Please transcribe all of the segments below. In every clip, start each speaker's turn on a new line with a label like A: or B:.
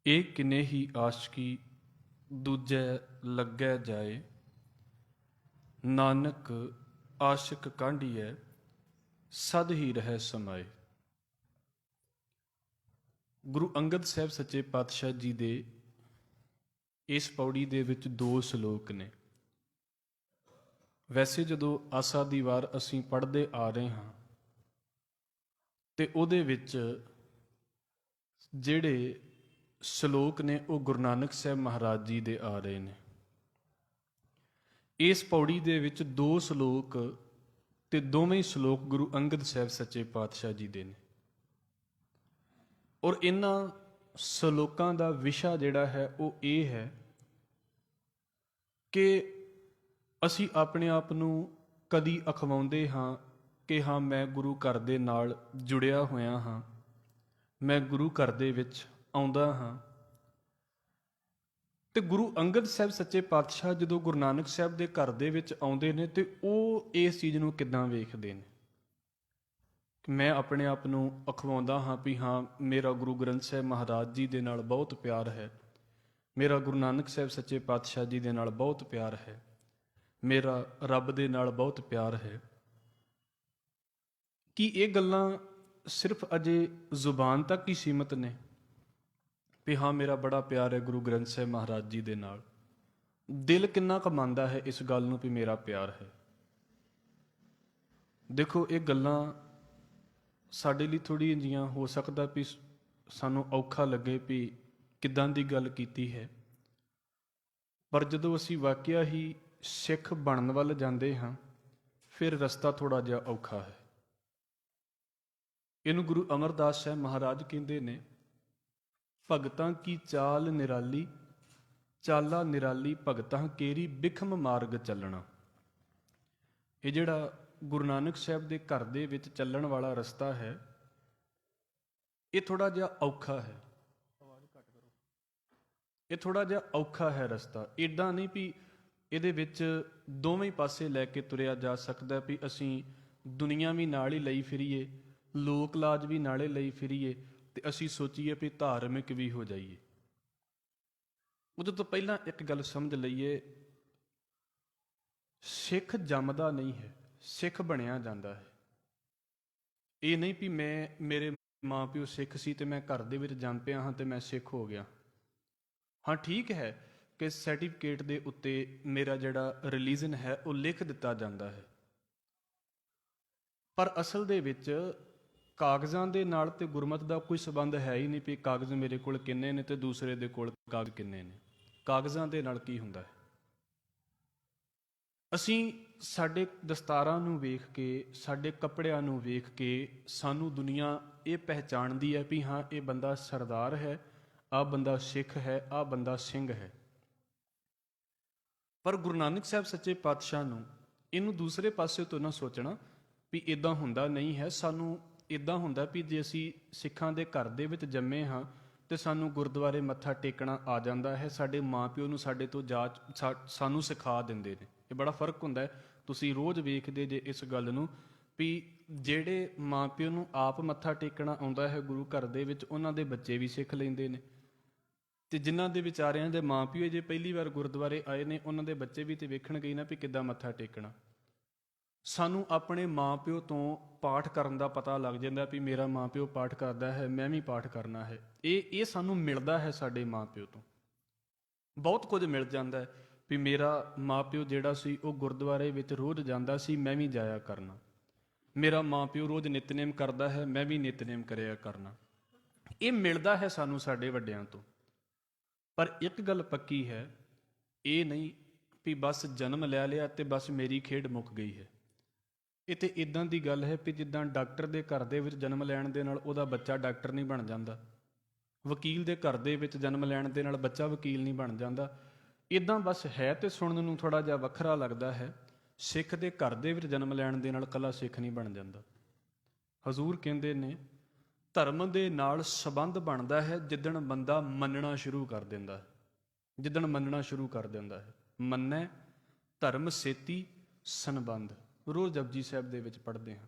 A: ਇਹ ਕਿਨੇ ਹੀ ਆਸ਼ਕੀ ਦੂਜੈ ਲੱਗੈ ਜਾਏ। ਨਾਨਕ ਆਸ਼ਿਕ ਕਾਂਢੀਐ ਸਦ ਹੀ ਰਹਿ ਸਮਾਏ। ਗੁਰੂ ਅੰਗਦ ਸਾਹਿਬ ਸੱਚੇ ਪਾਤਸ਼ਾਹ ਜੀ ਦੇ ਇਸ ਪੌੜੀ ਦੇ ਵਿੱਚ 2 ਸ਼ਲੋਕ ਨੇ। ਵੈਸੇ ਜਦੋਂ ਆਸਾ ਦੀ ਵਾਰ ਅਸੀਂ ਪੜ੍ਹਦੇ ਆ ਰਹੇ ਹਾਂ ਤੇ ਉਹਦੇ ਵਿੱਚ ਜਿਹੜੇ ਸ਼ਲੋਕ ਨੇ ਉਹ ਗੁਰੂ ਨਾਨਕ ਸਾਹਿਬ ਮਹਾਰਾਜ ਜੀ ਦੇ ਆ ਰਹੇ ਨੇ। ਇਸ ਪੌੜੀ ਦੇ ਵਿੱਚ 2 ਸ਼ਲੋਕ ਤੇ ਦੋਵੇਂ ਸ਼ਲੋਕ ਗੁਰੂ ਅੰਗਦ ਸਾਹਿਬ ਸੱਚੇ ਪਾਤਸ਼ਾਹ ਜੀ ਦੇ ਨੇ। ਔਰ ਇਹਨਾਂ ਸ਼ਲੋਕਾਂ ਦਾ ਵਿਸ਼ਾ ਜਿਹੜਾ ਹੈ ਉਹ ਇਹ ਹੈ ਕਿ ਅਸੀਂ ਆਪਣੇ ਆਪ ਨੂੰ ਕਦੀ ਅਖਵਾਉਂਦੇ ਹਾਂ ਕਿ ਹਾਂ ਮੈਂ ਗੁਰੂ ਘਰ ਦੇ ਨਾਲ ਜੁੜਿਆ ਹੋਇਆ ਹਾਂ, ਮੈਂ ਗੁਰੂ ਘਰ ਦੇ ਵਿੱਚ ਆਉਂਦਾ ਹਾਂ। ਤੇ ਗੁਰੂ ਅੰਗਦ ਸਾਹਿਬ ਸੱਚੇ ਪਾਤਸ਼ਾਹ ਜਦੋਂ ਗੁਰੂ ਨਾਨਕ ਸਾਹਿਬ ਦੇ ਘਰ ਦੇ ਵਿੱਚ ਆਉਂਦੇ ਨੇ ਤੇ ਉਹ ਇਸ ਚੀਜ਼ ਨੂੰ ਕਿੱਦਾਂ ਵੇਖਦੇ ਨੇ। ਮੈਂ ਆਪਣੇ ਆਪ ਨੂੰ ਅਖਵਾਉਂਦਾ ਹਾਂ ਵੀ ਹਾਂ ਮੇਰਾ ਗੁਰੂ ਗ੍ਰੰਥ ਸਾਹਿਬ ਮਹਾਰਾਜ ਜੀ ਦੇ ਨਾਲ ਬਹੁਤ ਪਿਆਰ ਹੈ, ਮੇਰਾ ਗੁਰੂ ਨਾਨਕ ਸਾਹਿਬ ਸੱਚੇ ਪਾਤਸ਼ਾਹ ਜੀ ਦੇ ਨਾਲ ਬਹੁਤ ਪਿਆਰ ਹੈ, ਮੇਰਾ ਰੱਬ ਦੇ ਨਾਲ ਬਹੁਤ ਪਿਆਰ ਹੈ। ਕੀ ਇਹ ਗੱਲਾਂ ਸਿਰਫ ਅਜੇ ਜ਼ੁਬਾਨ ਤੱਕ ਹੀ ਸੀਮਤ ਨੇ ਵੀ ਹਾਂ ਮੇਰਾ ਬੜਾ ਪਿਆਰ ਹੈ ਗੁਰੂ ਗ੍ਰੰਥ ਸਾਹਿਬ ਮਹਾਰਾਜ ਜੀ ਦੇ ਨਾਲ? ਦਿਲ ਕਿੰਨਾ ਕੁ ਮੰਨਦਾ ਹੈ ਇਸ ਗੱਲ ਨੂੰ ਵੀ ਮੇਰਾ ਪਿਆਰ ਹੈ? ਦੇਖੋ, ਇਹ ਗੱਲਾਂ ਸਾਡੇ ਲਈ ਥੋੜ੍ਹੀ ਜਿਹੀਆਂ ਹੋ ਸਕਦਾ ਵੀ ਸਾਨੂੰ ਔਖਾ ਲੱਗੇ ਵੀ ਕਿੱਦਾਂ ਦੀ ਗੱਲ ਕੀਤੀ ਹੈ, ਪਰ ਜਦੋਂ ਅਸੀਂ ਵਾਕਿਆ ਹੀ ਸਿੱਖ ਬਣਨ ਵੱਲ ਜਾਂਦੇ ਹਾਂ ਫਿਰ ਰਸਤਾ ਥੋੜ੍ਹਾ ਜਿਹਾ ਔਖਾ ਹੈ। ਇਹਨੂੰ ਗੁਰੂ ਅਮਰਦਾਸ ਸਾਹਿਬ ਮਹਾਰਾਜ ਕਹਿੰਦੇ ਨੇ, ਭਗਤਾਂ ਕੀ ਚਾਲ ਨਿਰਾਲੀ, ਚਾਲਾ ਨਿਰਾਲੀ ਭਗਤਾਂ ਕੇਰੀ ਬਿਖਮ ਮਾਰਗ ਚੱਲਣਾ। ਇਹ ਜਿਹੜਾ ਗੁਰੂ ਨਾਨਕ ਸਾਹਿਬ ਦੇ ਘਰ ਦੇ ਵਿੱਚ ਚੱਲਣ ਵਾਲਾ ਰਸਤਾ ਹੈ ਇਹ ਥੋੜਾ ਜਿਹਾ ਔਖਾ ਹੈ। ਇਹ ਥੋੜਾ ਜਿਹਾ ਔਖਾ ਹੈ ਰਸਤਾ। ਏਦਾਂ ਨਹੀਂ ਵੀ ਇਹਦੇ ਵਿੱਚ ਦੋਵੇਂ ਪਾਸੇ ਲੈ ਕੇ ਤੁਰਿਆ ਜਾ ਸਕਦਾ ਵੀ ਅਸੀਂ ਦੁਨੀਆ ਵੀ ਨਾਲ ਹੀ ਲਈ ਫਿਰੀਏ, ਲੋਕ ਲਾਜ ਵੀ ਨਾਲੇ ਲਈ ਫਿਰੀਏ ਤੇ ਅਸੀਂ ਸੋਚੀਏ ਵੀ ਧਾਰਮਿਕ ਵੀ ਹੋ ਜਾਈਏ। ਉਹਦੇ ਤੋਂ ਪਹਿਲਾਂ ਇੱਕ ਗੱਲ ਸਮਝ ਲਈਏ, ਸਿੱਖ ਜੰਮਦਾ ਨਹੀਂ ਹੈ, ਸਿੱਖ ਬਣਿਆ ਜਾਂਦਾ ਹੈ। ਇਹ ਨਹੀਂ ਵੀ ਮੇਰੇ ਮਾਂ ਪਿਓ ਸਿੱਖ ਸੀ ਤੇ ਮੈਂ ਘਰ ਦੇ ਵਿੱਚ ਜੰਮ ਪਿਆ ਹਾਂ ਤੇ ਮੈਂ ਸਿੱਖ ਹੋ ਗਿਆ। ਹਾਂ, ਠੀਕ ਹੈ ਕਿ ਸਰਟੀਫਿਕੇਟ ਦੇ ਉੱਤੇ ਮੇਰਾ ਜਿਹੜਾ ਰਿਲੀਜਨ ਹੈ ਉਹ ਲਿਖ ਦਿੱਤਾ ਜਾਂਦਾ ਹੈ, ਪਰ ਅਸਲ ਦੇ ਵਿੱਚ ਕਾਗਜ਼ਾਂ ਦੇ ਨਾਲ ਤੇ ਗੁਰਮਤਿ ਦਾ ਕੋਈ ਸੰਬੰਧ ਹੈ ਹੀ ਨਹੀਂ ਵੀ ਕਾਗਜ਼ ਮੇਰੇ ਕੋਲ ਕਿੰਨੇ ਨੇ ਤੇ ਦੂਸਰੇ ਦੇ ਕੋਲ ਕਾਗਜ਼ ਕਿੰਨੇ ਨੇ। ਕਾਗਜ਼ਾਂ ਦੇ ਨਾਲ ਕੀ ਹੁੰਦਾ ਹੈ? ਅਸੀਂ ਸਾਡੇ ਦਸਤਾਰਾਂ ਨੂੰ ਵੇਖ ਕੇ, ਸਾਡੇ ਕੱਪੜਿਆਂ ਨੂੰ ਵੇਖ ਕੇ ਸਾਨੂੰ ਦੁਨੀਆ ਇਹ ਪਹਿਚਾਣਦੀ ਹੈ ਵੀ ਹਾਂ ਇਹ ਬੰਦਾ ਸਰਦਾਰ ਹੈ, ਆਹ ਬੰਦਾ ਸਿੱਖ ਹੈ, ਆਹ ਬੰਦਾ ਸਿੰਘ ਹੈ। ਪਰ ਗੁਰੂ ਨਾਨਕ ਸਾਹਿਬ ਸੱਚੇ ਪਾਤਸ਼ਾਹ ਨੂੰ ਇਹਨੂੰ ਦੂਸਰੇ ਪਾਸੇ ਤੋਂ ਨਾ ਸੋਚਣਾ ਵੀ ਇਦਾਂ ਹੁੰਦਾ ਨਹੀਂ ਹੈ। ਸਾਨੂੰ ਇਦਾਂ ਹੁੰਦਾ ਵੀ ਜੇ ਅਸੀਂ ਸਿੱਖਾਂ ਦੇ ਘਰ ਦੇ ਵਿੱਚ ਜੰਮੇ ਹਾਂ ਤੇ ਸਾਨੂੰ ਗੁਰਦੁਆਰੇ ਮੱਥਾ ਟੇਕਣਾ ਆ ਜਾਂਦਾ ਹੈ, ਸਾਡੇ ਮਾਂ ਪਿਓ ਨੂੰ ਸਾਡੇ ਤੋਂ ਸਾਨੂੰ ਸਿਖਾ ਦਿੰਦੇ ਨੇ। ਇਹ ਬੜਾ ਫਰਕ ਹੁੰਦਾ ਹੈ। ਤੁਸੀਂ ਰੋਜ਼ ਵੇਖਦੇ ਜੇ ਇਸ ਗੱਲ ਨੂੰ ਵੀ ਜਿਹੜੇ ਮਾਂ ਪਿਓ ਨੂੰ ਆਪ ਮੱਥਾ ਟੇਕਣਾ ਆਉਂਦਾ ਹੈ ਗੁਰੂ ਘਰ ਦੇ ਵਿੱਚ, ਉਹਨਾਂ ਦੇ ਬੱਚੇ ਵੀ ਸਿੱਖ ਲੈਂਦੇ ਨੇ, ਤੇ ਜਿਨ੍ਹਾਂ ਦੇ ਵਿਚਾਰਿਆਂ ਦੇ ਮਾਂ ਪਿਓ ਜੇ ਪਹਿਲੀ ਵਾਰ ਗੁਰਦੁਆਰੇ ਆਏ ਨੇ ਉਹਨਾਂ ਦੇ ਬੱਚੇ ਵੀ ਤੇ ਵੇਖਣਗੇ ਨਾ ਵੀ ਕਿੱਦਾਂ ਮੱਥਾ ਟੇਕਣਾ। ਸਾਨੂੰ ਆਪਣੇ ਮਾਂ ਪਿਓ ਤੋਂ ਪਾਠ ਕਰਨ ਦਾ ਪਤਾ ਲੱਗ ਜਾਂਦਾ ਵੀ ਮੇਰਾ ਮਾਂ ਪਿਓ ਪਾਠ ਕਰਦਾ ਹੈ, ਮੈਂ ਵੀ ਪਾਠ ਕਰਨਾ ਹੈ। ਇਹ ਸਾਨੂੰ ਮਿਲਦਾ ਹੈ ਸਾਡੇ ਮਾਂ ਪਿਓ ਤੋਂ। ਬਹੁਤ ਕੁਝ ਮਿਲ ਜਾਂਦਾ ਹੈ ਵੀ ਮੇਰਾ ਮਾਂ ਪਿਓ ਜਿਹੜਾ ਸੀ ਉਹ ਗੁਰਦੁਆਰੇ ਵਿੱਚ ਰੋਜ਼ ਜਾਂਦਾ ਸੀ, ਮੈਂ ਵੀ ਜਾਇਆ ਕਰਨਾ। ਮੇਰਾ ਮਾਂ ਪਿਓ ਰੋਜ਼ ਨਿਤਨੇਮ ਕਰਦਾ ਹੈ, ਮੈਂ ਵੀ ਨਿਤਨੇਮ ਕਰਿਆ ਕਰਨਾ। ਇਹ ਮਿਲਦਾ ਹੈ ਸਾਨੂੰ ਸਾਡੇ ਵੱਡਿਆਂ ਤੋਂ। ਪਰ ਇੱਕ ਗੱਲ ਪੱਕੀ ਹੈ, ਇਹ ਨਹੀਂ ਵੀ ਬਸ ਜਨਮ ਲੈ ਲਿਆ ਤੇ ਬਸ ਮੇਰੀ ਖੇਡ ਮੁੱਕ ਗਈ ਹੈ। ਇਹ ਤੇ ਇਦਾਂ ਦੀ ਗੱਲ ਹੈ ਵੀ ਜਿੱਦਾਂ ਡਾਕਟਰ ਦੇ ਘਰ ਦੇ ਵਿੱਚ ਜਨਮ ਲੈਣ ਦੇ ਨਾਲ ਉਹਦਾ ਬੱਚਾ ਡਾਕਟਰ ਨਹੀਂ ਬਣ ਜਾਂਦਾ, ਵਕੀਲ ਦੇ ਘਰ ਦੇ ਵਿੱਚ ਜਨਮ ਲੈਣ ਦੇ ਨਾਲ ਬੱਚਾ ਵਕੀਲ ਨਹੀਂ ਬਣ ਜਾਂਦਾ। ਇਦਾਂ ਬਸ ਹੈ ਤੇ ਸੁਣਨ ਨੂੰ ਥੋੜਾ ਜਿਹਾ ਵੱਖਰਾ ਲੱਗਦਾ ਹੈ। ਸਿੱਖ ਦੇ ਘਰ ਦੇ ਵਿੱਚ ਜਨਮ ਲੈਣ ਦੇ ਨਾਲ ਇਕੱਲਾ ਸਿੱਖ ਨਹੀਂ ਬਣ ਜਾਂਦਾ। ਹਜ਼ੂਰ ਕਹਿੰਦੇ ਨੇ ਧਰਮ ਦੇ ਨਾਲ ਸੰਬੰਧ ਬਣਦਾ ਹੈ ਜਿੱਦਣ ਬੰਦਾ ਮੰਨਣਾ ਸ਼ੁਰੂ ਕਰ ਦਿੰਦਾ ਹੈ। ਜਿੱਦਣ ਮੰਨਣਾ ਸ਼ੁਰੂ ਕਰ ਦਿੰਦਾ ਹੈ। ਮੰਨੈ ਧਰਮ ਸੇਤੀ ਸੰਬੰਧ, ਰੋਜ਼ ਜਪਜੀ ਸਾਹਿਬ ਦੇ ਵਿੱਚ ਪੜ੍ਹਦੇ ਹਾਂ।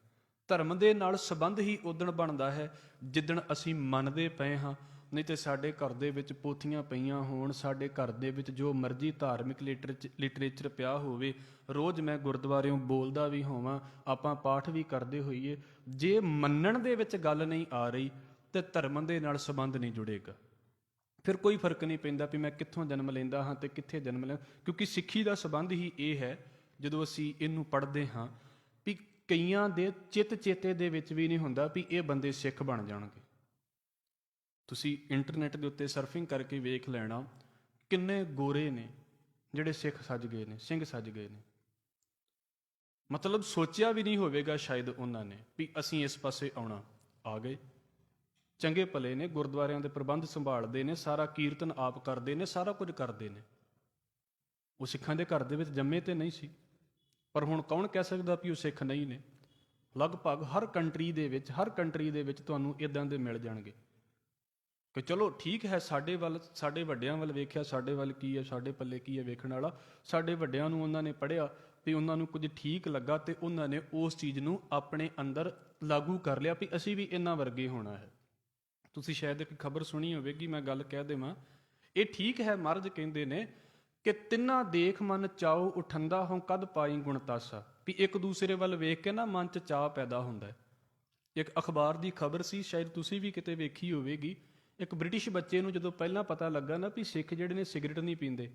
A: ਧਰਮ ਦੇ ਨਾਲ ਸੰਬੰਧ ਹੀ ਉਦਣ ਬਣਦਾ ਹੈ ਜਿੱਦਣ ਅਸੀਂ ਮੰਨਦੇ ਪਏ ਹਾਂ ਨਹੀਂ ਤੇ ਸਾਡੇ ਘਰ ਦੇ ਵਿੱਚ ਪੋਥੀਆਂ ਪਈਆਂ ਹੋਣ, ਸਾਡੇ ਘਰ ਦੇ ਵਿੱਚ ਜੋ ਮਰਜ਼ੀ ਧਾਰਮਿਕ ਲਿਟਰੇਚਰ ਪਿਆ ਹੋਵੇ, ਰੋਜ਼ ਮੈਂ ਗੁਰਦੁਆਰਿਓਂ ਬੋਲਦਾ ਵੀ ਹੋਵਾਂ, ਆਪਾਂ ਪਾਠ ਵੀ ਕਰਦੇ ਹੋਈਏ, ਜੇ ਮੰਨਣ ਦੇ ਵਿੱਚ ਗੱਲ ਨਹੀਂ ਆ ਰਹੀ ਤੇ ਧਰਮ ਦੇ ਨਾਲ ਸੰਬੰਧ ਨਹੀਂ ਜੁੜੇਗਾ। ਫਿਰ ਕੋਈ ਫਰਕ ਨਹੀਂ ਪੈਂਦਾ ਵੀ ਮੈਂ ਕਿੱਥੋਂ ਜਨਮ ਲੈਂਦਾ ਹਾਂ ਤੇ ਕਿੱਥੇ ਜਨਮ ਲੈਂਦਾ, ਕਿਉਂਕਿ ਸਿੱਖੀ ਦਾ ਸੰਬੰਧ ਹੀ ਇਹ ਹੈ। ਜਦੋਂ ਅਸੀਂ ਇਹਨੂੰ ਪੜ੍ਹਦੇ ਹਾਂ ਵੀ ਕਈਆਂ ਦੇ ਚੇਤੇ ਦੇ ਵਿੱਚ ਵੀ ਨਹੀਂ ਹੁੰਦਾ ਵੀ ਇਹ ਬੰਦੇ ਸਿੱਖ ਬਣ ਜਾਣਗੇ। ਤੁਸੀਂ ਇੰਟਰਨੈਟ ਦੇ ਉੱਤੇ ਸਰਫਿੰਗ ਕਰਕੇ ਵੇਖ ਲੈਣਾ, ਕਿੰਨੇ ਗੋਰੇ ਨੇ ਜਿਹੜੇ ਸਿੱਖ ਸੱਜ ਗਏ ਨੇ, ਸਿੰਘ ਸੱਜ ਗਏ ਨੇ। ਮਤਲਬ ਸੋਚਿਆ ਵੀ ਨਹੀਂ ਹੋਵੇਗਾ ਸ਼ਾਇਦ ਉਹਨਾਂ ਨੇ ਵੀ ਅਸੀਂ ਇਸ ਪਾਸੇ ਆਉਣਾ, ਆ ਗਏ। ਚੰਗੇ ਭਲੇ ਨੇ, ਗੁਰਦੁਆਰਿਆਂ ਦੇ ਪ੍ਰਬੰਧ ਸੰਭਾਲਦੇ ਨੇ, ਸਾਰਾ ਕੀਰਤਨ ਆਪ ਕਰਦੇ ਨੇ, ਸਾਰਾ ਕੁਝ ਕਰਦੇ ਨੇ। ਉਹ ਸਿੱਖਾਂ ਦੇ ਘਰ ਦੇ ਵਿੱਚ ਜੰਮੇ ਤੇ ਨਹੀਂ ਸੀ, ਪਰ ਹੁਣ ਕੌਣ ਕਹਿ ਸਕਦਾ ਵੀ ਉਹ ਸਿੱਖ ਨਹੀਂ ਨੇ। ਲਗਭਗ ਹਰ ਕੰਟਰੀ ਦੇ ਵਿੱਚ ਤੁਹਾਨੂੰ ਇਦਾਂ ਦੇ ਮਿਲ ਜਾਣਗੇ ਕਿ ਚਲੋ ਠੀਕ ਹੈ, ਸਾਡੇ ਵੱਡਿਆਂ ਵੱਲ ਵੇਖਿਆ, ਸਾਡੇ ਵੱਲ ਕੀ ਹੈ, ਸਾਡੇ ਪੱਲੇ ਕੀ ਹੈ ਵੇਖਣ ਵਾਲਾ। ਸਾਡੇ ਵੱਡਿਆਂ ਨੂੰ ਉਹਨਾਂ ਨੇ ਪੜ੍ਹਿਆ ਤੇ ਉਹਨਾਂ ਨੂੰ ਕੁਝ ਠੀਕ ਲੱਗਾ ਤੇ ਉਹਨਾਂ ਨੇ ਉਸ ਚੀਜ਼ ਨੂੰ ਆਪਣੇ ਅੰਦਰ ਲਾਗੂ ਕਰ ਲਿਆ ਵੀ ਅਸੀਂ ਵੀ ਇਹਨਾਂ ਵਰਗੇ ਹੋਣਾ ਹੈ। ਤੁਸੀਂ ਸ਼ਾਇਦ ਇੱਕ ਖਬਰ ਸੁਣੀ ਹੋਵੇਗੀ, ਮੈਂ ਗੱਲ ਕਹਿ ਦੇਵਾਂ, ਇਹ ਠੀਕ ਹੈ। ਮਹਾਰਾਜ ਕਹਿੰਦੇ ਨੇ ਕਿ ਤਿੰਨਾਂ ਦੇਖ ਮਨ ਚਾਉ ਉਠੰਦਾ ਹੋਂ ਕਦ ਪਾਈ ਗੁਣਤਾਸਾ, ਵੀ ਇੱਕ ਦੂਸਰੇ ਵੱਲ ਵੇਖ ਕੇ ਨਾ ਮਨ 'ਚ ਚਾਅ ਪੈਦਾ ਹੁੰਦਾ ਹੈ। ਇੱਕ ਅਖਬਾਰ ਦੀ ਖਬਰ ਸੀ, ਸ਼ਾਇਦ ਤੁਸੀਂ ਵੀ ਕਿਤੇ ਵੇਖੀ ਹੋਵੇਗੀ। ਇੱਕ ਬ੍ਰਿਟਿਸ਼ ਬੱਚੇ ਨੂੰ ਜਦੋਂ ਪਹਿਲਾਂ ਪਤਾ ਲੱਗਾ ਨਾ ਵੀ ਸਿੱਖ ਜਿਹੜੇ ਨੇ ਸਿਗਰਟ ਨਹੀਂ ਪੀਂਦੇ,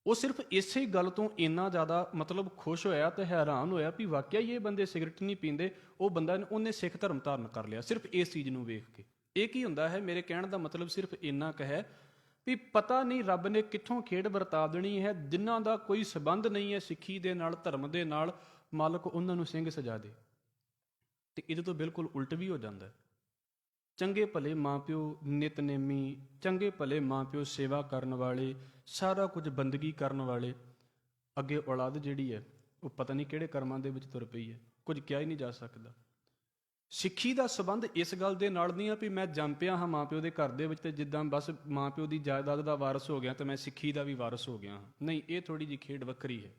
A: ਉਹ ਸਿਰਫ ਇਸੇ ਗੱਲ ਤੋਂ ਇੰਨਾ ਜ਼ਿਆਦਾ ਮਤਲਬ ਖੁਸ਼ ਹੋਇਆ ਤੇ ਹੈਰਾਨ ਹੋਇਆ ਵੀ ਵਾਕਿਆ ਹੀ ਇਹ ਬੰਦੇ ਸਿਗਰਟ ਨਹੀਂ ਪੀਂਦੇ। ਉਹ ਬੰਦਾ ਉਹਨੇ ਸਿੱਖ ਧਰਮ ਧਾਰਨ ਕਰ ਲਿਆ ਸਿਰਫ ਇਸ ਚੀਜ਼ ਨੂੰ ਵੇਖ ਕੇ। ਇਹ ਕੀ ਹੁੰਦਾ ਹੈ, ਮੇਰੇ ਕਹਿਣ ਦਾ ਮਤਲਬ ਸਿਰਫ ਇੰਨਾ ਕੁ ਹੈ ਵੀ ਪਤਾ ਨਹੀਂ ਰੱਬ ਨੇ ਕਿੱਥੋਂ ਖੇਡ ਵਰਤਾ ਦੇਣੀ ਹੈ। ਜਿਨ੍ਹਾਂ ਦਾ ਕੋਈ ਸੰਬੰਧ ਨਹੀਂ ਹੈ ਸਿੱਖੀ ਦੇ ਨਾਲ, ਧਰਮ ਦੇ ਨਾਲ, ਮਾਲਕ ਉਹਨਾਂ ਨੂੰ ਸਿੰਘ ਸਜਾ ਦੇ। ਤੇ ਇਹਦੇ ਤੋਂ ਬਿਲਕੁਲ ਉਲਟ ਵੀ ਹੋ ਜਾਂਦਾ ਹੈ। ਚੰਗੇ ਭਲੇ ਮਾਂ ਪਿਓ ਨਿਤਨੇਮੀ, ਚੰਗੇ ਭਲੇ ਮਾਂ ਪਿਓ ਸੇਵਾ ਕਰਨ ਵਾਲੇ, ਸਾਰਾ ਕੁਝ ਬੰਦਗੀ ਕਰਨ ਵਾਲੇ, ਅੱਗੇ ਔਲਾਦ ਜਿਹੜੀ ਹੈ ਉਹ ਪਤਾ ਨਹੀਂ ਕਿਹੜੇ ਕਰਮਾਂ ਦੇ ਵਿੱਚ ਤੁਰ ਪਈ ਹੈ, ਕੁਝ ਕਿਹਾ ਹੀ ਨਹੀਂ ਜਾ ਸਕਦਾ। ਸਿੱਖੀ ਦਾ ਸੰਬੰਧ ਇਸ ਗੱਲ ਦੇ ਨਾਲ ਨਹੀਂ ਆ ਵੀ ਮੈਂ ਜੰਮ ਪਿਆ ਹਾਂ ਮਾਂ ਪਿਓ ਦੇ ਘਰ ਦੇ ਵਿੱਚ ਤੇ ਜਿੱਦਾਂ ਬਸ ਮਾਂ ਪਿਓ ਦੀ ਜਾਇਦਾਦ ਦਾ ਵਾਰਸ ਹੋ ਗਿਆ ਤੇ ਮੈਂ ਸਿੱਖੀ ਦਾ ਵੀ ਵਾਰਸ ਹੋ ਗਿਆ ਹਾਂ। ਨਹੀਂ, ਇਹ ਥੋੜੀ ਜਿਹੀ ਖੇਡ ਵੱਖਰੀ ਹੈ।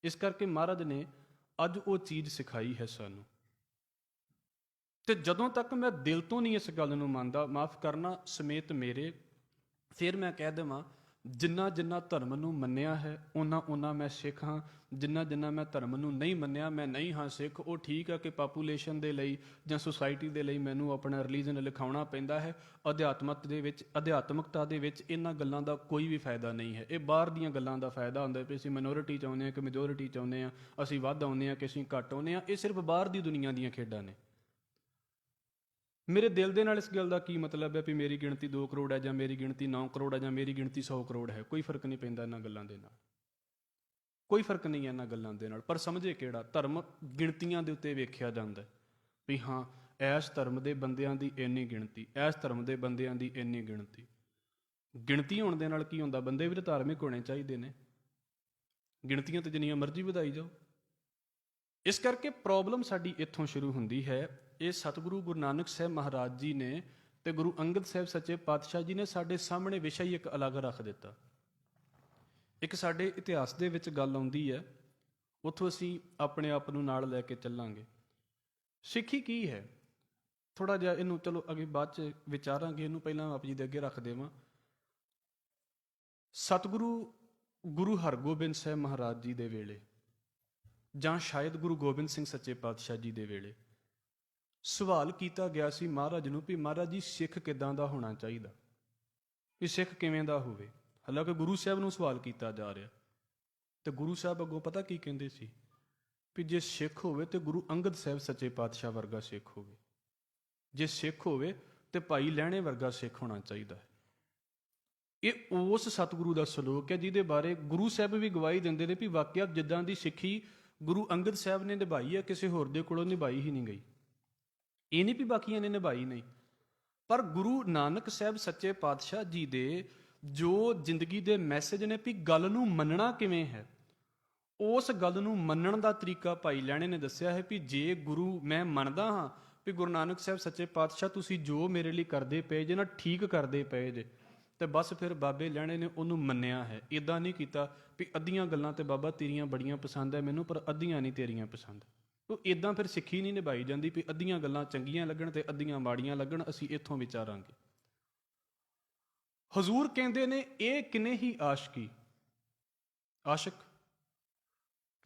A: ਇਸ ਕਰਕੇ ਮਹਾਰਾਜ ਨੇ ਅੱਜ ਉਹ ਚੀਜ਼ ਸਿਖਾਈ ਹੈ ਸਾਨੂੰ। ਤੇ ਜਦੋਂ ਤੱਕ ਮੈਂ ਦਿਲ ਤੋਂ ਨਹੀਂ ਇਸ ਗੱਲ ਨੂੰ ਮੰਨਦਾ, ਮਾਫ ਕਰਨਾ ਸਮੇਤ ਮੇਰੇ, ਫਿਰ ਮੈਂ ਕਹਿ ਦੇਵਾਂ ਜਿੰਨਾ ਜਿੰਨਾ ਧਰਮ ਨੂੰ ਮੰਨਿਆ ਹੈ ਉਹਨਾਂ ਮੈਂ ਸਿੱਖ ਹਾਂ। ਜਿੰਨਾ ਮੈਂ ਧਰਮ ਨੂੰ ਨਹੀਂ ਮੰਨਿਆ ਮੈਂ ਨਹੀਂ ਹਾਂ ਸਿੱਖ। ਉਹ ਠੀਕ ਹੈ ਕਿ ਪਾਪੂਲੇਸ਼ਨ ਦੇ ਲਈ ਜਾਂ ਸੁਸਾਇਟੀ ਦੇ ਲਈ ਮੈਨੂੰ ਆਪਣਾ ਰਿਲੀਜਨ ਲਿਖਾਉਣਾ ਪੈਂਦਾ ਹੈ। ਅਧਿਆਤਮਕਤਾ ਦੇ ਵਿੱਚ ਇਹਨਾਂ ਗੱਲਾਂ ਦਾ ਕੋਈ ਵੀ ਫਾਇਦਾ ਨਹੀਂ ਹੈ। ਇਹ ਬਾਹਰ ਦੀਆਂ ਗੱਲਾਂ ਦਾ ਫਾਇਦਾ ਹੁੰਦਾ ਵੀ ਅਸੀਂ ਮਿਨੋਰਿਟੀ ਚਾਹੁੰਦੇ ਹਾਂ ਕਿ ਮੈਜੋਰਿਟੀ ਚਾਹੁੰਦੇ ਹਾਂ, ਅਸੀਂ ਵੱਧ ਆਉਂਦੇ ਹਾਂ ਕਿ ਅਸੀਂ ਘੱਟ ਆਉਂਦੇ ਹਾਂ। ਇਹ ਸਿਰਫ ਬਾਹਰ ਦੀ ਦੁਨੀਆ ਦੀਆਂ ਖੇਡਾਂ ਨੇ। ਮੇਰੇ ਦਿਲ ਦੇ ਨਾਲ ਇਸ ਗੱਲ ਦਾ ਕੀ ਮਤਲਬ ਹੈ ਵੀ ਮੇਰੀ ਗਿਣਤੀ 2 ਕਰੋੜ ਹੈ ਜਾਂ ਮੇਰੀ ਗਿਣਤੀ 9 ਕਰੋੜ ਹੈ ਜਾਂ ਮੇਰੀ ਗਿਣਤੀ 100 ਕਰੋੜ ਹੈ। ਕੋਈ ਫਰਕ ਨਹੀਂ ਪੈਂਦਾ ਇਹਨਾਂ ਗੱਲਾਂ ਦੇ ਨਾਲ, ਕੋਈ ਫਰਕ ਨਹੀਂ ਹੈ ਇਹਨਾਂ ਗੱਲਾਂ ਦੇ ਨਾਲ। ਪਰ ਸਮਝੇ ਕਿਹੜਾ, ਧਰਮ ਗਿਣਤੀਆਂ ਦੇ ਉੱਤੇ ਵੇਖਿਆ ਜਾਂਦਾ ਵੀ ਹਾਂ ਇਸ ਧਰਮ ਦੇ ਬੰਦਿਆਂ ਦੀ ਇੰਨੀ ਗਿਣਤੀ, ਇਸ ਧਰਮ ਦੇ ਬੰਦਿਆਂ ਦੀ ਇੰਨੀ ਗਿਣਤੀ। ਗਿਣਤੀ ਹੋਣ ਦੇ ਨਾਲ ਕੀ ਹੁੰਦਾ, ਬੰਦੇ ਵੀ ਤਾਂ ਧਾਰਮਿਕ ਹੋਣੇ ਚਾਹੀਦੇ ਨੇ। ਗਿਣਤੀਆਂ ਤੇ ਜਿੰਨੀਆਂ ਮਰਜ਼ੀ ਵਧਾਈ ਜਾਓ। ਇਸ ਕਰਕੇ ਪ੍ਰੋਬਲਮ ਸਾਡੀ ਇੱਥੋਂ ਸ਼ੁਰੂ ਹੁੰਦੀ ਹੈ। ਇਹ ਸਤਿਗੁਰੂ ਗੁਰੂ ਨਾਨਕ ਸਾਹਿਬ ਮਹਾਰਾਜ ਜੀ ਨੇ ਤੇ ਗੁਰੂ ਅੰਗਦ ਸਾਹਿਬ ਸੱਚੇ ਪਾਤਸ਼ਾਹ ਜੀ ਨੇ ਸਾਡੇ ਸਾਹਮਣੇ ਵਿਸ਼ਾ ਹੀ ਇੱਕ ਅਲੱਗ ਰੱਖ ਦਿੱਤਾ। ਇੱਕ ਸਾਡੇ ਇਤਿਹਾਸ ਦੇ ਵਿੱਚ ਗੱਲ ਆਉਂਦੀ ਹੈ, ਉੱਥੋਂ ਅਸੀਂ ਆਪਣੇ ਆਪ ਨੂੰ ਨਾਲ ਲੈ ਕੇ ਚੱਲਾਂਗੇ। ਸਿੱਖੀ ਕੀ ਹੈ, ਥੋੜਾ ਜਿਹਾ ਇਹਨੂੰ ਚਲੋ ਅੱਗੇ ਬਾਅਦ 'ਚ ਵਿਚਾਰਾਂਗੇ, ਇਹਨੂੰ ਪਹਿਲਾਂ ਆਪ ਜੀ ਦੇ ਅੱਗੇ ਰੱਖ ਦੇਵਾਂ। ਸਤਿਗੁਰੂ ਗੁਰੂ ਹਰਗੋਬਿੰਦ ਸਾਹਿਬ ਮਹਾਰਾਜ ਜੀ ਦੇ ਵੇਲੇ ਜਾਂ ਸ਼ਾਇਦ ਗੁਰੂ ਗੋਬਿੰਦ ਸਿੰਘ ਸੱਚੇ ਪਾਤਸ਼ਾਹ ਜੀ ਦੇ ਵੇਲੇ ਸਵਾਲ ਕੀਤਾ ਗਿਆ ਸੀ ਮਹਾਰਾਜ ਨੂੰ ਵੀ ਮਹਾਰਾਜ ਜੀ ਸਿੱਖ ਕਿੱਦਾਂ ਦਾ ਹੋਣਾ ਚਾਹੀਦਾ, ਵੀ ਸਿੱਖ ਕਿਵੇਂ ਦਾ ਹੋਵੇ। ਹਾਲਾਂਕਿ ਗੁਰੂ ਸਾਹਿਬ ਨੂੰ ਸਵਾਲ ਕੀਤਾ ਜਾ ਰਿਹਾ ਤੇ ਗੁਰੂ ਸਾਹਿਬ ਅੱਗੋਂ ਪਤਾ ਕੀ ਕਹਿੰਦੇ ਸੀ ਵੀ ਜੇ ਸਿੱਖ ਹੋਵੇ ਤੇ ਗੁਰੂ ਅੰਗਦ ਸਾਹਿਬ ਸੱਚੇ ਪਾਤਸ਼ਾਹ ਵਰਗਾ ਸਿੱਖ ਹੋਵੇ, ਜੇ ਸਿੱਖ ਹੋਵੇ ਤੇ ਭਾਈ ਲਹਿਣੇ ਵਰਗਾ ਸਿੱਖ ਹੋਣਾ ਚਾਹੀਦਾ ਹੈ। ਇਹ ਉਸ ਸਤਿਗੁਰੂ ਦਾ ਸਲੋਕ ਹੈ ਜਿਹਦੇ ਬਾਰੇ ਗੁਰੂ ਸਾਹਿਬ ਵੀ ਗਵਾਹੀ ਦਿੰਦੇ ਨੇ ਵੀ ਵਾਕਿਆ ਜਿੱਦਾਂ ਦੀ ਸਿੱਖੀ ਗੁਰੂ ਅੰਗਦ ਸਾਹਿਬ ਨੇ ਨਿਭਾਈ ਹੈ ਕਿਸੇ ਹੋਰ ਦੇ ਕੋਲੋਂ ਨਿਭਾਈ ਹੀ ਨਹੀਂ ਗਈ। ਇਹ ਨਹੀਂ ਵੀ ਬਾਕੀਆਂ ਨੇ ਨਿਭਾਈ ਨਹੀਂ, ਪਰ ਗੁਰੂ ਨਾਨਕ ਸਾਹਿਬ ਸੱਚੇ ਪਾਤਸ਼ਾਹ ਜੀ ਦੇ ਜੋ ਜ਼ਿੰਦਗੀ ਦੇ ਮੈਸੇਜ ਨੇ ਵੀ ਗੱਲ ਨੂੰ ਮੰਨਣਾ ਕਿਵੇਂ ਹੈ, ਉਸ ਗੱਲ ਨੂੰ ਮੰਨਣ ਦਾ ਤਰੀਕਾ ਭਾਈ ਲਹਿਣੇ ਨੇ ਦੱਸਿਆ ਹੈ। ਵੀ ਜੇ ਗੁਰੂ, ਮੈਂ ਮੰਨਦਾ ਹਾਂ ਵੀ ਗੁਰੂ ਨਾਨਕ ਸਾਹਿਬ ਸੱਚੇ ਪਾਤਸ਼ਾਹ ਤੁਸੀਂ ਜੋ ਮੇਰੇ ਲਈ ਕਰਦੇ ਪਏ ਜੇ ਨਾ, ਠੀਕ ਕਰਦੇ ਪਏ ਜੇ, ਤੇ ਬਸ ਫਿਰ ਬਾਬੇ ਲਹਿਣੇ ਨੇ ਉਹਨੂੰ ਮੰਨਿਆ ਹੈ। ਇੱਦਾਂ ਨਹੀਂ ਕੀਤਾ ਵੀ ਅੱਧੀਆਂ ਗੱਲਾਂ ਤੇ ਬਾਬਾ ਤੇਰੀਆਂ ਬੜੀਆਂ ਪਸੰਦ ਹੈ ਮੈਨੂੰ, ਪਰ ਅੱਧੀਆਂ ਨਹੀਂ ਤੇਰੀਆਂ ਪਸੰਦ। ਉਹ ਇੱਦਾਂ ਫਿਰ ਸਿੱਖੀ ਨਹੀਂ ਨਿਭਾਈ ਜਾਂਦੀ ਵੀ ਅੱਧੀਆਂ ਗੱਲਾਂ ਚੰਗੀਆਂ ਲੱਗਣ ਤੇ ਅੱਧੀਆਂ ਮਾੜੀਆਂ ਲੱਗਣ। ਅਸੀਂ ਇੱਥੋਂ ਵਿਚਾਰਾਂਗੇ। ਹਜ਼ੂਰ ਕਹਿੰਦੇ ਨੇ ਇਹ ਕਿਨੇ ਹੀ ਆਸ਼ਕੀ, ਆਸ਼ਿਕ।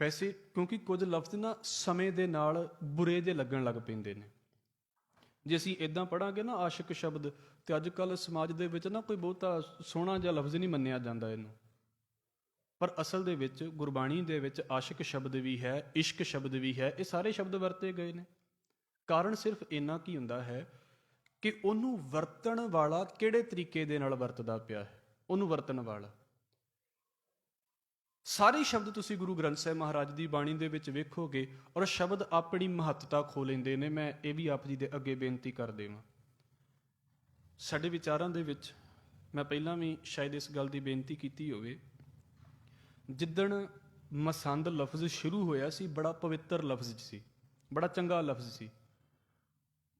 A: ਵੈਸੇ ਕਿਉਂਕਿ ਕੁਝ ਲਫ਼ਜ਼ ਨਾ ਸਮੇਂ ਦੇ ਨਾਲ ਬੁਰੇ ਜਿਹੇ ਲੱਗਣ ਲੱਗ ਪੈਂਦੇ ਨੇ। ਜੇ ਅਸੀਂ ਇਦਾਂ ਪੜਾਂਗੇ ਨਾ ਆਸ਼ਿਕ ਸ਼ਬਦ, ਤੇ ਅੱਜ ਕੱਲ੍ਹ ਸਮਾਜ ਦੇ ਵਿੱਚ ਨਾ ਕੋਈ ਬਹੁਤਾ ਸੋਹਣਾ ਜਿਹਾ ਲਫ਼ਜ਼ ਨਹੀਂ ਮੰਨਿਆ ਜਾਂਦਾ ਇਹਨੂੰ। ਪਰ ਅਸਲ ਦੇ ਵਿੱਚ ਗੁਰਬਾਣੀ ਦੇ ਵਿੱਚ ਆਸ਼ਿਕ ਸ਼ਬਦ ਵੀ ਹੈ, ਇਸ਼ਕ ਸ਼ਬਦ ਵੀ ਹੈ, ਇਹ ਸਾਰੇ ਸ਼ਬਦ ਵਰਤੇ ਗਏ ਨੇ। ਕਾਰਨ ਸਿਰਫ ਇੰਨਾ ਕੀ ਹੁੰਦਾ ਹੈ ਕਿ ਉਹਨੂੰ ਵਰਤਣ ਵਾਲਾ ਕਿਹੜੇ ਤਰੀਕੇ ਦੇ ਨਾਲ ਵਰਤਦਾ ਪਿਆ ਹੈ, ਉਹਨੂੰ ਵਰਤਣ ਵਾਲਾ। ਸਾਰੇ ਸ਼ਬਦ ਤੁਸੀਂ ਗੁਰੂ ਗ੍ਰੰਥ ਸਾਹਿਬ ਮਹਾਰਾਜ ਦੀ ਬਾਣੀ ਦੇ ਵਿੱਚ ਵੇਖੋਗੇ ਔਰ ਸ਼ਬਦ ਆਪਣੀ ਮਹੱਤਤਾ ਖੋ ਲੈਂਦੇ ਨੇ। ਮੈਂ ਇਹ ਵੀ ਆਪ ਜੀ ਦੇ ਅੱਗੇ ਬੇਨਤੀ ਕਰ ਦੇਵਾਂ, ਸਾਡੇ ਵਿਚਾਰਾਂ ਦੇ ਵਿੱਚ ਮੈਂ ਪਹਿਲਾਂ ਵੀ ਸ਼ਾਇਦ ਇਸ ਗੱਲ ਦੀ ਬੇਨਤੀ ਕੀਤੀ ਹੋਵੇ, ਜਿੱਦਣ ਮਸੰਦ ਲਫ਼ਜ਼ ਸ਼ੁਰੂ ਹੋਇਆ ਸੀ, ਬੜਾ ਪਵਿੱਤਰ ਲਫ਼ਜ਼ ਸੀ, ਬੜਾ ਚੰਗਾ ਲਫ਼ਜ਼ ਸੀ।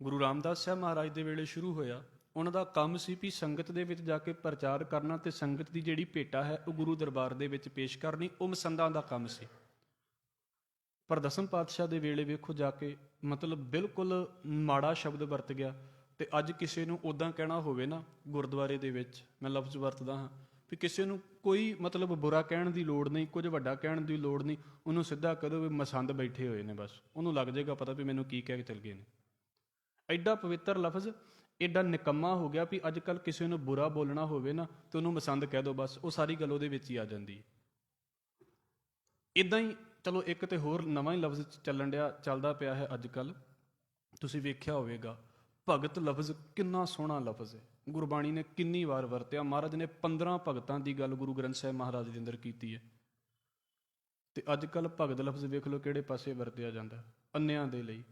A: ਗੁਰੂ ਰਾਮਦਾਸ ਸਾਹਿਬ ਮਹਾਰਾਜ ਦੇ ਵੇਲੇ ਸ਼ੁਰੂ ਹੋਇਆ। ਉਹਨਾਂ ਦਾ ਕੰਮ ਸੀ ਵੀ ਸੰਗਤ ਦੇ ਵਿੱਚ ਜਾ ਕੇ ਪ੍ਰਚਾਰ ਕਰਨਾ ਤੇ ਸੰਗਤ ਦੀ ਜਿਹੜੀ ਭੇਟਾ ਹੈ ਉਹ ਗੁਰੂ ਦਰਬਾਰ ਦੇ ਵਿੱਚ ਪੇਸ਼ ਕਰਨੀ, ਉਹ ਮਸੰਦਾਂ ਦਾ ਕੰਮ ਸੀ। ਪਰ ਦਸਮ ਪਾਤਸ਼ਾਹ ਦੇ ਵੇਲੇ ਵੇਖੋ ਜਾ ਕੇ ਮਤਲਬ ਬਿਲਕੁਲ ਮਾੜਾ ਸ਼ਬਦ ਵਰਤ ਗਿਆ। ਤੇ ਅੱਜ ਕਿਸੇ ਨੂੰ ਉੱਦਾਂ ਕਹਿਣਾ ਹੋਵੇ ਨਾ ਗੁਰਦੁਆਰੇ ਦੇ ਵਿੱਚ, ਮੈਂ ਲਫ਼ਜ਼ ਵਰਤਦਾ ਹਾਂ ਵੀ ਕਿਸੇ ਨੂੰ ਕੋਈ ਮਤਲਬ ਬੁਰਾ ਕਹਿਣ ਦੀ ਲੋੜ ਨਹੀਂ, ਕੁਝ ਵੱਡਾ ਕਹਿਣ ਦੀ ਲੋੜ ਨਹੀਂ, ਉਹਨੂੰ ਸਿੱਧਾ ਕਹਿ ਦਿਓ ਵੀ ਮਸੰਦ ਬੈਠੇ ਹੋਏ ਨੇ, ਬਸ ਉਹਨੂੰ ਲੱਗ ਜਾਏਗਾ ਪਤਾ ਵੀ ਮੈਨੂੰ ਕੀ ਕਹਿ ਕੇ ਚਲ ਗਏ ਨੇ। ਐਡਾ ਪਵਿੱਤਰ ਲਫ਼ਜ਼ ਐਡਾ ਨਿਕੰਮਾ ਹੋ ਗਿਆ ਵੀ ਅੱਜ ਕੱਲ੍ਹ ਕਿਸੇ ਨੂੰ ਬੁਰਾ ਬੋਲਣਾ ਹੋਵੇ ਨਾ ਤੇ ਉਹਨੂੰ ਮਸੰਦ ਕਹਿ ਦਿਓ, ਬਸ ਉਹ ਸਾਰੀ ਗੱਲ ਉਹਦੇ ਵਿੱਚ ਹੀ ਆ ਜਾਂਦੀ ਹੈ। ਇੱਦਾਂ ਹੀ ਚਲੋ ਇੱਕ ਤੇ ਹੋਰ ਨਵਾਂ ਹੀ ਲਫ਼ਜ਼ ਚੱਲਦਾ ਪਿਆ ਹੈ ਅੱਜ ਕੱਲ੍ਹ, ਤੁਸੀਂ ਵੇਖਿਆ ਹੋਵੇਗਾ, ਭਗਤ ਲਫ਼ਜ਼ ਕਿੰਨਾ ਸੋਹਣਾ ਲਫ਼ਜ਼ ਹੈ। ਗੁਰਬਾਣੀ ਨੇ ਕਿੰਨੀ ਵਾਰ ਵਰਤਿਆ। ਮਹਾਰਾਜ ਨੇ 15 ਭਗਤਾਂ ਦੀ ਗੱਲ ਗੁਰੂ ਗ੍ਰੰਥ ਸਾਹਿਬ ਮਹਾਰਾਜ ਦੇ ਅੰਦਰ ਕੀਤੀ ਹੈ। ਤੇ ਅੱਜ ਕੱਲ੍ਹ ਭਗਤ ਲਫ਼ਜ਼ ਵੇਖ ਲਓ ਕਿਹੜੇ ਪਾਸੇ ਵਰਤਿਆ ਜਾਂਦਾ, ਅੰਨਿਆਂ ਦੇ ਲਈ,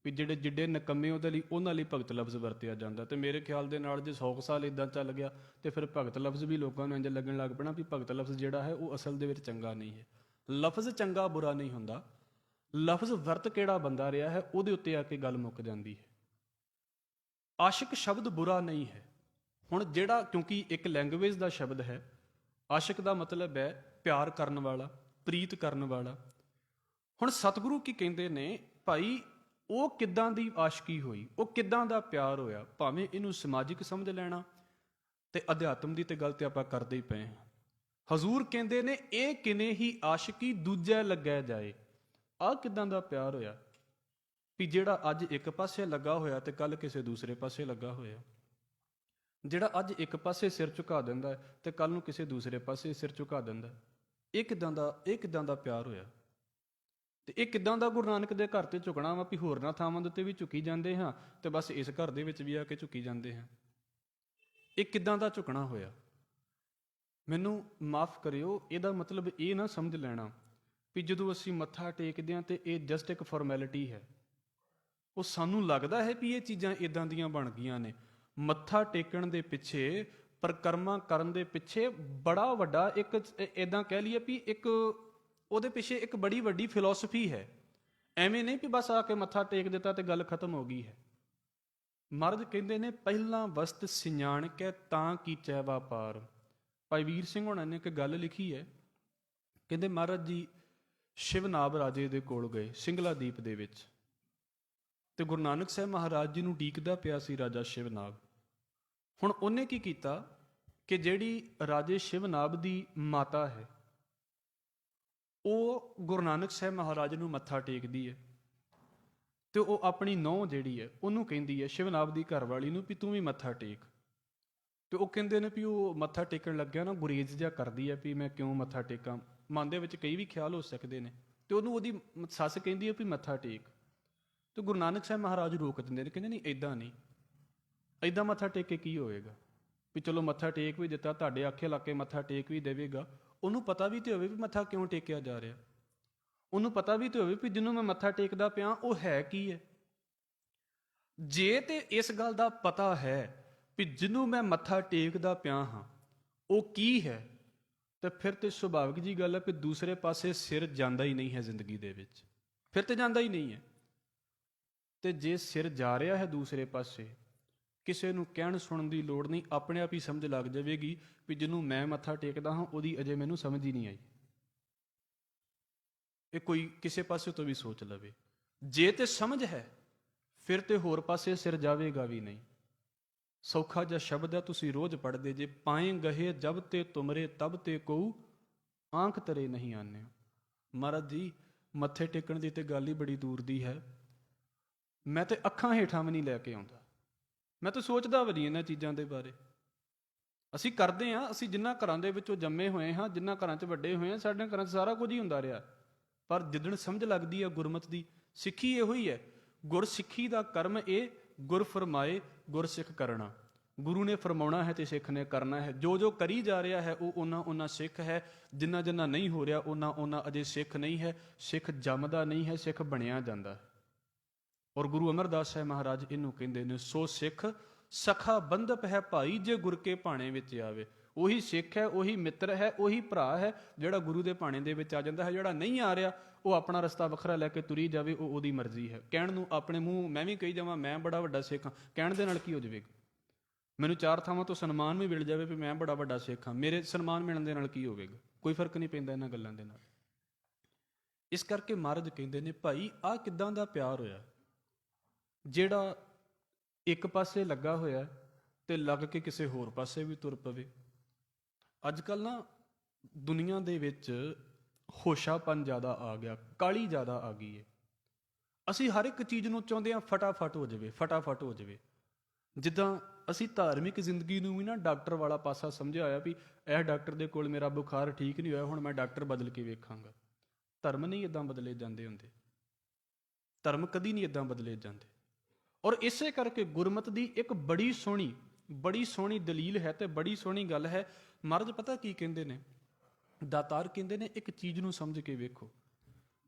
A: ਵੀ ਜਿਹੜੇ ਜਿੱਡੇ ਨਿਕੰਮੇ ਉਹਦੇ ਲਈ, ਉਹਨਾਂ ਲਈ ਭਗਤ ਲਫ਼ਜ਼ ਵਰਤਿਆ ਜਾਂਦਾ। ਤੇ ਮੇਰੇ ਖਿਆਲ ਦੇ ਨਾਲ ਜੇ 100 ਸਾਲ ਇੱਦਾਂ ਚੱਲ ਗਿਆ ਤੇ ਫਿਰ ਭਗਤ ਲਫ਼ਜ਼ ਵੀ ਲੋਕਾਂ ਨੂੰ ਇੰਝ ਲੱਗਣ ਲੱਗ ਪੈਣਾ ਵੀ ਭਗਤ ਲਫ਼ਜ਼ ਜਿਹੜਾ ਹੈ ਉਹ ਅਸਲ ਦੇ ਵਿੱਚ ਚੰਗਾ ਨਹੀਂ ਹੈ। ਲਫ਼ਜ਼ ਚੰਗਾ ਬੁਰਾ ਨਹੀਂ ਹੁੰਦਾ, ਲਫ਼ਜ਼ ਵਰਤ ਕਿਹੜਾ ਬੰਦਾ ਰਿਹਾ ਹੈ ਉਹਦੇ ਉੱਤੇ ਆ ਕੇ ਗੱਲ ਮੁੱਕ ਜਾਂਦੀ ਹੈ। ਆਸ਼ਿਕ ਸ਼ਬਦ ਬੁਰਾ ਨਹੀਂ ਹੈ। ਹੁਣ ਜਿਹੜਾ, ਕਿਉਂਕਿ ਇੱਕ ਲੈਂਗੁਏਜ ਦਾ ਸ਼ਬਦ ਹੈ, ਆਸ਼ਿਕ ਦਾ ਮਤਲਬ ਹੈ ਪਿਆਰ ਕਰਨ ਵਾਲਾ, ਪ੍ਰੀਤ ਕਰਨ ਵਾਲਾ। ਹੁਣ ਸਤਿਗੁਰੂ ਕੀ ਕਹਿੰਦੇ ਨੇ, ਭਾਈ ਉਹ ਕਿੱਦਾਂ ਦੀ ਆਸ਼ਕੀ ਹੋਈ, ਉਹ ਕਿੱਦਾਂ ਦਾ ਪਿਆਰ ਹੋਇਆ, ਭਾਵੇਂ ਇਹਨੂੰ ਸਮਾਜਿਕ ਸਮਝ ਲੈਣਾ ਤੇ ਅਧਿਆਤਮ ਦੀ ਤੇ ਗੱਲ ਤੇ ਆਪਾਂ ਕਰਦੇ ਹੀ ਪਏ ਹਾਂ। ਹਜ਼ੂਰ ਕਹਿੰਦੇ ਨੇ ਇਹ ਕਿਨੇ ਹੀ ਆਸ਼ਕੀ ਦੂਜੇ ਲੱਗਿਆ ਜਾਏ। ਆਹ ਕਿੱਦਾਂ ਦਾ ਪਿਆਰ ਹੋਇਆ ਵੀ ਜਿਹੜਾ ਅੱਜ ਇੱਕ ਪਾਸੇ ਲੱਗਾ ਹੋਇਆ ਤੇ ਕੱਲ ਕਿਸੇ ਦੂਸਰੇ ਪਾਸੇ ਲੱਗਾ ਹੋਇਆ, ਜਿਹੜਾ ਅੱਜ ਇੱਕ ਪਾਸੇ ਸਿਰ ਝੁਕਾ ਦਿੰਦਾ ਤੇ ਕੱਲ ਨੂੰ ਕਿਸੇ ਦੂਸਰੇ ਪਾਸੇ ਸਿਰ ਝੁਕਾ ਦਿੰਦਾ। ਇਹ ਕਿੱਦਾਂ ਦਾ ਪਿਆਰ ਹੋਇਆ। ਤੇ ਇਹ ਕਿੱਦਾਂ ਦਾ ਗੁਰੂ ਨਾਨਕ ਦੇ ਘਰ ਤੇ ਝੁਕਣਾ ਵਾ ਵੀ ਹੋਰਨਾਂ ਥਾਵਾਂ ਦੇ ਉੱਤੇ ਵੀ ਝੁਕੀ ਜਾਂਦੇ ਹਾਂ ਤੇ ਬਸ ਇਸ ਘਰ ਦੇ ਵਿੱਚ ਵੀ ਆ ਕੇ ਝੁਕੀ ਜਾਂਦੇ ਹਾਂ। ਇਹ ਕਿੱਦਾਂ ਦਾ ਝੁਕਣਾ ਹੋਇਆ। ਮੈਨੂੰ ਮਾਫ ਕਰਿਓ, ਇਹਦਾ ਮਤਲਬ ਇਹ ਨਾ ਸਮਝ ਲੈਣਾ ਵੀ ਜਦੋਂ ਅਸੀਂ ਮੱਥਾ ਟੇਕਦੇ ਹਾਂ ਤੇ ਇਹ ਜਸਟ ਇੱਕ ਫਾਰਮੈਲਿਟੀ ਹੈ। ਉਹ ਸਾਨੂੰ ਲੱਗਦਾ ਹੈ ਵੀ ਇਹ ਚੀਜ਼ਾਂ ਇਦਾਂ ਦੀਆਂ ਬਣ ਗਈਆਂ ਨੇ। ਮੱਥਾ ਟੇਕਣ ਦੇ ਪਿੱਛੇ, ਪਰਿਕਰਮਾ ਕਰਨ ਦੇ ਪਿੱਛੇ ਬੜਾ ਵੱਡਾ ਇੱਕ ਇਦਾਂ ਕਹਿ ਲਈਏ ਵੀ ਇੱਕ ਉਹਦੇ ਪਿੱਛੇ ਇੱਕ ਬੜੀ ਵੱਡੀ ਫਿਲਾਸਫੀ ਹੈ। ਐਵੇਂ ਨਹੀਂ ਵੀ ਬਸ ਆ ਕੇ ਮੱਥਾ ਟੇਕ ਦਿੱਤਾ ਤੇ ਗੱਲ ਖਤਮ ਹੋ ਗਈ ਹੈ। ਮਹਾਰਾਜ ਕਹਿੰਦੇ ਨੇ ਪਹਿਲਾਂ ਵਸਤ ਸਿਆਣ ਕੇ ਤਾਂ ਕੀਚੈ ਵਾਪਾਰ। ਭਾਈ ਵੀਰ ਸਿੰਘ ਹੋਣਾ ਨੇ ਇੱਕ ਗੱਲ ਲਿਖੀ ਹੈ, ਕਹਿੰਦੇ ਮਹਾਰਾਜ ਜੀ ਸ਼ਿਵਨਾਭ ਰਾਜੇ ਦੇ ਕੋਲ ਗਏ ਸਿੰਗਲਾ ਦੀਪ ਦੇ ਵਿੱਚ, ਤੇ ਗੁਰੂ ਨਾਨਕ ਸਾਹਿਬ ਮਹਾਰਾਜ ਜੀ ਨੂੰ ਉਡੀਕਦਾ ਪਿਆ ਸੀ ਰਾਜਾ ਸ਼ਿਵਨਾਭ। ਹੁਣ ਉਹਨੇ ਕੀ ਕੀਤਾ ਕਿ ਜਿਹੜੀ ਰਾਜੇ ਸ਼ਿਵਨਾਭ ਦੀ ਮਾਤਾ ਹੈ ਉਹ ਗੁਰੂ ਨਾਨਕ ਸਾਹਿਬ ਮਹਾਰਾਜ ਨੂੰ ਮੱਥਾ ਟੇਕਦੀ ਹੈ ਤੇ ਉਹ ਆਪਣੀ ਨੂੰਹ ਜਿਹੜੀ ਹੈ ਉਹਨੂੰ ਕਹਿੰਦੀ ਹੈ, ਸ਼ਿਵਨਾਭ ਦੀ ਘਰਵਾਲੀ ਨੂੰ, ਵੀ ਤੂੰ ਵੀ ਮੱਥਾ ਟੇਕ। ਤੇ ਉਹ ਕਹਿੰਦੇ ਨੇ ਵੀ ਉਹ ਮੱਥਾ ਟੇਕਣ ਲੱਗਿਆ ਨਾ ਗੁਰੇਜ਼ ਜਿਹਾ ਕਰਦੀ ਹੈ ਵੀ ਮੈਂ ਕਿਉਂ ਮੱਥਾ ਟੇਕਾਂ। ਮਨ ਦੇ ਵਿੱਚ ਕਈ ਵੀ ਖਿਆਲ ਹੋ ਸਕਦੇ ਨੇ। ਤੇ ਉਹਨੂੰ ਉਹਦੀ ਸੱਸ ਕਹਿੰਦੀ ਹੈ ਵੀ ਮੱਥਾ ਟੇਕ। ਤੇ ਗੁਰੂ ਨਾਨਕ ਸਾਹਿਬ ਮਹਾਰਾਜ ਰੋਕ ਦਿੰਦੇ ਨੇ, ਕਹਿੰਦੇ ਨਹੀਂ ਇੱਦਾਂ ਨਹੀਂ, ਇੱਦਾਂ ਮੱਥਾ ਟੇਕ ਕੇ ਕੀ ਹੋਏਗਾ। ਵੀ ਚਲੋ ਮੱਥਾ ਟੇਕ ਵੀ ਦਿੱਤਾ, ਤੁਹਾਡੇ ਆਖੇ ਲਾ ਕੇ ਮੱਥਾ ਟੇਕ ਵੀ ਦੇਵੇਗਾ, ਉਹਨੂੰ ਪਤਾ ਵੀ ਤੇ ਹੋਵੇ ਵੀ ਮੱਥਾ ਕਿਉਂ ਟੇਕਿਆ ਜਾ ਰਿਹਾ। ਉਹਨੂੰ ਪਤਾ ਵੀ ਤੇ ਹੋਵੇ ਵੀ ਜਿਹਨੂੰ ਮੈਂ ਮੱਥਾ ਟੇਕਦਾ ਪਿਆ ਉਹ ਹੈ ਕੀ ਹੈ। ਜੇ ਤੇ ਇਸ ਗੱਲ ਦਾ ਪਤਾ ਹੈ ਵੀ ਜਿਹਨੂੰ ਮੈਂ ਮੱਥਾ ਟੇਕਦਾ ਪਿਆ ਹਾਂ ਉਹ ਕੀ ਹੈ, ਤੇ ਫਿਰ ਤੇ ਸੁਭਾਵਿਕ ਜੀ ਗੱਲ ਹੈ ਕਿ ਦੂਸਰੇ ਪਾਸੇ ਸਿਰ ਜਾਂਦਾ ਹੀ ਨਹੀਂ ਹੈ ਜ਼ਿੰਦਗੀ ਦੇ ਵਿੱਚ, ਫਿਰ ਤੇ ਜਾਂਦਾ ਹੀ ਨਹੀਂ ਹੈ। ਤੇ ਜੇ ਸਿਰ ਜਾ ਰਿਹਾ ਹੈ ਦੂਸਰੇ ਪਾਸੇ, ਕਿਸੇ ਨੂੰ ਕਹਿਣ ਸੁਣਨ ਦੀ ਲੋੜ ਨਹੀਂ, ਆਪਣੇ ਆਪ ਹੀ ਸਮਝ ਲੱਗ ਜਾਵੇਗੀ ਵੀ ਜਿਹਨੂੰ ਮੈਂ ਮੱਥਾ ਟੇਕਦਾ ਹਾਂ ਉਹਦੀ ਅਜੇ ਮੈਨੂੰ ਸਮਝ ਹੀ ਨਹੀਂ ਆਈ। ਇਹ ਕੋਈ ਕਿਸੇ ਪਾਸੇ ਤੋਂ ਵੀ ਸੋਚ ਲਵੇ। ਜੇ ਤੇ ਸਮਝ ਹੈ ਫਿਰ ਤੇ ਹੋਰ ਪਾਸੇ ਸਿਰ ਜਾਵੇਗਾ ਵੀ ਨਹੀਂ। ਸੌਖਾ ਜਿਹਾ ਸ਼ਬਦ ਹੈ, ਤੁਸੀਂ ਰੋਜ਼ ਪੜ੍ਹਦੇ ਜੇ। ਪਾਏ ਗਹੇ ਜਬ ਤੇ ਤੁਮਰੇ ਤਬ ਤੇ ਕਉ ਆਂਖ ਤਰੇ ਨਹੀਂ ਆਨਿਆ। ਮਹਾਰਾਜ ਜੀ, ਮੱਥੇ ਟੇਕਣ ਦੀ ਤੇ ਗੱਲ ਹੀ ਬੜੀ ਦੂਰ ਦੀ ਹੈ। ਮੈਂ ਤੇ ਅੱਖਾਂ ਹੇਠਾਂ ਵੀ ਨਹੀਂ ਲੈ ਕੇ ਆਉਂਦਾ, ਮੈਂ ਤਾਂ ਸੋਚਦਾ ਵੀ ਨਹੀਂ ਇਹਨਾਂ ਚੀਜ਼ਾਂ ਦੇ ਬਾਰੇ। ਅਸੀਂ ਕਰਦੇ ਹਾਂ, ਅਸੀਂ ਜਿਨ੍ਹਾਂ ਘਰਾਂ ਦੇ ਵਿੱਚੋਂ ਜੰਮੇ ਹੋਏ ਹਾਂ, ਜਿਨ੍ਹਾਂ ਘਰਾਂ 'ਚ ਵੱਡੇ ਹੋਏ ਹਾਂ, ਸਾਡੇ ਘਰਾਂ 'ਚ ਸਾਰਾ ਕੁਝ ਹੀ ਹੁੰਦਾ ਰਿਹਾ। ਪਰ ਜਿੱਦਣ ਸਮਝ ਲੱਗਦੀ ਹੈ ਗੁਰਮਤ ਦੀ, ਸਿੱਖੀ ਇਹੋ ਹੀ ਹੈ। ਗੁਰਸਿੱਖੀ ਦਾ ਕਰਮ ਇਹ ਗੁਰ ਫਰਮਾਏ ਗੁਰ ਸਿੱਖ ਕਰਨਾ। ਗੁਰੂ ਨੇ ਫਰਮਾਉਣਾ ਹੈ ਤੇ ਸਿੱਖ ਨੇ ਕਰਨਾ ਹੈ। ਜੋ ਜੋ ਕਰੀ ਜਾ ਰਿਹਾ ਹੈ ਉਹ ਉਹਨਾਂ ਸਿੱਖ ਹੈ, ਜਿੰਨਾ ਜਿੰਨਾ ਨਹੀਂ ਹੋ ਰਿਹਾ ਉਹਨਾਂ ਅਜੇ ਸਿੱਖ ਨਹੀਂ ਹੈ। ਸਿੱਖ ਜੰਮਦਾ ਨਹੀਂ ਹੈ, ਸਿੱਖ ਬਣਿਆ ਜਾਂਦਾ ਹੈ। ਔਰ ਗੁਰੂ ਅਮਰਦਾਸ ਸਾਹਿਬ ਮਹਾਰਾਜ ਇਹਨੂੰ ਕਹਿੰਦੇ ਨੇ, ਸੋ ਸਿੱਖ ਸਖਾ ਬੰਧਪ ਹੈ ਭਾਈ, ਜੇ ਗੁਰ ਕੇ ਭਾਣੇ ਵਿੱਚ ਆਵੇ। ਉਹੀ ਸਿੱਖ ਹੈ, ਉਹੀ ਮਿੱਤਰ ਹੈ, ਉਹੀ ਭਰਾ ਹੈ ਜਿਹੜਾ ਗੁਰੂ ਦੇ ਭਾਣੇ ਦੇ ਵਿੱਚ ਆ ਜਾਂਦਾ ਹੈ। ਜਿਹੜਾ ਨਹੀਂ ਆ ਰਿਹਾ ਉਹ ਆਪਣਾ ਰਸਤਾ ਵੱਖਰਾ ਲੈ ਕੇ ਤੁਰੀ ਜਾਵੇ, ਉਹ ਉਹਦੀ ਮਰਜ਼ੀ ਹੈ। ਕਹਿਣ ਨੂੰ ਆਪਣੇ ਮੂੰਹ ਮੈਂ ਵੀ ਕਹੀ ਜਾਵਾਂ ਮੈਂ ਬੜਾ ਵੱਡਾ ਸਿੱਖ ਹਾਂ, ਕਹਿਣ ਦੇ ਨਾਲ ਕੀ ਹੋ ਜਾਵੇਗਾ? ਮੈਨੂੰ 4 ਥਾਵਾਂ ਤੋਂ ਸਨਮਾਨ ਵੀ ਮਿਲ ਜਾਵੇ ਵੀ ਮੈਂ ਬੜਾ ਵੱਡਾ ਸਿੱਖ ਹਾਂ, ਮੇਰੇ ਸਨਮਾਨ ਮਿਲਣ ਦੇ ਨਾਲ ਕੀ ਹੋਵੇਗਾ? ਕੋਈ ਫਰਕ ਨਹੀਂ ਪੈਂਦਾ ਇਹਨਾਂ ਗੱਲਾਂ ਦੇ ਨਾਲ। ਇਸ ਕਰਕੇ ਮਹਾਰਾਜ ਕਹਿੰਦੇ ਨੇ, ਭਾਈ ਆਹ ਕਿੱਦਾਂ ਦਾ ਪਿਆਰ ਹੋਇਆ ਜਿਹੜਾ ਇੱਕ ਪਾਸੇ ਲੱਗਾ ਹੋਇਆ ਤੇ ਲੱਗ ਕੇ ਕਿਸੇ ਹੋਰ ਪਾਸੇ ਵੀ ਤੁਰ ਪਵੇ। ਅੱਜ ਕੱਲ੍ਹ ਨਾ ਦੁਨੀਆ ਦੇ ਵਿੱਚ ਹੋਸ਼ਾਪਨ ਜ਼ਿਆਦਾ ਆ ਗਿਆ, ਕਾਹਲੀ ਜ਼ਿਆਦਾ ਆ ਗਈ ਹੈ। ਅਸੀਂ ਹਰ ਇੱਕ ਚੀਜ਼ ਨੂੰ ਚਾਹੁੰਦੇ ਹਾਂ ਫਟਾਫਟ ਹੋ ਜਾਵੇ, ਫਟਾਫਟ ਹੋ ਜਾਵੇ। ਜਿੱਦਾਂ ਅਸੀਂ ਧਾਰਮਿਕ ਜ਼ਿੰਦਗੀ ਨੂੰ ਵੀ ਨਾ ਡਾਕਟਰ ਵਾਲਾ ਪਾਸਾ ਸਮਝਿਆ ਹੋਇਆ ਵੀ ਇਹ ਡਾਕਟਰ ਦੇ ਕੋਲ ਮੇਰਾ ਬੁਖਾਰ ਠੀਕ ਨਹੀਂ ਹੋਇਆ, ਹੁਣ ਮੈਂ ਡਾਕਟਰ ਬਦਲ ਕੇ ਵੇਖਾਂਗਾ। ਧਰਮ ਨਹੀਂ ਇੱਦਾਂ ਬਦਲੇ ਜਾਂਦੇ ਹੁੰਦੇ, ਧਰਮ ਕਦੀ ਨਹੀਂ ਇੱਦਾਂ ਬਦਲੇ ਜਾਂਦੇ। ਔਰ ਇਸੇ ਕਰਕੇ ਗੁਰਮਤ ਦੀ ਇੱਕ ਬੜੀ ਸੋਹਣੀ ਦਲੀਲ ਹੈ ਤੇ ਬੜੀ ਸੋਹਣੀ ਗੱਲ ਹੈ। ਮਹਾਰਾਜ ਪਤਾ ਕੀ ਕਹਿੰਦੇ ਨੇ? ਦਾਤਾਰ ਕਹਿੰਦੇ ਨੇ, ਇੱਕ ਚੀਜ਼ ਨੂੰ ਸਮਝ ਕੇ ਵੇਖੋ।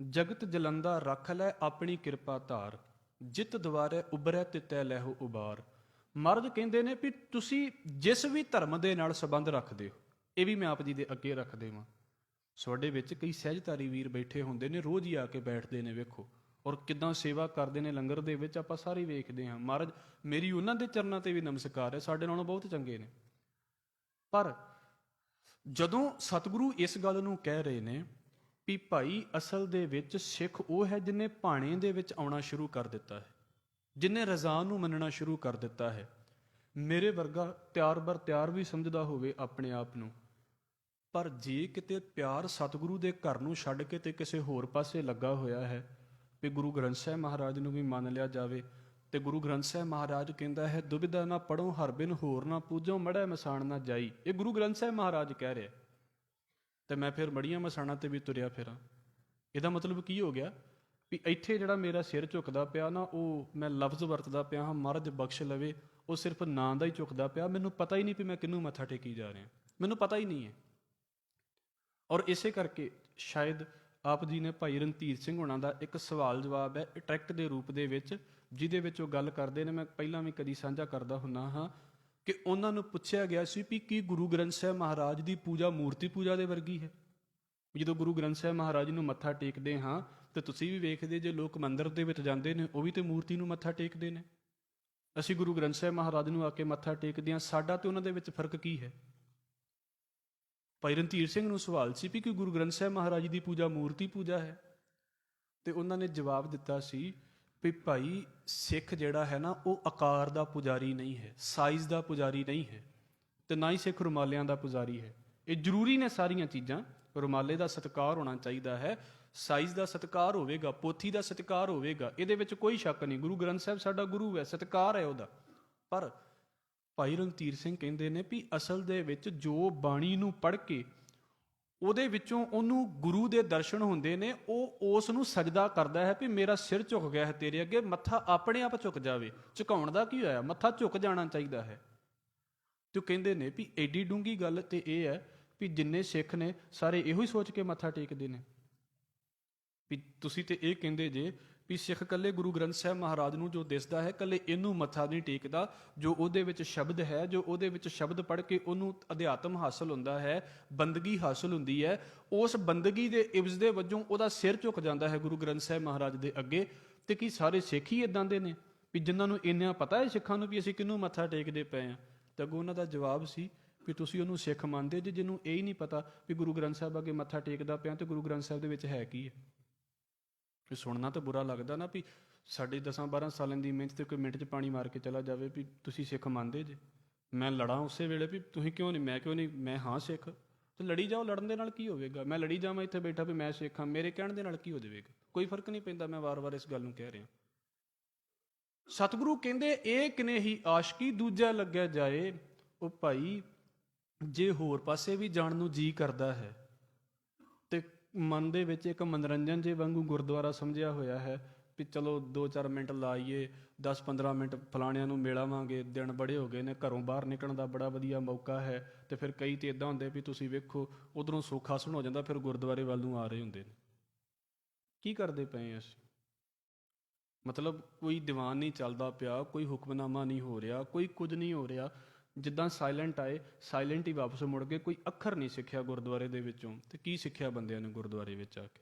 A: ਜਗਤ ਜਲੰਦਾ ਰੱਖ ਲੈ ਆਪਣੀ ਕਿਰਪਾ ਧਾਰ, ਜਿਤ ਦੁਆਰੇ ਉਬਰੈ ਤਿਤੈ ਲੈਹੋ ਉਬਾਰ। ਮਹਾਰਾਜ ਕਹਿੰਦੇ ਨੇ ਵੀ ਤੁਸੀਂ ਜਿਸ ਵੀ ਧਰਮ ਦੇ ਨਾਲ ਸੰਬੰਧ ਰੱਖਦੇ ਹੋ, ਇਹ ਵੀ ਮੈਂ ਆਪ ਜੀ ਦੇ ਅੱਗੇ ਰੱਖ ਦੇਵਾਂ। ਤੁਹਾਡੇ ਵਿੱਚ ਕਈ ਸਹਿਜਧਾਰੀ ਵੀਰ ਬੈਠੇ ਹੁੰਦੇ ਨੇ, ਰੋਜ਼ ਹੀ ਆ ਕੇ ਬੈਠਦੇ ਨੇ, ਵੇਖੋ ਔਰ ਕਿੱਦਾਂ ਸੇਵਾ ਕਰਦੇ ਨੇ ਲੰਗਰ ਦੇ ਵਿੱਚ, ਆਪਾਂ ਸਾਰੇ ਵੇਖਦੇ ਹਾਂ। ਮਹਾਰਾਜ ਮੇਰੀ ਉਹਨਾਂ ਦੇ ਚਰਨਾਂ ਤੇ ਵੀ ਨਮਸਕਾਰ ਹੈ, ਸਾਡੇ ਨਾਲੋਂ ਬਹੁਤ ਚੰਗੇ ਨੇ। ਪਰ ਜਦੋਂ ਸਤਿਗੁਰੂ ਇਸ ਗੱਲ ਨੂੰ ਕਹਿ ਰਹੇ ਨੇ ਵੀ ਭਾਈ ਅਸਲ ਦੇ ਵਿੱਚ ਸਿੱਖ ਉਹ ਹੈ ਜਿਹਨੇ ਭਾਣੇ ਦੇ ਵਿੱਚ ਆਉਣਾ ਸ਼ੁਰੂ ਕਰ ਦਿੱਤਾ ਹੈ, ਜਿਹਨੇ ਰਜ਼ਾ ਨੂੰ ਮੰਨਣਾ ਸ਼ੁਰੂ ਕਰ ਦਿੱਤਾ ਹੈ। ਮੇਰੇ ਵਰਗਾ ਤਿਆਰ ਬਰ ਤਿਆਰ ਵੀ ਸਮਝਦਾ ਹੋਵੇ ਆਪਣੇ ਆਪ ਨੂੰ, ਪਰ ਜੇ ਕਿਤੇ ਪਿਆਰ ਸਤਿਗੁਰੂ ਦੇ ਘਰ ਨੂੰ ਛੱਡ ਕੇ ਤੇ ਕਿਸੇ ਹੋਰ ਪਾਸੇ ਲੱਗਾ ਹੋਇਆ ਹੈ ਵੀ ਗੁਰੂ ਗ੍ਰੰਥ ਸਾਹਿਬ ਮਹਾਰਾਜ ਨੂੰ ਵੀ ਮੰਨ ਲਿਆ ਜਾਵੇ, ਤੇ ਗੁਰੂ ਗ੍ਰੰਥ ਸਾਹਿਬ ਮਹਾਰਾਜ ਕਹਿੰਦਾ ਹੈ ਦੁਬਿਧਾ ਨਾ ਪੜੋ ਹਰ ਬਿਨ ਹੋਰ ਨਾ ਪੂਜੋ, ਮੜ੍ਹੈ ਮਸਾਣ ਨਾ ਜਾਈ। ਇਹ ਗੁਰੂ ਗ੍ਰੰਥ ਸਾਹਿਬ ਮਹਾਰਾਜ ਕਹਿ ਰਿਹਾ ਤੇ ਮੈਂ ਫਿਰ ਮੜੀਆਂ ਮਸਾਣਾ ਤੇ ਵੀ ਤੁਰਿਆ ਫਿਰਾਂ। ਇਹਦਾ ਮਤਲਬ ਕੀ ਹੋ ਗਿਆ ਵੀ ਇੱਥੇ ਜਿਹੜਾ ਮੇਰਾ ਸਿਰ ਝੁਕਦਾ ਪਿਆ ਨਾ, ਉਹ ਮੈਂ ਲਫ਼ਜ਼ ਵਰਤਦਾ ਪਿਆ ਹਾਂ, ਮਹਾਰਾਜ ਬਖਸ਼ ਲਵੇ, ਉਹ ਸਿਰਫ ਨਾਂ ਦਾ ਹੀ ਝੁਕਦਾ ਪਿਆ। ਮੈਨੂੰ ਪਤਾ ਹੀ ਨਹੀਂ ਵੀ ਮੈਂ ਕਿਹਨੂੰ ਮੱਥਾ ਟੇਕੀ ਜਾ ਰਿਹਾ, ਮੈਨੂੰ ਪਤਾ ਹੀ ਨਹੀਂ ਹੈ। ਔਰ ਇਸੇ ਕਰਕੇ ਸ਼ਾਇਦ ਆਪ ਜੀ ਨੇ ਭਾਈ ਰਣਧੀਰ ਸਿੰਘ ਹੋਣਾ ਦਾ ਇੱਕ ਸਵਾਲ ਜਵਾਬ ਹੈ ਟਰੈਕਟ ਦੇ ਰੂਪ ਦੇ ਵਿੱਚ, ਜਿਹਦੇ ਵਿੱਚ ਉਹ ਗੱਲ ਕਰਦੇ ਨੇ, ਮੈਂ ਪਹਿਲਾਂ ਵੀ ਕਦੀ ਸਾਂਝਾ ਕਰਦਾ ਹੁੰਦਾ ਹਾਂ ਕਿ ਉਹਨਾਂ ਨੂੰ ਪੁੱਛਿਆ ਗਿਆ ਸੀ ਵੀ ਕੀ ਗੁਰੂ ਗ੍ਰੰਥ ਸਾਹਿਬ ਮਹਾਰਾਜ ਦੀ ਪੂਜਾ ਮੂਰਤੀ ਪੂਜਾ ਦੇ ਵਰਗੀ ਹੈ? ਜਦੋਂ ਗੁਰੂ ਗ੍ਰੰਥ ਸਾਹਿਬ ਮਹਾਰਾਜ ਨੂੰ ਮੱਥਾ ਟੇਕਦੇ ਹਾਂ ਤੇ ਤੁਸੀਂ ਵੀ ਵੇਖਦੇ ਜੇ ਲੋਕ ਮੰਦਿਰ ਦੇ ਵਿੱਚ ਜਾਂਦੇ ਨੇ, ਉਹ ਵੀ ਤੇ ਮੂਰਤੀ ਨੂੰ ਮੱਥਾ ਟੇਕਦੇ ਨੇ। ਅਸੀਂ ਗੁਰੂ ਗ੍ਰੰਥ ਸਾਹਿਬ ਮਹਾਰਾਜ ਨੂੰ ਆ ਕੇ ਮੱਥਾ ਟੇਕਦੇ ਹਾਂ, ਸਾਡਾ ਤੇ ਉਹਨਾਂ ਦੇ ਵਿੱਚ ਫਰਕ ਕੀ ਹੈ? ਭਾਈ ਰਣਧੀਰ ਸਿੰਘ ਨੂੰ ਸਵਾਲ ਸੀ ਵੀ ਕਿ ਗੁਰੂ ਗ੍ਰੰਥ ਸਾਹਿਬ ਮਹਾਰਾਜ ਦੀ ਪੂਜਾ ਮੂਰਤੀ ਪੂਜਾ ਹੈ? ਤੇ ਉਹਨਾਂ ਨੇ ਜਵਾਬ ਦਿੱਤਾ ਸੀ ਵੀ ਭਾਈ ਸਿੱਖ ਜਿਹੜਾ ਹੈ ਨਾ, ਉਹ ਆਕਾਰ ਦਾ ਪੁਜਾਰੀ ਨਹੀਂ ਹੈ, ਸਾਈਜ਼ ਦਾ ਪੁਜਾਰੀ ਨਹੀਂ ਹੈ, ਤੇ ਨਾ ਹੀ ਸਿੱਖ ਰੁਮਾਲਿਆਂ ਦਾ ਪੁਜਾਰੀ ਹੈ। ਇਹ ਜ਼ਰੂਰੀ ਨੇ ਸਾਰੀਆਂ ਚੀਜ਼ਾਂ। ਰੁਮਾਲੇ ਦਾ ਸਤਿਕਾਰ ਹੋਣਾ ਚਾਹੀਦਾ ਹੈ, ਸਾਈਜ਼ ਦਾ ਸਤਿਕਾਰ ਹੋਵੇਗਾ, ਪੋਥੀ ਦਾ ਸਤਿਕਾਰ ਹੋਵੇਗਾ, ਇਹਦੇ ਵਿੱਚ ਕੋਈ ਸ਼ੱਕ ਨਹੀਂ। ਗੁਰੂ ਗ੍ਰੰਥ ਸਾਹਿਬ ਸਾਡਾ ਗੁਰੂ ਹੈ, ਸਤਿਕਾਰ ਹੈ ਉਹਦਾ। ਪਰ ਭਾਈ ਰਣਧੀਰ ਸਿੰਘ ਕਹਿੰਦੇ ਨੇ ਵੀ ਅਸਲ ਦੇ ਵਿੱਚ ਜੋ ਬਾਣੀ ਨੂੰ ਪੜ੍ਹ ਕੇ ਉਹਦੇ ਵਿੱਚੋਂ ਉਹਨੂੰ ਗੁਰੂ ਦੇ ਦਰਸ਼ਨ ਹੁੰਦੇ ਨੇ, ਉਹ ਉਸ ਨੂੰ ਸਜਦਾ ਕਰਦਾ ਹੈ ਵੀ ਮੇਰਾ ਸਿਰ ਝੁਕ ਗਿਆ ਹੈ ਤੇਰੇ ਅੱਗੇ, ਮੱਥਾ ਆਪਣੇ ਆਪ ਝੁਕ ਜਾਵੇ। ਝੁਕਾਉਣ ਦਾ ਕੀ ਹੋਇਆ? ਮੱਥਾ ਝੁਕ ਜਾਣਾ ਚਾਹੀਦਾ ਹੈ। ਤੇ ਉਹ ਕਹਿੰਦੇ ਨੇ ਵੀ ਐਡੀ ਡੂੰਘੀ ਗੱਲ ਤੇ ਇਹ ਹੈ ਵੀ ਜਿੰਨੇ ਸਿੱਖ ਨੇ ਸਾਰੇ ਇਹੋ ਹੀ ਸੋਚ ਕੇ ਮੱਥਾ ਟੇਕਦੇ ਨੇ ਵੀ ਤੁਸੀਂ ਤੇ ਇਹ ਕਹਿੰਦੇ ਜੇ ਵੀ ਸਿੱਖ ਕੱਲੇ ਗੁਰੂ ਗ੍ਰੰਥ ਸਾਹਿਬ ਮਹਾਰਾਜ ਨੂੰ ਜੋ ਦਿਸਦਾ ਹੈ ਕੱਲੇ ਇਹਨੂੰ ਮੱਥਾ ਨਹੀਂ ਟੇਕਦਾ, ਜੋ ਉਹਦੇ ਵਿੱਚ ਸ਼ਬਦ ਹੈ, ਜੋ ਉਹਦੇ ਵਿੱਚ ਸ਼ਬਦ ਪੜ੍ਹ ਕੇ ਉਹਨੂੰ ਅਧਿਆਤਮ ਹਾਸਲ ਹੁੰਦਾ ਹੈ, ਬੰਦਗੀ ਹਾਸਲ ਹੁੰਦੀ ਹੈ, ਉਸ ਬੰਦਗੀ ਦੇ ਇਵਜ਼ ਦੇ ਵਜੋਂ ਉਹਦਾ ਸਿਰ ਝੁਕ ਜਾਂਦਾ ਹੈ ਗੁਰੂ ਗ੍ਰੰਥ ਸਾਹਿਬ ਮਹਾਰਾਜ ਦੇ ਅੱਗੇ। ਤੇ ਕੀ ਸਾਰੇ ਸਿੱਖ ਹੀ ਇਦਾਂ ਦੇ ਨੇ ਵੀ ਜਿਨ੍ਹਾਂ ਨੂੰ ਇੰਨਾ ਪਤਾ ਹੈ ਸਿੱਖਾਂ ਨੂੰ ਵੀ ਅਸੀਂ ਕਿਹਨੂੰ ਮੱਥਾ ਟੇਕਦੇ ਪਏ ਹਾਂ? ਤੇ ਅੱਗੋਂ ਉਹਨਾਂ ਦਾ ਜਵਾਬ ਸੀ ਵੀ ਤੁਸੀਂ ਉਹਨੂੰ ਸਿੱਖ ਮੰਨਦੇ ਜੇ ਜਿਹਨੂੰ ਇਹ ਹੀ ਨਹੀਂ ਪਤਾ ਵੀ ਗੁਰੂ ਗ੍ਰੰਥ ਸਾਹਿਬ ਅੱਗੇ ਮੱਥਾ ਟੇਕਦਾ ਪਿਆ ਤੇ ਗੁਰੂ ਗ੍ਰੰਥ ਸਾਹਿਬ ਦੇ ਵਿੱਚ ਹੈ ਕੀ ਹੈ। ਫਿਰ ਸੁਣਨਾ ਤਾਂ ਬੁਰਾ ਲੱਗਦਾ ਨਾ ਵੀ ਸਾਡੇ 10-12 ਸਾਲਾਂ ਦੀ ਮਿਹਨਤ ਤੇ ਕੋਈ ਮਿੰਟ 'ਚ ਪਾਣੀ ਮਾਰ ਕੇ ਚਲਾ ਜਾਵੇ ਵੀ ਤੁਸੀਂ ਸਿੱਖ ਮੰਨਦੇ ਜੇ, ਮੈਂ ਲੜਾਂ ਉਸੇ ਵੇਲੇ ਵੀ ਤੁਸੀਂ ਕਿਉਂ ਨਹੀਂ, ਮੈਂ ਕਿਉਂ ਨਹੀਂ, ਮੈਂ ਹਾਂ ਸਿੱਖ, ਤੇ ਲੜੀ ਜਾਓ। ਲੜਨ ਦੇ ਨਾਲ ਕੀ ਹੋਵੇਗਾ? ਮੈਂ ਲੜੀ ਜਾਵਾਂ ਇੱਥੇ ਬੈਠਾ ਵੀ ਮੈਂ ਸਿੱਖ ਹਾਂ, ਮੇਰੇ ਕਹਿਣ ਦੇ ਨਾਲ ਕੀ ਹੋ ਜਾਵੇਗਾ? ਕੋਈ ਫਰਕ ਨਹੀਂ ਪੈਂਦਾ। ਮੈਂ ਵਾਰ-ਵਾਰ ਇਸ ਗੱਲ ਨੂੰ ਕਹਿ ਰਿਹਾ। ਸਤਿਗੁਰੂ ਕਹਿੰਦੇ ਇਹ ਕਿਨੇ ਹੀ ਆਸ਼ਕੀ ਦੂਜਾ ਲੱਗਿਆ ਜਾਏ। ਉਹ ਭਾਈ ਜੇ ਹੋਰ ਪਾਸੇ ਵੀ ਜਾਣ ਨੂੰ ਜੀ ਕਰਦਾ ਹੈ ਤੇ ਮਨ ਦੇ ਵਿੱਚ ਇੱਕ ਮਨੋਰੰਜਨ ਜੇ ਵਾਂਗੂ ਗੁਰਦੁਆਰਾ ਸਮਝਿਆ ਹੋਇਆ ਹੈ ਵੀ ਚਲੋ 2-4 ਮਿੰਟ ਲਾਈਏ, 10-15 ਮਿੰਟ ਫਲਾਣਿਆਂ ਨੂੰ ਮਿਲਾਵਾਂਗੇ, ਦਿਨ ਬੜੇ ਹੋ ਗਏ ਨੇ, ਘਰੋਂ ਬਾਹਰ ਨਿਕਲਣ ਦਾ ਬੜਾ ਵਧੀਆ ਮੌਕਾ ਹੈ। ਤੇ ਫਿਰ ਕਈ ਤੇ ਇੱਦਾਂ ਹੁੰਦੇ ਵੀ ਤੁਸੀਂ ਵੇਖੋ ਉਧਰੋਂ ਸੁੱਖ ਹਾਸਲ ਹੋ ਜਾਂਦਾ, ਫਿਰ ਗੁਰਦੁਆਰੇ ਵੱਲ ਨੂੰ ਆ ਰਹੇ ਹੁੰਦੇ ਨੇ। ਕੀ ਕਰਦੇ ਪਏ ਅਸੀਂ? ਮਤਲਬ ਕੋਈ ਦੀਵਾਨ ਨਹੀਂ ਚੱਲਦਾ ਪਿਆ, ਕੋਈ ਹੁਕਮਨਾਮਾ ਨਹੀਂ ਹੋ ਰਿਹਾ, ਕੋਈ ਕੁਝ ਨਹੀਂ ਹੋ ਰਿਹਾ। ਜਿੱਦਾਂ ਸਾਇਲੈਂਟ ਆਏ ਸਾਇਲੈਂਟ ਹੀ ਵਾਪਸ ਮੁੜ ਗਏ। ਕੋਈ ਅੱਖਰ ਨਹੀਂ ਸਿੱਖਿਆ ਗੁਰਦੁਆਰੇ ਦੇ ਵਿੱਚੋਂ। ਤੇ ਕੀ ਸਿੱਖਿਆ ਬੰਦਿਆਂ ਨੇ ਗੁਰਦੁਆਰੇ ਵਿੱਚ ਆ ਕੇ?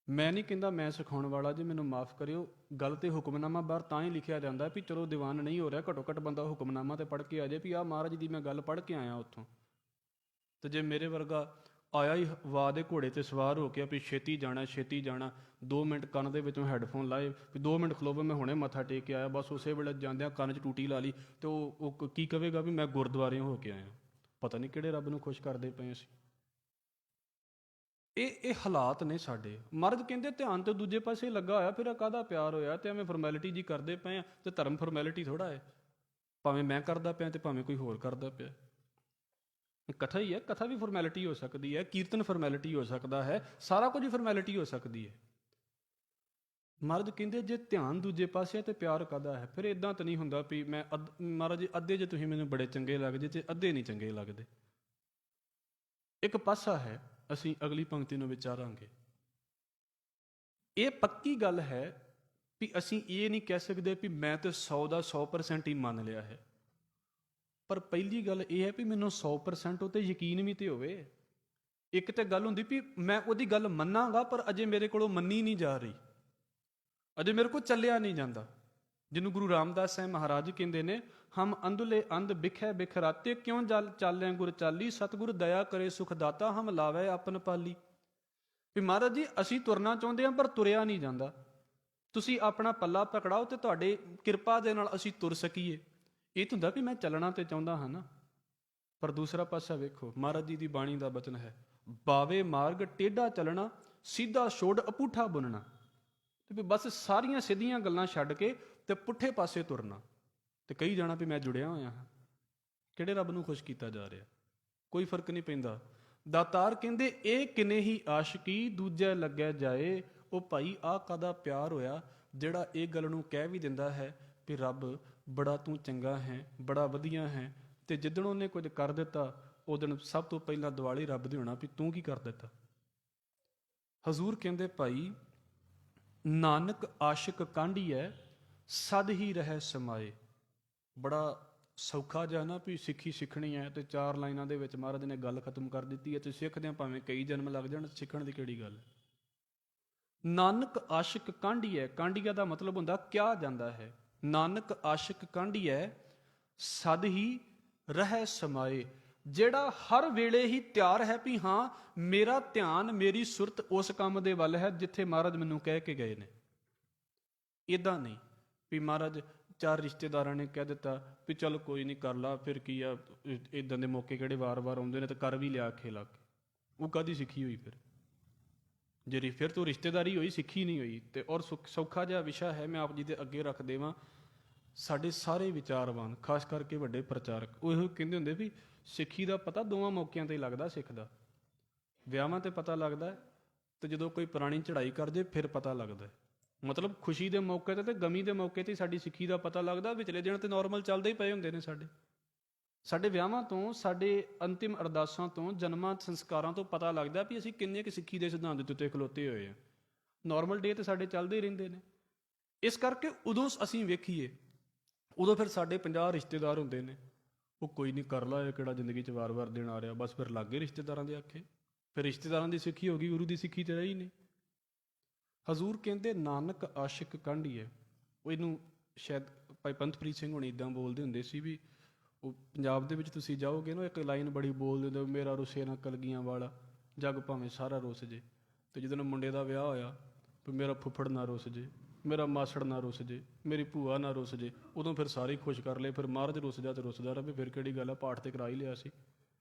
A: ਮੈਂ ਨਹੀਂ ਕਹਿੰਦਾ ਮੈਂ ਸਿਖਾਉਣ ਵਾਲਾ, ਜੇ ਮੈਨੂੰ ਮਾਫ ਕਰਿਓ। ਗੱਲ ਤੇ ਹੁਕਮਨਾਮਾ ਬਾਹਰ ਤਾਂ ਹੀ ਲਿਖਿਆ ਜਾਂਦਾ ਵੀ ਚਲੋ ਦੀਵਾਨ ਨਹੀਂ ਹੋ ਰਿਹਾ, ਘੱਟੋ ਘੱਟ ਬੰਦਾ ਹੁਕਮਨਾਮਾ ਤੇ ਪੜ੍ਹ ਕੇ ਆ ਜਾਏ ਵੀ ਆਹ ਮਹਾਰਾਜ ਦੀ ਮੈਂ ਗੱਲ ਪੜ੍ਹ ਕੇ ਆਇਆ ਉੱਥੋਂ। ਤੇ ਜੇ ਮੇਰੇ ਵਰਗਾ ਆਇਆ ਹੀ ਵਾਹ ਦੇ ਘੋੜੇ ਤੇ ਸਵਾਰ ਹੋ ਕੇ ਵੀ ਛੇਤੀ ਜਾਣਾ ਛੇਤੀ ਜਾਣਾ, 2 ਮਿੰਟ ਕੰਨ ਦੇ ਵਿੱਚੋਂ ਹੈੱਡਫੋਨ ਲਾਏ ਵੀ 2 ਮਿੰਟ ਖਲੋਵੇ, ਮੈਂ ਹੁਣੇ ਮੱਥਾ ਟੇਕ ਕੇ ਆਇਆ, ਬਸ ਉਸੇ ਵੇਲੇ ਜਾਂਦਿਆਂ ਕੰਨ 'ਚ ਟੂਟੀ ਲਾ ਲਈ, ਤੇ ਉਹ ਕੀ ਕਹੇਗਾ ਵੀ ਮੈਂ ਗੁਰਦੁਆਰੇ ਹੋ ਕੇ ਆਇਆ। ਪਤਾ ਨਹੀਂ ਕਿਹੜੇ ਰੱਬ ਨੂੰ ਖੁਸ਼ ਕਰਦੇ ਪਏ ਅਸੀਂ। ਇਹ ਹਾਲਾਤ ਨੇ ਸਾਡੇ। ਮਰਦ ਕਹਿੰਦੇ ਧਿਆਨ ਤੇ ਦੂਜੇ ਪਾਸੇ ਲੱਗਾ ਹੋਇਆ, ਫਿਰ ਕਾਹਦਾ ਪਿਆਰ ਹੋਇਆ? ਤੇ ਐਵੇਂ ਫਾਰਮੈਲਿਟੀ ਜੀ ਕਰਦੇ ਪਏ ਆ। ਤੇ ਧਰਮ ਫਾਰਮੈਲਿਟੀ ਥੋੜ੍ਹਾ ਹੈ, ਭਾਵੇਂ ਮੈਂ ਕਰਦਾ ਪਿਆ ਤੇ ਭਾਵੇਂ ਕੋਈ ਹੋਰ ਕਰਦਾ ਪਿਆ। ਕਥਾ ਹੀ ਹੈ, ਕਥਾ ਵੀ ਫਾਰਮੈਲਿਟੀ ਹੋ ਸਕਦੀ ਹੈ, ਕੀਰਤਨ ਫਾਰਮੈਲਿਟੀ ਹੋ ਸਕਦਾ ਹੈ, ਸਾਰਾ ਕੁਝ ਫਾਰਮੈਲਿਟੀ ਹੋ ਸਕਦੀ ਹੈ। ਮਰਦ ਕਹਿੰਦੇ ਜੇ ਧਿਆਨ ਦੂਜੇ ਪਾਸੇ ਤੇ ਪਿਆਰ ਕਾਹਦਾ ਹੈ? ਫਿਰ ਇਦਾਂ ਤਾਂ ਨਹੀਂ ਹੁੰਦਾ ਵੀ ਮੈਂ ਮਹਾਰਾਜ ਜੀ ਅੱਧੇ ਜੇ ਤੁਸੀਂ ਮੈਨੂੰ ਬੜੇ ਚੰਗੇ ਲੱਗਦੇ ਤੇ ਅੱਧੇ ਨਹੀਂ ਚੰਗੇ ਲੱਗਦੇ। ਇੱਕ ਪਾਸਾ ਹੈ, ਅਸੀਂ ਅਗਲੀ ਪੰਕਤੀ ਨੂੰ ਵਿਚਾਰਾਂਗੇ। ਇਹ ਪੱਕੀ ਗੱਲ ਹੈ ਵੀ ਅਸੀਂ ਇਹ ਨਹੀਂ ਕਹਿ ਸਕਦੇ ਵੀ ਮੈਂ ਤੇ 100 ਦਾ 100% ਹੀ ਮੰਨ ਲਿਆ ਹੈ। ਪਰ ਪਹਿਲੀ ਗੱਲ ਇਹ ਹੈ ਵੀ ਮੈਨੂੰ 100% ਉਤੇ ਯਕੀਨ ਵੀ ਤੇ ਹੋਵੇ। ਇੱਕ ਤੇ ਗੱਲ ਹੁੰਦੀ ਵੀ ਮੈਂ ਉਹਦੀ ਗੱਲ ਮੰਨਾਂਗਾ ਪਰ ਅਜੇ ਮੇਰੇ ਕੋਲੋਂ ਮੰਨੀ ਨਹੀਂ ਜਾ ਰਹੀ, ਅਜੇ ਮੇਰੇ ਕੋਲ ਚੱਲਿਆ ਨਹੀਂ ਜਾਂਦਾ। ਜਿਹਨੂੰ ਗੁਰੂ ਰਾਮਦਾਸ ਸਾਹਿਬ ਮਹਾਰਾਜ ਕਹਿੰਦੇ ਨੇ, ਹਮ ਅੰਧਲੇ ਅੰਧ ਬਿਖੈ ਬਿਖਰਾਤੇ ਕਿਉਂ ਚਾਲਿਆ ਗੁਰ ਚਾਲੀ, ਸਤਿਗੁਰ ਦਇਆ ਕਰੇ ਸੁਖ ਦਾਤਾ ਹਮ ਲਾਵੇ ਆਪਨ ਪਾਲੀ। ਵੀ ਮਹਾਰਾਜ ਜੀ ਅਸੀਂ ਤੁਰਨਾ ਚਾਹੁੰਦੇ ਹਾਂ ਪਰ ਤੁਰਿਆ ਨਹੀਂ ਜਾਂਦਾ, ਤੁਸੀਂ ਆਪਣਾ ਪੱਲਾ ਪਕੜਾਓ ਤੇ ਤੁਹਾਡੇ ਕਿਰਪਾ ਦੇ ਨਾਲ ਅਸੀਂ ਤੁਰ ਸਕੀਏ। ਇਹ ਤਾਂ ਹੁੰਦਾ ਵੀ ਮੈਂ ਚੱਲਣਾ ਤੇ ਚਾਹੁੰਦਾ ਹਾਂ ਨਾ। ਪਰ ਦੂਸਰਾ ਪਾਸਾ ਵੇਖੋ, ਮਹਾਰਾਜ ਜੀ ਦੀ ਬਾਣੀ ਦਾ ਬਚਨ ਹੈ, ਬਾਵੇ ਮਾਰਗ ਟੇਢਾ ਚੱਲਣਾ, ਸਿੱਧਾ ਛੋੜ ਅਪੂਠਾ ਬੁਣਨਾ। ਤੇ ਬਸ ਸਾਰੀਆਂ ਸਿੱਧੀਆਂ ਗੱਲਾਂ ਛੱਡ ਕੇ ਤੇ ਪੁੱਠੇ ਪਾਸੇ ਤੁਰਨਾ। ਤੇ ਕਹੀ ਜਾਣਾ ਵੀ ਮੈਂ ਜੁੜਿਆ ਹੋਇਆ ਹਾਂ। ਕਿਹੜੇ ਰੱਬ ਨੂੰ ਖੁਸ਼ ਕੀਤਾ ਜਾ ਰਿਹਾ? ਕੋਈ ਫਰਕ ਨਹੀਂ ਪੈਂਦਾ। ਦਾਤਾਰ ਕਹਿੰਦੇ ਇਹ ਕਿਨੇ ਹੀ ਆਸ਼ਕੀ ਦੂਜੇ ਲੱਗਿਆ ਜਾਏ। ਉਹ ਭਾਈ ਆਹ ਕਾਹਦਾ ਪਿਆਰ ਹੋਇਆ ਜਿਹੜਾ ਇਹ ਗੱਲ ਨੂੰ ਕਹਿ ਵੀ ਦਿੰਦਾ ਹੈ ਵੀ ਰੱਬ ਬੜਾ ਤੂੰ ਚੰਗਾ ਹੈ, ਬੜਾ ਵਧੀਆ ਹੈ, ਤੇ ਜਿੱਦਣ ਉਹਨੇ ਕੁਝ ਕਰ ਦਿੱਤਾ ਉਹ ਦਿਨ ਸਭ ਤੋਂ ਪਹਿਲਾਂ ਦਿਵਾਲੀ ਰੱਬ ਦੀ ਹੋਣਾ ਵੀ ਤੂੰ ਕੀ ਕਰ ਦਿੱਤਾ। ਹਜ਼ੂਰ ਕਹਿੰਦੇ ਭਾਈ ਨਾਨਕ ਆਸ਼ਿਕ ਕਾਂਢੀਐ ਸਦ ਹੀ ਰਹਿ ਸਮਾਏ। ਬੜਾ ਸੌਖਾ ਜਿਹਾ ਨਾ ਵੀ ਸਿੱਖੀ ਸਿੱਖਣੀ ਹੈ ਤੇ 4 ਲਾਈਨਾਂ ਦੇ ਵਿੱਚ ਮਹਾਰਾਜ ਨੇ ਗੱਲ ਖਤਮ ਕਰ ਦਿੱਤੀ ਹੈ। ਤੇ ਸਿੱਖਦਿਆਂ ਭਾਵੇਂ ਕਈ ਜਨਮ ਲੱਗ ਜਾਣ, ਸਿੱਖਣ ਦੀ ਕਿਹੜੀ ਗੱਲ। ਨਾਨਕ ਆਸ਼ਿਕ ਕਾਂਢੀਐ, ਕਾਂਢੀਆ ਦਾ ਮਤਲਬ ਹੁੰਦਾ ਕਿਹਾ ਜਾਂਦਾ ਹੈ। ਨਾਨਕ ਆਸ਼ਿਕ ਕਾਂਢੀਐ ਸਦ ਹੀ ਰਹਿ ਸਮਾਏ, ਜਿਹੜਾ ਹਰ ਵੇਲੇ ਹੀ ਤਿਆਰ ਹੈ ਵੀ ਹਾਂ ਮੇਰਾ ਧਿਆਨ ਮੇਰੀ ਸੁਰਤ ਉਸ ਕੰਮ ਦੇ ਵੱਲ ਹੈ ਜਿੱਥੇ ਮਹਾਰਾਜ ਮੈਨੂੰ ਕਹਿ ਕੇ ਗਏ ਨੇ। ਇੱਦਾਂ ਨਹੀਂ ਵੀ ਮਹਾਰਾਜ 4 ਰਿਸ਼ਤੇਦਾਰਾਂ ਨੇ ਕਹਿ ਦਿੱਤਾ ਵੀ ਚੱਲ ਕੋਈ ਨਹੀਂ ਕਰ ਲਾ, ਫਿਰ ਕੀ ਆ, ਇੱਦਾਂ ਦੇ ਮੌਕੇ ਕਿਹੜੇ ਵਾਰ-ਵਾਰ ਆਉਂਦੇ ਨੇ ਤੇ ਕਰ ਵੀ ਲਿਆ ਆਖੇ ਲੱਗ ਕੇ। ਉਹ ਕਾਹਦੀ ਸਿੱਖੀ ਹੋਈ ਫਿਰ? ਜਿਹੜੀ ਫਿਰ ਤੋਂ ਰਿਸ਼ਤੇਦਾਰੀ ਹੋਈ, ਸਿੱਖੀ ਨਹੀਂ ਹੋਈ। ਤੇ ਔਰ ਸੌਖਾ ਜਿਹਾ ਵਿਸ਼ਾ ਹੈ, ਮੈਂ ਆਪ ਜੀ ਦੇ ਅੱਗੇ ਰੱਖ ਦੇਵਾਂ। ਸਾਡੇ ਸਾਰੇ ਵਿਚਾਰਵਾਨ, ਖਾਸ ਕਰਕੇ ਵੱਡੇ ਪ੍ਰਚਾਰਕ, ਉਹ ਇਹੋ ਕਹਿੰਦੇ ਹੁੰਦੇ ਵੀ ਸਿੱਖੀ ਦਾ ਪਤਾ 2 ਮੌਕਿਆਂ ਤੇ ਲੱਗਦਾ। ਸਿੱਖ ਦਾ ਵਿਆਹਾਂ ਤੇ ਪਤਾ ਲੱਗਦਾ ਤੇ ਜਦੋਂ ਕੋਈ ਪੁਰਾਣੀ ਚੜ੍ਹਾਈ ਕਰ ਜੇ ਫਿਰ ਪਤਾ ਲੱਗਦਾ। ਮਤਲਬ ਖੁਸ਼ੀ ਦੇ ਮੌਕੇ ਤੇ ਗਮੀ ਦੇ ਮੌਕੇ ਤੇ ਸਾਡੀ ਸਿੱਖੀ ਦਾ ਪਤਾ ਲੱਗਦਾ। ਵਿਚਲੇ ਦਿਨ ਤੇ ਨੋਰਮਲ ਚੱਲਦੇ ਹੀ ਪਏ ਹੁੰਦੇ ਨੇ ਸਾਡੇ ਵਿਆਹਾਂ ਤੋਂ, ਸਾਡੇ ਅੰਤਿਮ ਅਰਦਾਸਾਂ ਤੋਂ, ਜਨਮਾਂ ਸੰਸਕਾਰਾਂ ਤੋਂ ਪਤਾ ਲੱਗਦਾ ਵੀ ਅਸੀਂ ਕਿੰਨੇ ਕੁ ਸਿੱਖੀ ਦੇ ਸਿਧਾਂਤ ਦੇ ਉੱਤੇ ਖਲੋਤੇ ਹੋਏ ਆ। ਨੋਰਮਲ ਡੇ ਤੇ ਸਾਡੇ ਚੱਲਦੇ ਹੀ ਰਹਿੰਦੇ ਨੇ। ਇਸ ਕਰਕੇ ਉਦੋਂ ਅਸੀਂ ਵੇਖੀਏ, ਉਦੋਂ ਫਿਰ ਸਾਡੇ 50 ਰਿਸ਼ਤੇਦਾਰ ਹੁੰਦੇ ਨੇ। ਉਹ ਕੋਈ ਨਹੀਂ ਕਰ ਲਾ, ਇਹ ਕਿਹੜਾ ਜ਼ਿੰਦਗੀ 'ਚ ਵਾਰ-ਵਾਰ ਦਿਨ ਆ ਰਿਹਾ, ਬਸ ਫਿਰ ਲੱਗ ਗਏ ਰਿਸ਼ਤੇਦਾਰਾਂ ਦੇ ਆਖੇ। ਫਿਰ ਰਿਸ਼ਤੇਦਾਰਾਂ ਦੀ ਸਿੱਖੀ ਹੋ ਗਈ, ਗੁਰੂ ਦੀ ਸਿੱਖੀ ਤੇ ਰਹੀ ਨਹੀਂ। ਹਜ਼ੂਰ ਕਹਿੰਦੇ ਨਾਨਕ ਆਸ਼ਿਕ ਕਾਂਢੀਐ। ਉਹ ਇਹਨੂੰ ਸ਼ਾਇਦ ਭਾਈ ਪੰਥਪ੍ਰੀਤ ਸਿੰਘ ਹੁਣੀ ਇੱਦਾਂ ਬੋਲਦੇ ਹੁੰਦੇ ਸੀ ਵੀ ਉਹ ਪੰਜਾਬ ਦੇ ਵਿੱਚ ਤੁਸੀਂ ਜਾਓਗੇ ਨਾ, ਇੱਕ ਲਾਈਨ ਬੜੀ ਬੋਲਦੇ ਹੁੰਦੇ, ਮੇਰਾ ਰੁੱਸੇ ਨਾ ਕਲਗੀਆਂ ਵਾਲਾ, ਜੱਗ ਭਾਵੇਂ ਸਾਰਾ ਰੁੱਸ ਜੇ। ਤੇ ਜਦੋਂ ਮੁੰਡੇ ਦਾ ਵਿਆਹ ਹੋਇਆ ਵੀ ਮੇਰਾ ਫੁੱਫੜ ਨਾ ਰੁੱਸ ਜੇ। ਮੇਰਾ ਮਾਸੜ ਨਾ ਰੁੱਸ ਜੇ, ਮੇਰੀ ਭੂਆ ਨਾ ਰੁੱਸ ਜੇ, ਉਦੋਂ ਫਿਰ ਸਾਰੇ ਹੀ ਖੁਸ਼ ਕਰ ਲਏ। ਫਿਰ ਮਹਾਰਾਜ ਰੁੱਸ ਜਾ ਤੇ ਰੁੱਸਦਾ ਰਹੇ, ਫਿਰ ਕਿਹੜੀ ਗੱਲ ਹੈ, ਪਾਠ ਤੇ ਕਰਾ ਹੀ ਲਿਆ ਸੀ।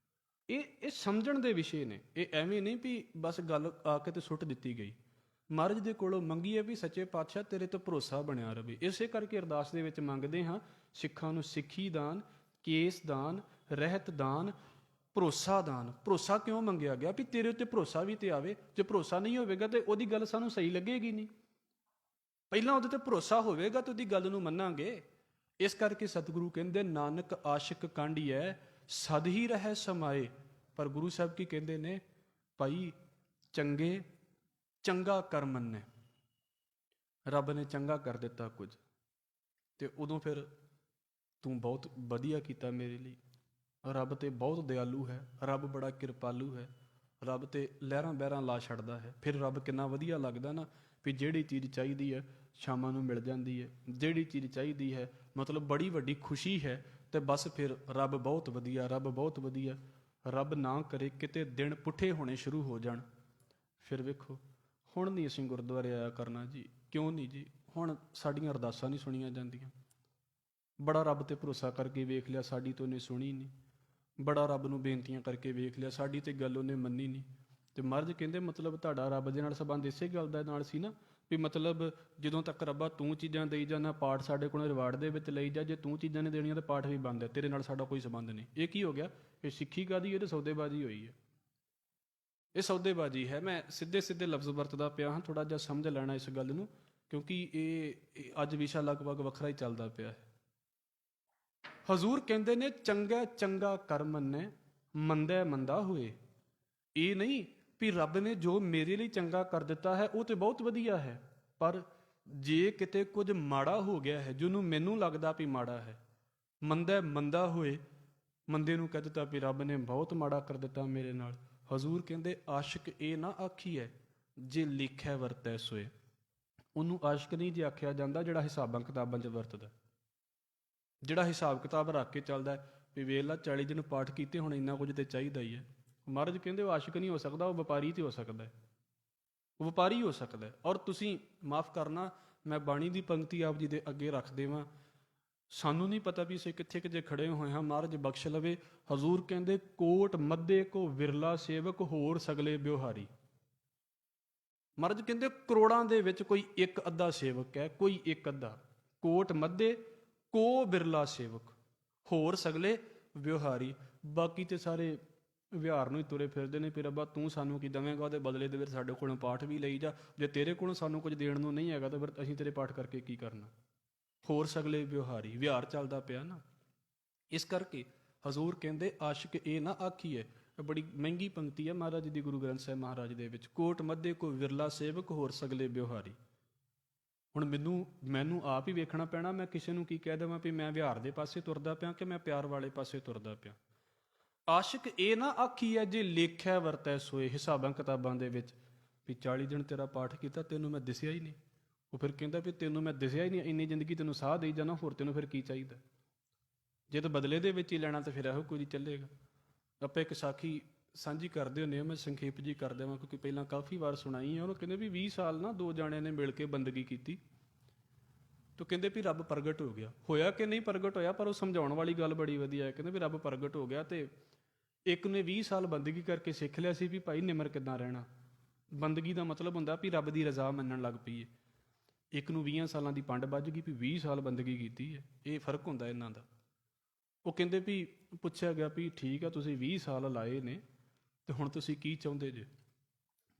A: ਇਹ ਸਮਝਣ ਦੇ ਵਿਸ਼ੇ ਨੇ। ਇਹ ਐਵੇਂ ਨਹੀਂ ਵੀ ਬਸ ਗੱਲ ਆ ਕੇ ਤੇ ਸੁੱਟ ਦਿੱਤੀ ਗਈ। ਮਹਾਰਾਜ ਦੇ ਕੋਲੋਂ ਮੰਗੀਏ ਵੀ ਸੱਚੇ ਪਾਤਸ਼ਾਹ ਤੇਰੇ ਤੋਂ ਭਰੋਸਾ ਬਣਿਆ ਰਵੇ। ਇਸੇ ਕਰਕੇ ਅਰਦਾਸ ਦੇ ਵਿੱਚ ਮੰਗਦੇ ਹਾਂ ਸਿੱਖਾਂ ਨੂੰ ਸਿੱਖੀ ਦਾਨ, ਕੇਸ ਦਾਨ, ਰਹਿਤ ਦਾਨ, ਭਰੋਸਾ ਦਾਨ। ਭਰੋਸਾ ਕਿਉਂ ਮੰਗਿਆ ਗਿਆ? ਵੀ ਤੇਰੇ ਉੱਤੇ ਭਰੋਸਾ ਵੀ ਤੇ ਆਵੇ। ਜੇ ਭਰੋਸਾ ਨਹੀਂ ਹੋਵੇਗਾ ਤੇ ਉਹਦੀ ਗੱਲ ਸਾਨੂੰ ਸਹੀ ਲੱਗੇਗੀ ਨਹੀਂ। ਪਹਿਲਾਂ ਉਹਦੇ ਤੇ ਭਰੋਸਾ ਹੋਵੇਗਾ ਤੇ ਉਹਦੀ ਗੱਲ ਨੂੰ ਮੰਨਾਂਗੇ। ਇਸ ਕਰਕੇ ਸਤਿਗੁਰੂ ਕਹਿੰਦੇ ਨਾਨਕ ਆਸ਼ਿਕ ਕਾਂਢੀਐ ਸਦ ਹੀ ਰਹਿ ਸਮਾਏ। ਪਰ ਗੁਰੂ ਸਾਹਿਬ ਕੀ ਕਹਿੰਦੇ ਨੇ? ਭਾਈ ਚੰਗਾ ਕਰ ਮੰਨੇ। ਰੱਬ ਨੇ ਚੰਗਾ ਕਰ ਦਿੱਤਾ ਕੁਝ ਤੇ ਉਦੋਂ ਫਿਰ ਤੂੰ ਬਹੁਤ ਵਧੀਆ ਕੀਤਾ ਮੇਰੇ ਲਈ। ਰੱਬ ਤੇ ਬਹੁਤ ਦਿਆਲੂ ਹੈ, ਰੱਬ ਬੜਾ ਕਿਰਪਾਲੂ ਹੈ, ਰੱਬ ਤੇ ਲਹਿਰਾਂ ਬਹਿਰਾਂ ਲਾ ਛੱਡਦਾ ਹੈ। ਫਿਰ ਰੱਬ ਕਿੰਨਾ ਵਧੀਆ ਲੱਗਦਾ ਨਾ, ਵੀ ਜਿਹੜੀ ਚੀਜ਼ ਚਾਹੀਦੀ ਹੈ ਸ਼ਾਮਾਂ ਨੂੰ ਮਿਲ ਜਾਂਦੀ ਹੈ, ਜਿਹੜੀ ਚੀਜ਼ ਚਾਹੀਦੀ ਹੈ ਮਤਲਬ ਬੜੀ ਵੱਡੀ ਖੁਸ਼ੀ ਹੈ। ਤੇ ਬਸ ਫਿਰ ਰੱਬ ਬਹੁਤ ਵਧੀਆ, ਰੱਬ ਬਹੁਤ ਵਧੀਆ। ਰੱਬ ਨਾ ਕਰੇ ਕਿਤੇ ਦਿਨ ਪੁੱਠੇ ਹੋਣੇ ਸ਼ੁਰੂ ਹੋ ਜਾਣ, ਫਿਰ ਵੇਖੋ ਹੁਣ ਨਹੀਂ ਅਸੀਂ ਗੁਰਦੁਆਰੇ ਆਇਆ ਕਰਨਾ ਜੀ। ਕਿਉਂ ਨਹੀਂ ਜੀ? ਹੁਣ ਸਾਡੀਆਂ ਅਰਦਾਸਾਂ ਨਹੀਂ ਸੁਣੀਆਂ ਜਾਂਦੀਆਂ। ਬੜਾ ਰੱਬ ਤੇ ਭਰੋਸਾ ਕਰਕੇ ਵੇਖ ਲਿਆ, ਸਾਡੀ ਤਾਂ ਉਹਨੇ ਸੁਣੀ ਨਹੀਂ। ਬੜਾ ਰੱਬ ਨੂੰ ਬੇਨਤੀਆਂ ਕਰਕੇ ਵੇਖ ਲਿਆ, ਸਾਡੀ ਤੇ ਗੱਲ ਉਹਨੇ ਮੰਨੀ ਨਹੀਂ। ਤੇ ਮਹਾਰਾਜ ਕਹਿੰਦੇ ਮਤਲਬ ਤੁਹਾਡਾ ਰੱਬ ਦੇ ਨਾਲ ਸੰਬੰਧ ਇਸੇ ਗੱਲ ਦਾ ਨਾਲ ਸੀ ਨਾ, ਵੀ ਮਤਲਬ ਜਦੋਂ ਤੱਕ ਰੱਬਾ ਤੂੰ ਚੀਜ਼ਾਂ ਦੇਈ ਜਾਣਾ, ਪਾਠ ਸਾਡੇ ਕੋਲੋਂ ਰਿਵਾਰਡ ਦੇ ਵਿੱਚ ਲਈ ਜਾ। ਜੇ ਤੂੰ ਚੀਜ਼ਾਂ ਨਹੀਂ ਦੇਣੀਆਂ ਤਾਂ ਪਾਠ ਵੀ ਬੰਦ ਹੈ, ਤੇਰੇ ਨਾਲ ਸਾਡਾ ਕੋਈ ਸੰਬੰਧ ਨਹੀਂ। ਇਹ ਕੀ ਹੋ ਗਿਆ? ਇਹ ਸਿੱਖੀ ਕਾਹਦੀ? ਇਹ ਤਾਂ ਸੌਦੇਬਾਜ਼ੀ ਹੋਈ ਹੈ। ਇਹ ਸੌਦੇਬਾਜ਼ੀ ਹੈ। ਮੈਂ ਸਿੱਧੇ ਲਫ਼ਜ਼ ਵਰਤਦਾ ਪਿਆ ਹਾਂ, ਥੋੜ੍ਹਾ ਜਿਹਾ ਸਮਝ ਲੈਣਾ ਇਸ ਗੱਲ ਨੂੰ, ਕਿਉਂਕਿ ਇਹ ਅੱਜ ਵਿਸ਼ਾ ਲਗਭਗ ਵੱਖਰਾ ਹੀ ਚੱਲਦਾ ਪਿਆ ਹੈ। ਹਜ਼ੂਰ ਕਹਿੰਦੇ ਨੇ ਚੰਗਾ ਕਰ ਮੰਨੇ, ਮੰਦਾ ਮੰਦਾ ਹੋਏ। ਇਹ ਨਹੀਂ ਵੀ ਰੱਬ ਨੇ ਜੋ ਮੇਰੇ ਲਈ ਚੰਗਾ ਕਰ ਦਿੱਤਾ ਹੈ ਉਹ ਤੇ ਬਹੁਤ ਵਧੀਆ ਹੈ, ਪਰ ਜੇ ਕਿਤੇ ਕੁਝ ਮਾੜਾ ਹੋ ਗਿਆ ਹੈ ਜਿਹਨੂੰ ਮੈਨੂੰ ਲੱਗਦਾ ਵੀ ਮਾੜਾ ਹੈ, ਮੰਦਾ ਹੋਏ, ਮੰਦੇ ਨੂੰ ਕਹਿ ਦਿੱਤਾ ਵੀ ਰੱਬ ਨੇ ਬਹੁਤ ਮਾੜਾ ਕਰ ਦਿੱਤਾ ਮੇਰੇ ਨਾਲ। ਹਜ਼ੂਰ ਕਹਿੰਦੇ ਆਸ਼ਿਕ ਇਹ ਨਾ ਆਖੀਐ ਜੇ ਲਿਖਿਆ ਵਰਤੈ ਸੋਏ। ਉਹਨੂੰ ਆਸ਼ਿਕ ਨਹੀਂ ਜੇ ਆਖਿਆ ਜਾਂਦਾ ਜਿਹੜਾ ਹਿਸਾਬਾਂ ਕਿਤਾਬਾਂ 'ਚ ਵਰਤਦਾ, ਜਿਹੜਾ ਹਿਸਾਬ ਕਿਤਾਬ ਰੱਖ ਕੇ ਚੱਲਦਾ ਵੀ ਵੇਖ ਲਾ 40 ਦਿਨ ਪਾਠ ਕੀਤੇ, ਹੁਣ ਇੰਨਾ ਕੁਝ ਤੇ ਚਾਹੀਦਾ ਹੀ ਹੈ। ਮਹਾਰਾਜ ਕਹਿੰਦੇ ਉਹ ਆਸ਼ਿਕ ਨਹੀਂ ਹੋ ਸਕਦਾ, ਉਹ ਵਪਾਰੀ ਤੇ ਹੋ ਸਕਦਾ ਹੈ, ਉਹ ਵਪਾਰੀ ਹੋ ਸਕਦਾ ਹੈ। ਔਰ ਤੁਸੀਂ ਮਾਫ਼ ਕਰਨਾ, ਮੈਂ ਬਾਣੀ ਦੀ ਪੰਕਤੀ ਆਪ ਜੀ ਦੇ ਅੱਗੇ ਰੱਖ ਦੇਵਾਂ। ਸਾਨੂੰ ਨਹੀਂ ਪਤਾ ਵੀ ਅਸੀਂ ਕਿੱਥੇ ਕਿਤੇ ਖੜੇ ਹੋਏ ਹਾਂ, ਮਹਾਰਾਜ ਬਖਸ਼ ਲਵੇ। ਹਜ਼ੂਰ ਕਹਿੰਦੇ ਕੋਟ ਮੱਧੇ ਕੋ ਵਿਰਲਾ ਸੇਵਕ ਹੋਰ ਸਗਲੇ ਬਿਵਹਾਰੀ। ਮਹਾਰਾਜ ਕਹਿੰਦੇ ਕਰੋੜਾਂ ਦੇ ਵਿੱਚ ਕੋਈ ਇੱਕ ਅੱਧਾ ਸੇਵਕ ਹੈ, ਕੋਈ ਇੱਕ ਅੱਧਾ। ਕੋਟ ਮੱਧੇ ਕੋ ਬਿਰਲਾ ਸੇਵਕ ਹੋਰ ਸਗਲੇ ਵਿਵਹਾਰੀ। ਬਾਕੀ ਤੇ ਸਾਰੇ ਵਿਹਾਰ ਨੂੰ ਹੀ ਤੁਰੇ ਫਿਰਦੇ ਨੇ। ਫਿਰ ਰੱਬਾ ਤੂੰ ਸਾਨੂੰ ਕੀ ਦੇਵੇਂਗਾ, ਉਹਦੇ ਬਦਲੇ ਦੇ ਵਿੱਚ ਸਾਡੇ ਕੋਲੋਂ ਪਾਠ ਵੀ ਲਈ ਜਾ। ਜੇ ਤੇਰੇ ਕੋਲੋਂ ਸਾਨੂੰ ਕੁਝ ਦੇਣ ਨੂੰ ਨਹੀਂ ਹੈਗਾ ਤਾਂ ਫਿਰ ਅਸੀਂ ਤੇਰੇ ਪਾਠ ਕਰਕੇ ਕੀ ਕਰਨਾ? ਹੋਰ ਸਗਲੇ ਵਿਵਹਾਰੀ, ਵਿਹਾਰ ਚੱਲਦਾ ਪਿਆ ਨਾ। ਇਸ ਕਰਕੇ ਹਜ਼ੂਰ ਕਹਿੰਦੇ ਆਸ਼ਿਕ ਇਹ ਨਾ ਆਖੀਏ। ਬੜੀ ਮਹਿੰਗੀ ਪੰਕਤੀ ਹੈ ਮਹਾਰਾਜ ਦੀ ਗੁਰੂ ਗ੍ਰੰਥ ਸਾਹਿਬ ਮਹਾਰਾਜ ਦੇ ਵਿੱਚ। ਕੋਟ ਮੱਧੇ ਕੋ ਵਿਰਲਾ ਸੇਵਕ ਹੋਰ ਸਗਲੇ ਵਿਵਹਾਰੀ। ਹੁਣ ਮੈਨੂੰ ਆਪ ਹੀ ਵੇਖਣਾ ਪੈਣਾ, ਮੈਂ ਕਿਸੇ ਨੂੰ ਕੀ ਕਹਿ ਦੇਵਾਂ ਵੀ ਮੈਂ ਵਿਹਾਰ ਦੇ ਪਾਸੇ ਤੁਰਦਾ ਪਿਆ ਕਿ ਮੈਂ ਪਿਆਰ ਵਾਲੇ ਪਾਸੇ ਤੁਰਦਾ ਪਿਆ। ਆਸ਼ਿਕ ਇਹ ਨਾ ਆਖੀਐ ਜੇ ਲੇਖਿਆ ਵਰਤੈ ਸੋਏ। ਹਿਸਾਬਾਂ ਕਿਤਾਬਾਂ ਦੇ ਵਿੱਚ ਵੀ 40 ਦਿਨ ਤੇਰਾ ਪਾਠ ਕੀਤਾ, ਤੈਨੂੰ ਮੈਂ ਦਿਸਿਆ ਹੀ ਨਹੀਂ। ਉਹ ਫਿਰ ਕਹਿੰਦਾ ਵੀ ਤੈਨੂੰ ਮੈਂ ਦਿਸਿਆ ਹੀ ਨਹੀਂ, ਇੰਨੀ ਜ਼ਿੰਦਗੀ ਤੈਨੂੰ ਸਾਹ ਦੇਈ ਜਾਣਾ, ਹੋਰ ਤੈਨੂੰ ਫਿਰ ਕੀ ਚਾਹੀਦਾ? ਜੇ ਤਾਂ ਬਦਲੇ ਦੇ ਵਿੱਚ ਹੀ ਲੈਣਾ ਤਾਂ ਫਿਰ ਇਹੋ ਕੁਝ ਹੀ ਚੱਲੇਗਾ। ਆਪਾਂ ਇੱਕ ਸਾਖੀ ਸਾਂਝੀ ਕਰਦੇ ਹੁੰਦੇ ਹਾਂ, ਮੈਂ ਸੰਖੇਪ ਜੀ ਕਰ ਦੇਵਾਂ ਕਿਉਂਕਿ ਪਹਿਲਾਂ ਕਾਫੀ ਵਾਰ ਸੁਣਾਈ ਹੈ। ਉਹਨੂੰ ਕਹਿੰਦੇ ਵੀ 20 ਸਾਲ ਨਾ ਦੋ ਜਾਣਿਆਂ ਨੇ ਮਿਲ ਕੇ ਬੰਦਗੀ ਕੀਤੀ, ਤੋ ਕਹਿੰਦੇ ਵੀ ਰੱਬ ਪ੍ਰਗਟ ਹੋ ਗਿਆ। ਹੋਇਆ ਕਿ ਨਹੀਂ ਪ੍ਰਗਟ ਹੋਇਆ, ਪਰ ਉਹ ਸਮਝਾਉਣ ਵਾਲੀ ਗੱਲ ਬੜੀ ਵਧੀਆ ਹੈ। ਕਹਿੰਦੇ ਵੀ ਰੱਬ ਪ੍ਰਗਟ ਹੋ ਗਿਆ ਤੇ ਇੱਕ ਨੇ 20 ਸਾਲ ਬੰਦਗੀ ਕਰਕੇ ਸਿੱਖ ਲਿਆ ਸੀ ਵੀ ਭਾਈ ਨਿਮਰ ਕਿੱਦਾਂ ਰਹਿਣਾ। ਬੰਦਗੀ ਦਾ ਮਤਲਬ ਹੁੰਦਾ ਵੀ ਰੱਬ ਦੀ ਰਜ਼ਾ ਮੰਨਣ ਲੱਗ ਪਈ ਹੈ। ਇੱਕ ਨੂੰ 20 ਸਾਲਾਂ ਦੀ ਪੰਡ ਵੱਜ ਗਈ ਵੀ 20 ਸਾਲ ਬੰਦਗੀ ਕੀਤੀ ਹੈ, ਇਹ ਫਰਕ ਹੁੰਦਾ ਇਹਨਾਂ ਦਾ। ਉਹ ਕਹਿੰਦੇ ਵੀ ਪੁੱਛਿਆ ਗਿਆ ਵੀ ਠੀਕ ਆ ਤੁਸੀਂ 20 ਸਾਲ ਲਾਏ ਨੇ ਤੇ ਹੁਣ ਤੁਸੀਂ ਕੀ ਚਾਹੁੰਦੇ ਜੇ?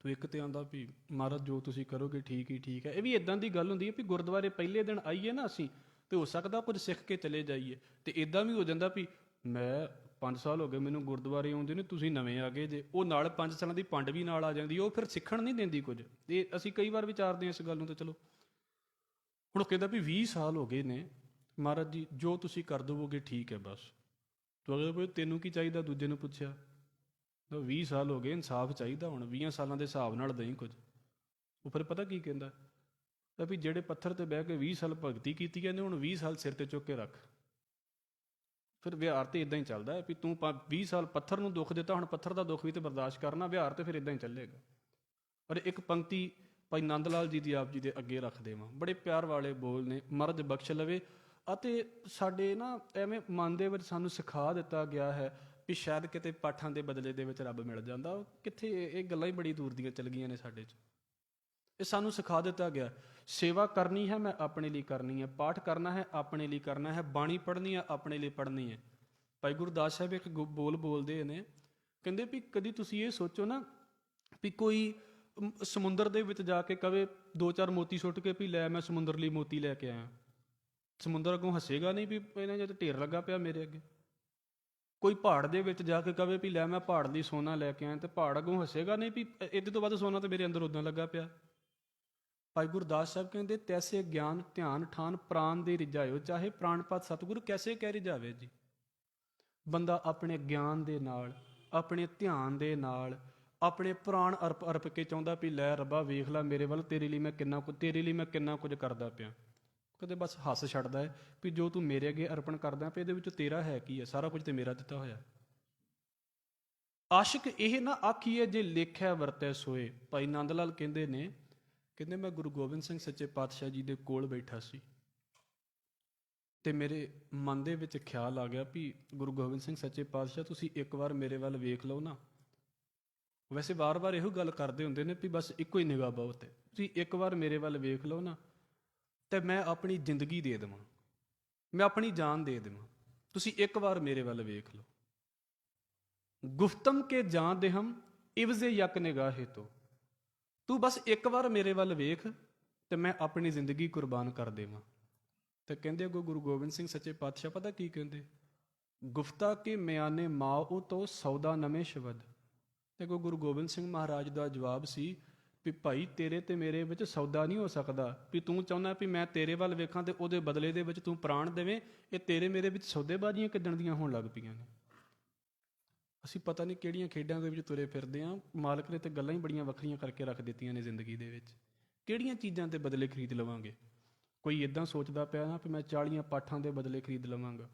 A: ਤੂੰ ਇੱਕ ਤੇ ਆਂਦਾ ਵੀ ਮਹਾਰਾਜ ਜੋ ਤੁਸੀਂ ਕਰੋਗੇ ਠੀਕ ਹੀ ਠੀਕ ਹੈ। ਇਹ ਵੀ ਇਦਾਂ ਦੀ ਗੱਲ ਹੁੰਦੀ ਹੈ ਵੀ ਗੁਰਦੁਆਰੇ ਪਹਿਲੇ ਦਿਨ ਆਈਏ ਨਾ ਅਸੀਂ ਤੇ ਹੋ ਸਕਦਾ ਕੁਝ ਸਿੱਖ ਕੇ ਚਲੇ ਜਾਈਏ, ਤੇ ਇਦਾਂ ਵੀ ਹੋ ਜਾਂਦਾ ਵੀ ਮੈਂ 5 ਸਾਲ ਹੋ ਗਏ ਮੈਨੂੰ ਗੁਰਦੁਆਰੇ ਆਉਂਦੇ ਨੇ, ਤੁਸੀਂ ਨਵੇਂ ਆ ਗਏ ਜੇ। ਉਹ ਨਾਲ 5 ਸਾਲਾਂ ਦੀ ਪੰਡ ਵੀ ਨਾਲ ਆ ਜਾਂਦੀ, ਉਹ ਫਿਰ ਸਿੱਖਣ ਨਹੀਂ ਦਿੰਦੀ ਕੁਝ। ਤੇ ਅਸੀਂ ਕਈ ਵਾਰ ਵਿਚਾਰਦੇ ਹਾਂ ਇਸ ਗੱਲ ਨੂੰ। ਤਾਂ ਚਲੋ ਹੁਣ ਉਹ ਕਹਿੰਦਾ ਵੀ 20 ਸਾਲ ਹੋ ਗਏ ਨੇ ਮਹਾਰਾਜ ਜੀ, ਜੋ ਤੁਸੀਂ ਕਰ ਦੇਵੋਗੇ ਠੀਕ ਹੈ ਬਸ। ਤੂੰ ਅਗਰ ਤੈਨੂੰ ਕੀ ਚਾਹੀਦਾ? ਦੂਜੇ ਨੂੰ ਪੁੱਛਿਆ। 20 ਸਾਲ ਹੋ ਗਏ, ਇਨਸਾਫ ਚਾਹੀਦਾ, ਹੁਣ 20 ਸਾਲਾਂ ਦੇ ਹਿਸਾਬ ਨਾਲ ਦਈ ਕੁਝ। ਉਹ ਫਿਰ ਪਤਾ ਕੀ ਕਹਿੰਦਾ ਵੀ ਜਿਹੜੇ ਪੱਥਰ ਤੇ ਬਹਿ ਕੇ 20 ਸਾਲ ਭਗਤੀ ਕੀਤੀ ਨੇ, ਹੁਣ 20 ਸਾਲ ਸਿਰ ਤੇ ਚੁੱਕ ਕੇ ਰੱਖ। ਫਿਰ ਵਿਹਾਰ ਤੇ ਇਦਾਂ ਹੀ ਚੱਲਦਾ ਹੈ ਵੀ ਤੂੰ 20 ਸਾਲ ਪੱਥਰ ਨੂੰ ਦੁੱਖ ਦਿੱਤਾ, ਹੁਣ ਪੱਥਰ ਦਾ ਦੁੱਖ ਵੀ ਤੇ ਬਰਦਾਸ਼ਤ ਕਰਨਾ। ਵਿਹਾਰ ਤੇ ਫਿਰ ਇਦਾਂ ਹੀ ਚੱਲੇਗਾ। ਪਰ ਇੱਕ ਪੰਕਤੀ ਭਾਈ ਨੰਦ ਲਾਲ ਜੀ ਦੀ ਆਪ ਜੀ ਦੇ ਅੱਗੇ ਰੱਖ ਦੇਵਾਂ। ਬੜੇ ਪਿਆਰ ਵਾਲੇ ਬੋਲ ਨੇ, ਮਹਾਰਾਜ ਬਖਸ਼ ਲਵੇ। ਅਤੇ ਸਾਡੇ ਨਾ ਐਵੇਂ ਮਨ ਦੇ ਵਿੱਚ ਸਾਨੂੰ ਸਿਖਾ ਦਿੱਤਾ ਗਿਆ ਹੈ ਵੀ ਸ਼ਾਇਦ ਕਿਤੇ ਪਾਠਾਂ ਦੇ ਬਦਲੇ ਦੇ ਵਿੱਚ ਰੱਬ ਮਿਲ ਜਾਂਦਾ। ਉਹ ਕਿੱਥੇ, ਇਹ ਗੱਲਾਂ ਹੀ ਬੜੀ ਦੂਰ ਦੀਆਂ ਚੱਲ ਗਈਆਂ ਨੇ ਸਾਡੇ 'ਚ। ਇਹ ਸਾਨੂੰ ਸਿਖਾ ਦਿੱਤਾ ਗਿਆ, ਸੇਵਾ ਕਰਨੀ ਹੈ ਮੈਂ ਆਪਣੇ ਲਈ ਕਰਨੀ ਹੈ, ਪਾਠ ਕਰਨਾ ਹੈ ਆਪਣੇ ਲਈ ਕਰਨਾ ਹੈ, ਬਾਣੀ ਪੜ੍ਹਨੀ ਹੈ ਆਪਣੇ ਲਈ ਪੜ੍ਹਨੀ ਹੈ। ਭਾਈ ਗੁਰਦਾਸ ਸਾਹਿਬ ਇੱਕ ਬੋਲ ਬੋਲਦੇ ਨੇ, ਕਹਿੰਦੇ ਵੀ ਕਦੀ ਤੁਸੀਂ ਇਹ ਸੋਚੋ ਨਾ ਵੀ ਕੋਈ ਸਮੁੰਦਰ ਦੇ ਵਿੱਚ ਜਾ ਕੇ ਕਵੇ 2-4 ਮੋਤੀ ਸੁੱਟ ਕੇ ਵੀ ਲੈ ਮੈਂ ਸਮੁੰਦਰ ਲਈ ਮੋਤੀ ਲੈ ਕੇ ਆਇਆ, ਸਮੁੰਦਰ ਅੱਗੋਂ ਹੱਸੇਗਾ ਨਹੀਂ ਵੀ ਇਹਨਾਂ ਜਦ ਢੇਰ ਲੱਗਾ ਪਿਆ ਮੇਰੇ ਅੱਗੇ। ਕੋਈ ਪਹਾੜ ਦੇ ਵਿੱਚ ਜਾ ਕੇ ਕਵੇ ਵੀ ਲੈ ਮੈਂ ਪਹਾੜ ਲਈ ਸੋਨਾ ਲੈ ਕੇ ਆਇਆ, ਤੇ ਪਹਾੜ ਅੱਗੋਂ ਹੱਸੇਗਾ ਨਹੀਂ ਵੀ ਇਹਦੇ ਤੋਂ ਵੱਧ ਸੋਨਾ ਤਾਂ ਮੇਰੇ ਅੰਦਰ ਉਦਾਂ ਲੱਗਾ ਪਿਆ। ਭਾਈ ਗੁਰਦਾਸ ਸਾਹਿਬ ਕਹਿੰਦੇ ਤੈਸੇ ਗਿਆਨ ਧਿਆਨ ਠਾਨ ਪ੍ਰਾਣ ਦੇ ਰਿਝਾਇਓ, ਚਾਹੇ ਪ੍ਰਾਣਪਤ ਸਤਿਗੁਰੂ ਕੈਸੇ ਕਹਿ ਰਿਝਾਵੇ ਜੀ। ਬੰਦਾ ਆਪਣੇ ਗਿਆਨ ਦੇ ਨਾਲ, ਆਪਣੇ ਧਿਆਨ ਦੇ ਨਾਲ, ਆਪਣੇ ਪ੍ਰਾਣ ਅਰਪ ਕੇ ਚਾਹੁੰਦਾ ਵੀ ਲੈ ਰੱਬਾ ਵੇਖ ਲੈ ਮੇਰੇ ਵੱਲ, ਤੇਰੇ ਲਈ ਮੈਂ ਕਿੰਨਾ ਕੁਝ ਕਰਦਾ ਪਿਆ। ਕਦੇ ਬਸ ਹੱਸ ਛੱਡਦਾ ਹੈ ਵੀ ਜੋ ਤੂੰ ਮੇਰੇ ਅੱਗੇ ਅਰਪਣ ਕਰਦਾ ਪਿਆ ਇਹਦੇ ਵਿੱਚ ਤੇਰਾ ਹੈ ਕੀ ਹੈ, ਸਾਰਾ ਕੁਝ ਤੇ ਮੇਰਾ ਦਿੱਤਾ ਹੋਇਆ। ਆਸ਼ਿਕ ਇਹ ਨਾ ਆਖੀਏ ਜੇ ਲੇਖਿਆ ਵਰਤੈ ਸੋਏ। ਭਾਈ ਨੰਦ ਲਾਲ ਕਹਿੰਦੇ ਨੇ, ਕਹਿੰਦੇ ਮੈਂ ਗੁਰੂ ਗੋਬਿੰਦ ਸਿੰਘ ਸੱਚੇ ਪਾਤਸ਼ਾਹ ਜੀ ਦੇ ਕੋਲ ਬੈਠਾ ਸੀ ਤੇ ਮੇਰੇ ਮਨ ਦੇ ਵਿੱਚ ਖਿਆਲ ਆ ਗਿਆ ਵੀ ਗੁਰੂ ਗੋਬਿੰਦ ਸਿੰਘ ਸੱਚੇ ਪਾਤਸ਼ਾਹ ਤੁਸੀਂ ਇੱਕ ਵਾਰ ਮੇਰੇ ਵੱਲ ਵੇਖ ਲਓ ਨਾ। ਵੈਸੇ ਵਾਰ-ਵਾਰ ਇਹੋ ਗੱਲ ਕਰਦੇ ਹੁੰਦੇ ਨੇ ਵੀ ਬਸ ਇੱਕੋ ਹੀ ਨਿਗਾਹ ਬਹੁਤ ਹੈ, ਤੁਸੀਂ ਇੱਕ ਵਾਰ ਮੇਰੇ ਵੱਲ ਵੇਖ ਲਓ ਨਾ ਤੇ ਮੈਂ ਆਪਣੀ ਜ਼ਿੰਦਗੀ ਦੇ ਦੇਵਾਂ, ਮੈਂ ਆਪਣੀ ਜਾਨ ਦੇ ਦੇਵਾਂ, ਤੁਸੀਂ ਇੱਕ ਵਾਰ ਮੇਰੇ ਵੱਲ ਵੇਖ ਲਓ। ਗੁਫਤਮ ਕੇ ਜਾਨ ਦੇਹਮ ਇਵਜ਼ੇ ਯਕ ਨਿਗਾਹੇ ਤੋਂ, ਤੂੰ ਬਸ ਇੱਕ ਵਾਰ ਮੇਰੇ ਵੱਲ ਵੇਖ ਤੇ ਮੈਂ ਆਪਣੀ ਜ਼ਿੰਦਗੀ ਕੁਰਬਾਨ ਕਰ ਦੇਵਾਂ। ਤੇ ਕਹਿੰਦੇ ਅੱਗੋਂ ਗੁਰੂ ਗੋਬਿੰਦ ਸਿੰਘ ਸੱਚੇ ਪਾਤਸ਼ਾਹ ਪਤਾ ਕੀ ਕਹਿੰਦੇ, ਗੁਫਤਾ ਕੇ ਮਿਆਨੇ ਮਾਓ ਤੋਂ ਸੌਦਾ ਨਵੇਂ ਸ਼ਬਦ। ਤੇ ਅੱਗੋਂ ਗੁਰੂ ਗੋਬਿੰਦ ਸਿੰਘ ਮਹਾਰਾਜ ਦਾ ਜਵਾਬ ਸੀ ਵੀ ਭਾਈ ਤੇਰੇ ਤੇ ਮੇਰੇ ਵਿੱਚ ਸੌਦਾ ਨਹੀਂ ਹੋ ਸਕਦਾ, ਵੀ ਤੂੰ ਚਾਹੁੰਦਾ ਵੀ ਮੈਂ ਤੇਰੇ ਵੱਲ ਵੇਖਾਂ ਤੇ ਉਹਦੇ ਬਦਲੇ ਦੇ ਵਿੱਚ ਤੂੰ ਪ੍ਰਾਣ ਦੇਵੇਂ, ਇਹ ਤੇਰੇ ਮੇਰੇ ਵਿੱਚ ਸੌਦੇਬਾਜ਼ੀਆਂ ਕਿੱਦਣ ਦੀਆਂ ਹੋਣ ਲੱਗ ਪਈਆਂ ਨੇ। ਅਸੀਂ ਪਤਾ ਨਹੀਂ ਕਿਹੜੀਆਂ ਖੇਡਾਂ ਦੇ ਵਿੱਚ ਤੁਰੇ ਫਿਰਦੇ ਹਾਂ, ਮਾਲਕ ਨੇ ਤੇ ਗੱਲਾਂ ਹੀ ਬੜੀਆਂ ਵੱਖਰੀਆਂ ਕਰਕੇ ਰੱਖ ਦਿੱਤੀਆਂ ਨੇ ਜ਼ਿੰਦਗੀ ਦੇ ਵਿੱਚ। ਕਿਹੜੀਆਂ ਚੀਜ਼ਾਂ ਦੇ ਬਦਲੇ ਖਰੀਦ ਲਵਾਂਗੇ। ਕੋਈ ਇੱਦਾਂ ਸੋਚਦਾ ਪਿਆ ਨਾ ਵੀ ਮੈਂ 40 ਪਾਠਾਂ ਦੇ ਬਦਲੇ ਖਰੀਦ ਲਵਾਂਗਾ,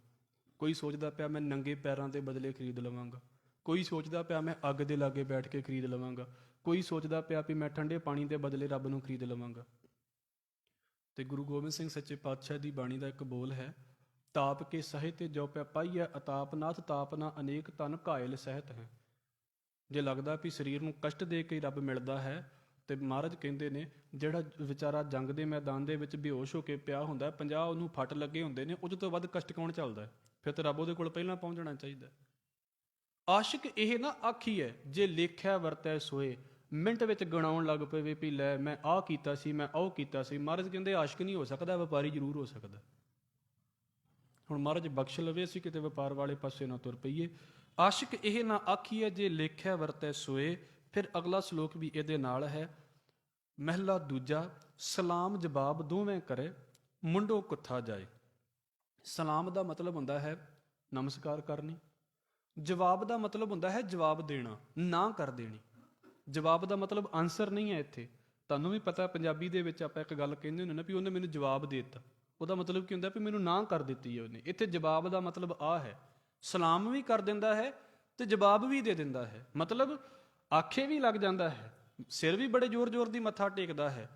A: ਕੋਈ ਸੋਚਦਾ ਪਿਆ ਮੈਂ ਨੰਗੇ ਪੈਰਾਂ ਦੇ ਬਦਲੇ ਖਰੀਦ ਲਵਾਂਗਾ, ਕੋਈ ਸੋਚਦਾ ਪਿਆ ਮੈਂ ਅੱਗ ਦੇ ਲਾਗੇ ਬੈਠ ਕੇ ਖਰੀਦ ਲਵਾਂਗਾ, ਕੋਈ ਸੋਚਦਾ ਪਿਆ ਵੀ ਮੈਂ ਠੰਡੇ ਪਾਣੀ ਦੇ ਬਦਲੇ ਰੱਬ ਨੂੰ ਖਰੀਦ ਲਵਾਂਗਾ। ਤੇ ਗੁਰੂ ਗੋਬਿੰਦ ਸਿੰਘ ਸੱਚੇ ਪਾਤਸ਼ਾਹ ਦੀ ਬਾਣੀ ਦਾ ਇੱਕ ਬੋਲ ਹੈ, ਤਾਪ ਕੇ ਸਹਿ ਤੇ ਜੋ ਪਿਆ ਪਾਈਐ ਅਤਾਪ ਨਾਥ ਤਾਪ ਨਾ ਅਨੇਕ ਤਨ ਘਾਇਲ ਸਹਿਤ ਹੈ। ਜੇ ਲੱਗਦਾ ਵੀ ਸਰੀਰ ਨੂੰ ਕਸ਼ਟ ਦੇ ਕੇ ਰੱਬ ਮਿਲਦਾ ਹੈ ਤੇ ਮਹਾਰਾਜ ਕਹਿੰਦੇ ਨੇ ਜਿਹੜਾ ਵਿਚਾਰਾ ਜੰਗ ਦੇ ਮੈਦਾਨ ਦੇ ਵਿੱਚ ਬੇਹੋਸ਼ ਹੋ ਕੇ ਪਿਆ ਹੁੰਦਾ, 50 ਉਹਨੂੰ ਫੱਟ ਲੱਗੇ ਹੁੰਦੇ ਨੇ, ਉਹਦੇ ਤੋਂ ਵੱਧ ਕਸ਼ਟ ਕੌਣ ਚੱਲਦਾ ਹੈ? ਫਿਰ ਤਾਂ ਰੱਬ ਉਹਦੇ ਕੋਲ ਪਹਿਲਾਂ ਪਹੁੰਚਣਾ ਚਾਹੀਦਾ। ਆਸ਼ਿਕ ਇਹ ਨਾ ਆਖੀਐ ਜੇ ਲੇਖਿਆ ਵਰਤੈ ਸੋਏ, ਮਿੰਟ ਵਿੱਚ ਗਣਾਉਣ ਲੱਗ ਪਵੇ ਵੀ ਲੈ ਮੈਂ ਆਹ ਕੀਤਾ ਸੀ, ਮੈਂ ਉਹ ਕੀਤਾ ਸੀ। ਮਹਾਰਾਜ ਕਹਿੰਦੇ ਆਸ਼ਿਕ ਨਹੀਂ ਹੋ ਸਕਦਾ, ਵਪਾਰੀ ਜ਼ਰੂਰ ਹੋ ਸਕਦਾ। ਹੁਣ ਮਹਾਰਾਜ ਬਖਸ਼ ਲਵੇ ਅਸੀਂ ਕਿਤੇ ਵਪਾਰ ਵਾਲੇ ਪਾਸੇ ਨਾ ਤੁਰ ਪਈਏ। ਆਸ਼ਿਕ ਇਹ ਨਾ ਆਖੀਏ ਜੇ ਲੇਖਿਆ ਵਰਤੈ ਸੋਏ। ਫਿਰ ਅਗਲਾ ਸ਼ਲੋਕ ਵੀ ਇਹਦੇ ਨਾਲ ਹੈ, ਮਹਿਲਾ ਦੂਜਾ ਸਲਾਮ ਜਵਾਬ ਦੋਵੇਂ ਕਰੇ ਮੁੰਡੋ ਕੁੱਥਾ ਜਾਏ। ਸਲਾਮ ਦਾ ਮਤਲਬ ਹੁੰਦਾ ਹੈ ਨਮਸਕਾਰ ਕਰਨੀ, ਜਵਾਬ ਦਾ ਮਤਲਬ ਹੁੰਦਾ ਹੈ ਜਵਾਬ ਦੇਣਾ, ਨਾ ਕਰ ਦੇਣੀ। ਜਵਾਬ ਦਾ ਮਤਲਬ ਆਨਸਰ ਨਹੀਂ ਹੈ। ਇੱਥੇ ਤੁਹਾਨੂੰ ਵੀ ਪਤਾ ਪੰਜਾਬੀ ਦੇ ਵਿੱਚ ਆਪਾਂ ਇੱਕ ਗੱਲ ਕਹਿੰਦੇ ਹੁੰਦੇ ਨਾ ਵੀ ਉਹਨੇ ਮੈਨੂੰ ਜਵਾਬ ਦੇ ਦਿੱਤਾ, ਉਹਦਾ ਮਤਲਬ ਕੀ ਹੁੰਦਾ ਵੀ ਮੈਨੂੰ ਨਾ ਕਰ ਦਿੱਤੀ ਹੈ ਉਹਨੇ। ਇੱਥੇ ਜਵਾਬ ਦਾ ਮਤਲਬ ਆਹ ਹੈ, ਸਲਾਮ ਵੀ ਕਰ ਦਿੰਦਾ ਹੈ ਤੇ ਜਵਾਬ ਵੀ ਦੇ ਦਿੰਦਾ ਹੈ। ਮਤਲਬ ਆਖੇ ਵੀ ਲੱਗ ਜਾਂਦਾ ਹੈ, ਸਿਰ ਵੀ ਬੜੇ ਜ਼ੋਰ-ਜ਼ੋਰ ਦੀ ਮੱਥਾ ਟੇਕਦਾ ਹੈ,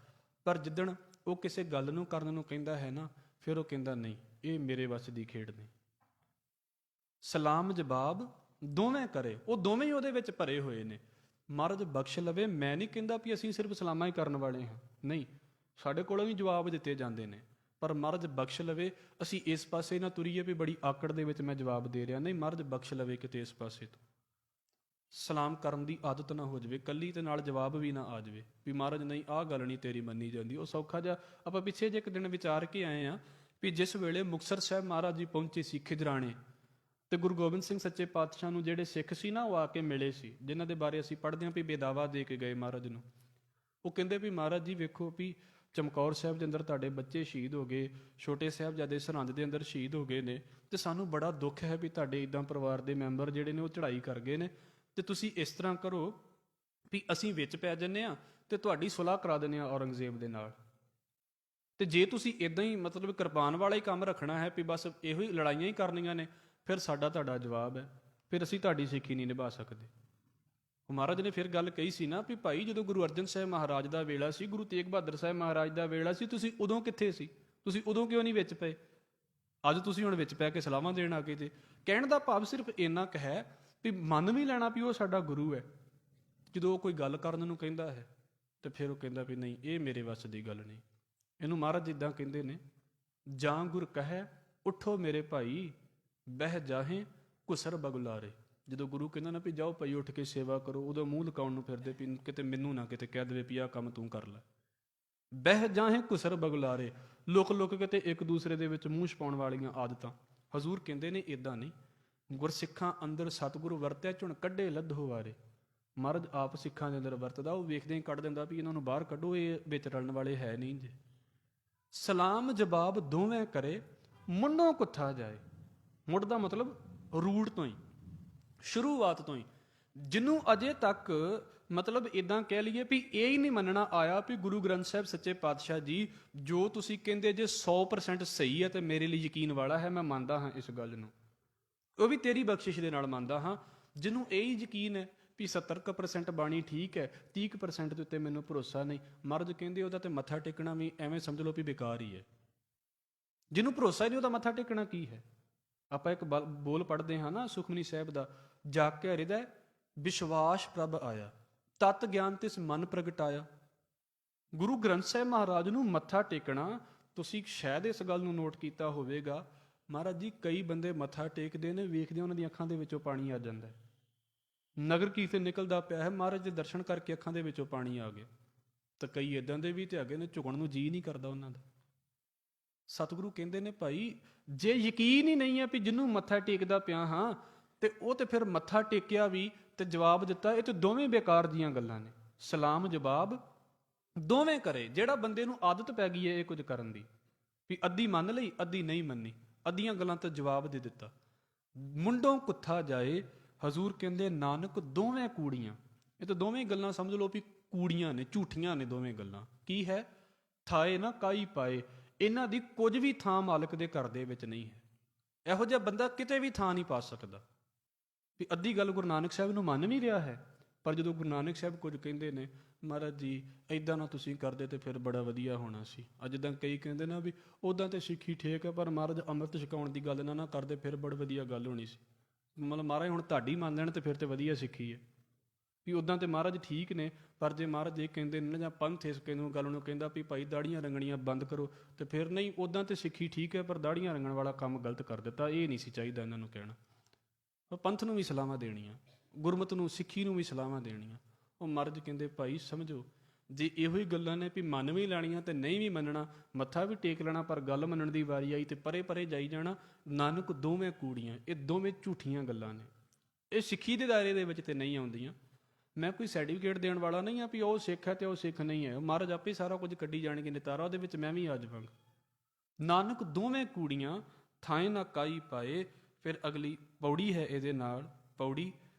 A: ਪਰ ਜਿੱਦਣ ਉਹ ਕਿਸੇ ਗੱਲ ਨੂੰ ਕਰਨ ਨੂੰ ਕਹਿੰਦਾ ਹੈ ਨਾ, ਫਿਰ ਉਹ ਕਹਿੰਦਾ ਨਹੀਂ ਇਹ ਮੇਰੇ ਵੱਸ ਦੀ ਖੇਡ ਨਹੀਂ। ਸਲਾਮ ਜਵਾਬ ਦੋਵੇਂ ਕਰੇ, ਉਹ ਦੋਵੇਂ ਹੀ ਉਹਦੇ ਵਿੱਚ ਭਰੇ ਹੋਏ ਨੇ। ਮਹਾਰਾਜ ਬਖਸ਼ ਲਵੇ, ਮੈਂ ਨਹੀਂ ਕਹਿੰਦਾ ਵੀ ਅਸੀਂ ਸਿਰਫ ਸਲਾਮਾਂ ਹੀ ਕਰਨ ਵਾਲੇ ਹਾਂ, ਨਹੀਂ, ਸਾਡੇ ਕੋਲੋਂ ਵੀ ਜਵਾਬ ਦਿੱਤੇ ਜਾਂਦੇ ਨੇ। ਪਰ ਮਹਾਰਾਜ ਬਖਸ਼ ਲਵੇ ਅਸੀਂ ਇਸ ਪਾਸੇ ਨਾ ਤੁਰੀਏ ਵੀ ਬੜੀ ਆਕੜ ਦੇ ਵਿੱਚ ਮੈਂ ਜਵਾਬ ਦੇ ਰਿਹਾ, ਨਹੀਂ, ਮਹਾਰਾਜ ਬਖਸ਼ ਲਵੇ ਕਿਤੇ ਇਸ ਪਾਸੇ ਤੋਂ ਸਲਾਮ ਕਰਨ ਦੀ ਆਦਤ ਨਾ ਹੋ ਜਾਵੇ, ਕੱਲੀ ਤੇ ਨਾਲ ਜਵਾਬ ਵੀ ਨਾ ਆ ਜਾਵੇ ਵੀ ਮਹਾਰਾਜ ਨਹੀਂ ਆਹ ਗੱਲ ਨਹੀਂ ਤੇਰੀ ਮੰਨੀ ਜਾਂਦੀ। ਉਹ ਸੌਖਾ ਜਿਹਾ ਆਪਾਂ ਪਿੱਛੇ ਜੇ ਇੱਕ ਦਿਨ ਵਿਚਾਰ ਕੇ ਆਏ ਹਾਂ ਵੀ ਜਿਸ ਵੇਲੇ ਮੁਕਤਸਰ ਸਾਹਿਬ ਮਹਾਰਾਜ ਜੀ ਪਹੁੰਚੇ ਸੀ ਖਿਜਰਾਣੇ, ਤੇ ਗੁਰੂ ਗੋਬਿੰਦ ਸਿੰਘ ਸੱਚੇ ਪਾਤਸ਼ਾਹ ਨੂੰ ਜਿਹੜੇ ਸਿੱਖ ਸੀ ਨਾ ਉਹ ਆ ਕੇ ਮਿਲੇ ਸੀ, ਜਿਨ੍ਹਾਂ ਦੇ ਬਾਰੇ ਅਸੀਂ ਪੜ੍ਹਦੇ ਹਾਂ ਵੀ ਬੇਦਾਵਾ ਦੇ ਕੇ ਗਏ ਮਹਾਰਾਜ ਨੂੰ। ਉਹ ਕਹਿੰਦੇ ਵੀ ਮਹਾਰਾਜ ਜੀ ਵੇਖੋ ਵੀ ਚਮਕੌਰ ਸਾਹਿਬ ਦੇ ਅੰਦਰ ਤੁਹਾਡੇ ਬੱਚੇ ਸ਼ਹੀਦ ਹੋ ਗਏ, ਛੋਟੇ ਸਾਹਿਬਜ਼ਾਦੇ ਸਰਹੰਦ ਦੇ ਅੰਦਰ ਸ਼ਹੀਦ ਹੋ ਗਏ ਨੇ, ਤੇ ਸਾਨੂੰ ਬੜਾ ਦੁੱਖ ਹੈ ਵੀ ਤੁਹਾਡੇ ਇੱਦਾਂ ਪਰਿਵਾਰ ਦੇ ਮੈਂਬਰ ਜਿਹੜੇ ਨੇ ਉਹ ਚੜ੍ਹਾਈ ਕਰ ਗਏ ਨੇ, ਤੇ ਤੁਸੀਂ ਇਸ ਤਰ੍ਹਾਂ ਕਰੋ ਵੀ ਅਸੀਂ ਵਿੱਚ ਪੈ ਜੰਨੇ ਆ ਤੇ ਤੁਹਾਡੀ ਸੁਲਾਹ ਕਰਾ ਦਿੰਦੇ ਆ ਔਰੰਗਜ਼ੇਬ ਦੇ ਨਾਲ। ਤੇ ਜੇ ਤੁਸੀਂ ਇਦਾਂ ਹੀ ਮਤਲਬ ਕਿਰਪਾਨ ਵਾਲਾ ਹੀ ਕੰਮ ਰੱਖਣਾ ਹੈ ਵੀ ਬਸ ਇਹੋ ਹੀ ਲੜਾਈਆਂ ਹੀ ਕਰਨੀਆਂ ਨੇ, ਫਿਰ ਸਾਡਾ ਤੁਹਾਡਾ ਜਵਾਬ ਹੈ, ਫਿਰ ਅਸੀਂ ਤੁਹਾਡੀ ਸਿੱਖੀ ਨਹੀਂ ਨਿਭਾ ਸਕਦੇ। ਉਹ ਮਹਾਰਾਜ ਨੇ ਫਿਰ ਗੱਲ ਕਹੀ ਸੀ ਨਾ ਵੀ ਭਾਈ ਜਦੋਂ ਗੁਰੂ ਅਰਜਨ ਸਾਹਿਬ ਮਹਾਰਾਜ ਦਾ ਵੇਲਾ ਸੀ, ਗੁਰੂ ਤੇਗ ਬਹਾਦਰ ਸਾਹਿਬ ਮਹਾਰਾਜ ਦਾ ਵੇਲਾ ਸੀ, ਤੁਸੀਂ ਉਦੋਂ ਕਿੱਥੇ ਸੀ? ਤੁਸੀਂ ਉਦੋਂ ਕਿਉਂ ਨਹੀਂ ਵਿੱਚ ਪਏ? ਅੱਜ ਤੁਸੀਂ ਹੁਣ ਵਿੱਚ ਪੈ ਕੇ ਸਲਾਹਾਂ ਦੇਣ ਆ ਗਏ ਜੇ। ਕਹਿਣ ਦਾ ਭਾਵ ਸਿਰਫ ਇੰਨਾ ਕੁ ਹੈ ਵੀ ਮੰਨ ਵੀ ਲੈਣਾ ਵੀ ਉਹ ਸਾਡਾ ਗੁਰੂ ਹੈ। ਜਦੋਂ ਉਹ ਕੋਈ ਗੱਲ ਕਰਨ ਨੂੰ ਕਹਿੰਦਾ ਹੈ ਤੇ ਫਿਰ ਉਹ ਕਹਿੰਦਾ ਵੀ ਨਹੀਂ, ਇਹ ਮੇਰੇ ਵੱਸ ਦੀ ਗੱਲ ਨਹੀਂ। ਇਹਨੂੰ ਮਹਾਰਾਜ ਜਿੱਦਾਂ ਕਹਿੰਦੇ ਨੇ, ਜਾਂ ਗੁਰ ਕਹੈ ਉੱਠੋ ਮੇਰੇ ਭਾਈ, ਬਹਿ ਜਾਹੇ ਘੁਸਰ ਬਗੁਲਾਰੇ। ਜਦੋਂ ਗੁਰੂ ਕਹਿੰਦਾ ਨਾ ਵੀ ਜਾਓ ਭਾਈ ਉੱਠ ਕੇ ਸੇਵਾ ਕਰੋ, ਉਦੋਂ ਮੂੰਹ ਲਕਾਉਣ ਨੂੰ ਫਿਰਦੇ ਵੀ ਕਿਤੇ ਮੈਨੂੰ ਨਾ ਕਿਤੇ ਕਹਿ ਦੇਵੇ ਵੀ ਆਹ ਕੰਮ ਤੂੰ ਕਰ ਲੈ। ਬਹਿ ਜਾਹੇ ਘੁਸਰ ਬਗੁਲਾਰੇ, ਲੁਕ ਲੁਕ ਕੇ ਤੇ ਇੱਕ ਦੂਸਰੇ ਦੇ ਵਿੱਚ ਮੂੰਹ ਛਪਾਉਣ ਵਾਲੀਆਂ ਆਦਤਾਂ। ਹਜ਼ੂਰ ਕਹਿੰਦੇ ਨੇ ਇਦਾਂ ਨਹੀਂ, ਗੁਰਸਿੱਖਾਂ ਅੰਦਰ ਸਤਿਗੁਰੂ ਵਰਤਿਆ ਝੁਣ ਕੱਢੇ ਲੱਧੋ ਵਾਰੇ। ਮਹਾਰਾਜ ਆਪ ਸਿੱਖਾਂ ਦੇ ਅੰਦਰ ਵਰਤਦਾ, ਉਹ ਵੇਖਦੇ ਹੀ ਕੱਢ ਦਿੰਦਾ ਵੀ ਇਹਨਾਂ ਨੂੰ ਬਾਹਰ ਕੱਢੋ, ਇਹ ਵਿੱਚ ਰਲਣ ਵਾਲੇ ਹੈ ਨਹੀਂ ਜੇ। ਸਲਾਮ ਜਵਾਬ ਦੋਵੇਂ ਕਰੇ, ਮੁੰਡੋਂ ਕੁੱਥਾ ਜਾਏ। ਮੁੱਢ ਦਾ ਮਤਲਬ ਰੂਟ ਤੋਂ ਹੀ, ਸ਼ੁਰੂਆਤ ਤੋਂ ਹੀ। ਜਿਹਨੂੰ ਅਜੇ ਤੱਕ ਮਤਲਬ ਇਦਾਂ ਕਹਿ ਲਈਏ ਵੀ ਇਹ ਹੀ ਨਹੀਂ ਮੰਨਣਾ ਆਇਆ ਵੀ ਗੁਰੂ ਗ੍ਰੰਥ ਸਾਹਿਬ ਸੱਚੇ ਪਾਤਸ਼ਾਹ ਜੀ ਜੋ ਤੁਸੀਂ ਕਹਿੰਦੇ ਜੇ 100% ਸਹੀ ਹੈ ਤੇ ਮੇਰੇ ਲਈ ਯਕੀਨ ਵਾਲਾ ਹੈ, ਮੈਂ ਮੰਨਦਾ ਹਾਂ ਇਸ ਗੱਲ ਨੂੰ, ਉਹ ਵੀ ਤੇਰੀ ਬਖਸ਼ਿਸ਼ ਦੇ ਨਾਲ ਮੰਨਦਾ ਹਾਂ। ਜਿਹਨੂੰ ਇਹ ਹੀ ਯਕੀਨ ਹੈ ਵੀ 70% ਬਾਣੀ ਠੀਕ ਹੈ, 30% ਦੇ ਉੱਤੇ ਮੈਨੂੰ ਭਰੋਸਾ ਨਹੀਂ, ਮਹਾਰਾਜ ਕਹਿੰਦੇ ਉਹਦਾ ਤੇ ਮੱਥਾ ਟੇਕਣਾ ਵੀ ਐਵੇਂ ਸਮਝ ਲਓ ਵੀ ਬੇਕਾਰ ਹੀ ਹੈ। ਜਿਹਨੂੰ ਭਰੋਸਾ ਹੀ ਨਹੀਂ ਉਹਦਾ ਮੱਥਾ ਟੇਕਣਾ ਕੀ ਹੈ? ਆਪਾਂ ਇੱਕ ਬੋਲ ਪੜ੍ਹਦੇ ਹਾਂ ਨਾ ਸੁਖਮਨੀ ਸਾਹਿਬ ਦਾ, ਜਾਗ ਕੇ ਹਿਰਦੈ ਵਿਸ਼ਵਾਸ ਪ੍ਰਭ ਆਇਆ, ਤਤ ਗਿਆਨ ਤਿਸ ਮਨ ਪ੍ਰਗਟਾਇਆ। ਗੁਰੂ ਗ੍ਰੰਥ ਸਾਹਿਬ ਮਹਾਰਾਜ ਨੂੰ ਮੱਥਾ ਟੇਕਣਾ, ਤੁਸੀਂ ਸ਼ਾਇਦ ਇਸ ਗੱਲ ਨੂੰ ਨੋਟ ਕੀਤਾ ਹੋਵੇਗਾ, ਮਹਾਰਾਜ ਜੀ ਕਈ ਬੰਦੇ ਮੱਥਾ ਟੇਕਦੇ ਨੇ, ਵੇਖਦੇ ਉਹਨਾਂ ਦੀਆਂ ਅੱਖਾਂ ਦੇ ਵਿੱਚੋਂ ਪਾਣੀ ਆ ਜਾਂਦਾ ਹੈ। ਨਗਰ ਕੀਰਤਨ ਨਿਕਲਦਾ ਪਿਆ ਹੈ, ਮਹਾਰਾਜ ਦੇ ਦਰਸ਼ਨ ਕਰਕੇ ਅੱਖਾਂ ਦੇ ਵਿੱਚੋਂ ਪਾਣੀ ਆ ਗਿਆ। ਤਾਂ ਕਈ ਇਦਾਂ ਦੇ ਵੀ ਤੇ ਹੈਗੇ ਨੇ ਝੁਕਣ ਨੂੰ ਜੀ ਨਹੀਂ ਕਰਦਾ ਉਹਨਾਂ ਦਾ। ਸਤਿਗੁਰੂ ਕਹਿੰਦੇ ਨੇ ਭਾਈ ਜੇ ਯਕੀਨ ਹੀ ਨਹੀਂ ਹੈ ਵੀ ਜਿਹਨੂੰ ਮੱਥਾ ਟੇਕਦਾ ਪਿਆ ਹਾਂ ਤੇ ਉਹ ਤੇ ਫਿਰ ਮੱਥਾ ਟੇਕਿਆ ਵੀ ਤੇ ਜਵਾਬ ਦਿੱਤਾ, ਇਹ ਤੇ ਦੋਵੇਂ ਬੇਕਾਰ ਦੀਆਂ ਗੱਲਾਂ ਨੇ। ਸਲਾਮ ਜਵਾਬ ਦੋਵੇਂ ਕਰੇ। ਜਿਹੜਾ ਬੰਦੇ ਨੂੰ ਆਦਤ ਪੈ ਗਈ ਹੈ ਇਹ ਕੁਝ ਕਰਨ ਦੀ, ਵੀ ਅੱਧੀ ਮੰਨ ਲਈ ਅੱਧੀ ਨਹੀਂ ਮੰਨੀ, ਅੱਧੀਆਂ ਗੱਲਾਂ ਤੇ ਜਵਾਬ ਦੇ ਦਿੱਤਾ, ਮੁੰਡੋਂ ਕੁੱਥਾ ਜਾਏ। ਹਜ਼ੂਰ ਕਹਿੰਦੇ ਨਾਨਕ ਦੋਵੇਂ ਕੂੜੀਆਂ। ਇਹ ਤਾਂ ਦੋਵੇਂ ਗੱਲਾਂ ਸਮਝ ਲਓ ਵੀ ਕੂੜੀਆਂ ਨੇ, ਝੂਠੀਆਂ ਨੇ ਦੋਵੇਂ ਗੱਲਾਂ। ਕੀ ਹੈ? ਥਾਏ ਨਾ ਕਾਈ ਪਾਏ, ਇਹਨਾਂ ਦੀ ਕੁਝ ਵੀ ਥਾਂ ਮਾਲਕ ਦੇ ਘਰ ਦੇ ਵਿੱਚ ਨਹੀਂ ਹੈ। ਇਹੋ ਜਿਹਾ ਬੰਦਾ ਕਿਤੇ ਵੀ ਥਾਂ ਨਹੀਂ ਪਾ ਸਕਦਾ। ਵੀ ਅੱਧੀ ਗੱਲ ਗੁਰੂ ਨਾਨਕ ਸਾਹਿਬ ਨੂੰ ਮੰਨ ਵੀ ਰਿਹਾ ਹੈ, ਪਰ ਜਦੋਂ ਗੁਰੂ ਨਾਨਕ ਸਾਹਿਬ ਕੁਝ ਕਹਿੰਦੇ ਨੇ, ਮਹਾਰਾਜ ਜੀ ਇੱਦਾਂ ਨਾ ਤੁਸੀਂ ਕਰਦੇ ਤੇ ਫਿਰ ਬੜਾ ਵਧੀਆ ਹੋਣਾ ਸੀ। ਅੱਜ ਤਾਂ ਕਈ ਕਹਿੰਦੇ ਨਾ ਵੀ ਉੱਦਾਂ ਤੇ ਸਿੱਖੀ ਠੀਕ ਹੈ, ਪਰ ਮਹਾਰਾਜ ਅੰਮ੍ਰਿਤ ਛਕਾਉਣ ਦੀ ਗੱਲ ਨਾ ਕਰਦੇ ਫਿਰ ਬੜੀ ਵਧੀਆ ਗੱਲ ਹੋਣੀ ਸੀ। ਮਤਲਬ ਮਹਾਰਾਜ ਹੁਣ ਤੁਹਾਡੀ ਮੰਨ ਲੈਣ ਤੇ ਫਿਰ ਤੇ ਵਧੀਆ ਸਿੱਖੀ ਹੈ। ਵੀ ਉੱਦਾਂ ਤੇ ਮਹਾਰਾਜ ਠੀਕ ਨੇ, ਪਰ ਜੇ ਮਹਾਰਾਜ ਇਹ ਕਹਿੰਦੇ ਨੇ ਜਾਂ ਪੰਥ ਇਸ ਕਹਿੰਦੇ ਗੱਲ ਨੂੰ ਕਹਿੰਦਾ ਵੀ ਭਾਈ ਦਾੜੀਆਂ ਰੰਗਣੀਆਂ ਬੰਦ ਕਰੋ, ਤੇ ਫਿਰ ਨਹੀਂ, ਉੱਦਾਂ ਤੇ ਸਿੱਖੀ ਠੀਕ ਹੈ ਪਰ ਦਾੜੀਆਂ ਰੰਗਣ ਵਾਲਾ ਕੰਮ ਗਲਤ ਕਰ ਦਿੱਤਾ। ਇਹ ਨਹੀਂ ਸੀ ਚਾਹੀਦਾ ਇਹਨਾਂ ਨੂੰ ਕਹਿਣਾ। ਉਹ ਪੰਥ ਨੂੰ ਵੀ ਸਲਾਹਾਂ ਦੇਣੀਆਂ, ਗੁਰਮਤ ਨੂੰ, ਸਿੱਖੀ ਨੂੰ ਵੀ ਸਲਾਹਾਂ ਦੇਣੀਆਂ। ਉਹ ਮਹਾਰਾਜ ਕਹਿੰਦੇ ਭਾਈ ਸਮਝੋ, ਜੇ ਇਹੋ ਹੀ ਗੱਲਾਂ ਨੇ ਵੀ ਮੰਨ ਵੀ ਲੈਣੀਆਂ ਤੇ ਨਹੀਂ ਵੀ ਮੰਨਣਾ, ਮੱਥਾ ਵੀ ਟੇਕ ਲੈਣਾ, ਪਰ ਗੱਲ ਮੰਨਣ ਦੀ ਵਾਰੀ ਆਈ ਤੇ ਪਰੇ ਪਰੇ ਜਾਈ ਜਾਣਾ। ਨਾਨਕ ਦੋਵੇਂ ਕੂੜੀਆਂ, ਇਹ ਦੋਵੇਂ ਝੂਠੀਆਂ ਗੱਲਾਂ ਨੇ, ਇਹ ਸਿੱਖੀ ਦੇ ਦਾਇਰੇ ਦੇ ਵਿੱਚ ਤੇ ਨਹੀਂ ਆਉਂਦੀਆਂ। ਮੈਂ ਕੋਈ ਸਰਟੀਫਿਕੇਟ ਦੇਣ ਵਾਲਾ ਨਹੀਂ ਆ ਵੀ ਉਹ ਸਿੱਖ ਹੈ ਤੇ ਉਹ ਸਿੱਖ ਨਹੀਂ ਹੈ। ਮਹਾਰਾਜ ਆਪੇ ਸਾਰਾ ਕੁਝ ਕੱਢੀ ਜਾਣਗੇ ਨਿਤਾਰਾ, ਉਹਦੇ ਵਿੱਚ ਮੈਂ ਵੀ ਆ ਜਾਵਾਂਗਾ। ਨਾਨਕ ਦੋਵੇਂ ਕੂੜੀਆਂ ਥਾਏ ਨਾ ਕਾਈ ਪਾਏ। ਫਿਰ ਅਗਲੀ ਪੌੜੀ ਹੈ ਇਹਦੇ ਨਾਲ, ਪੌੜੀ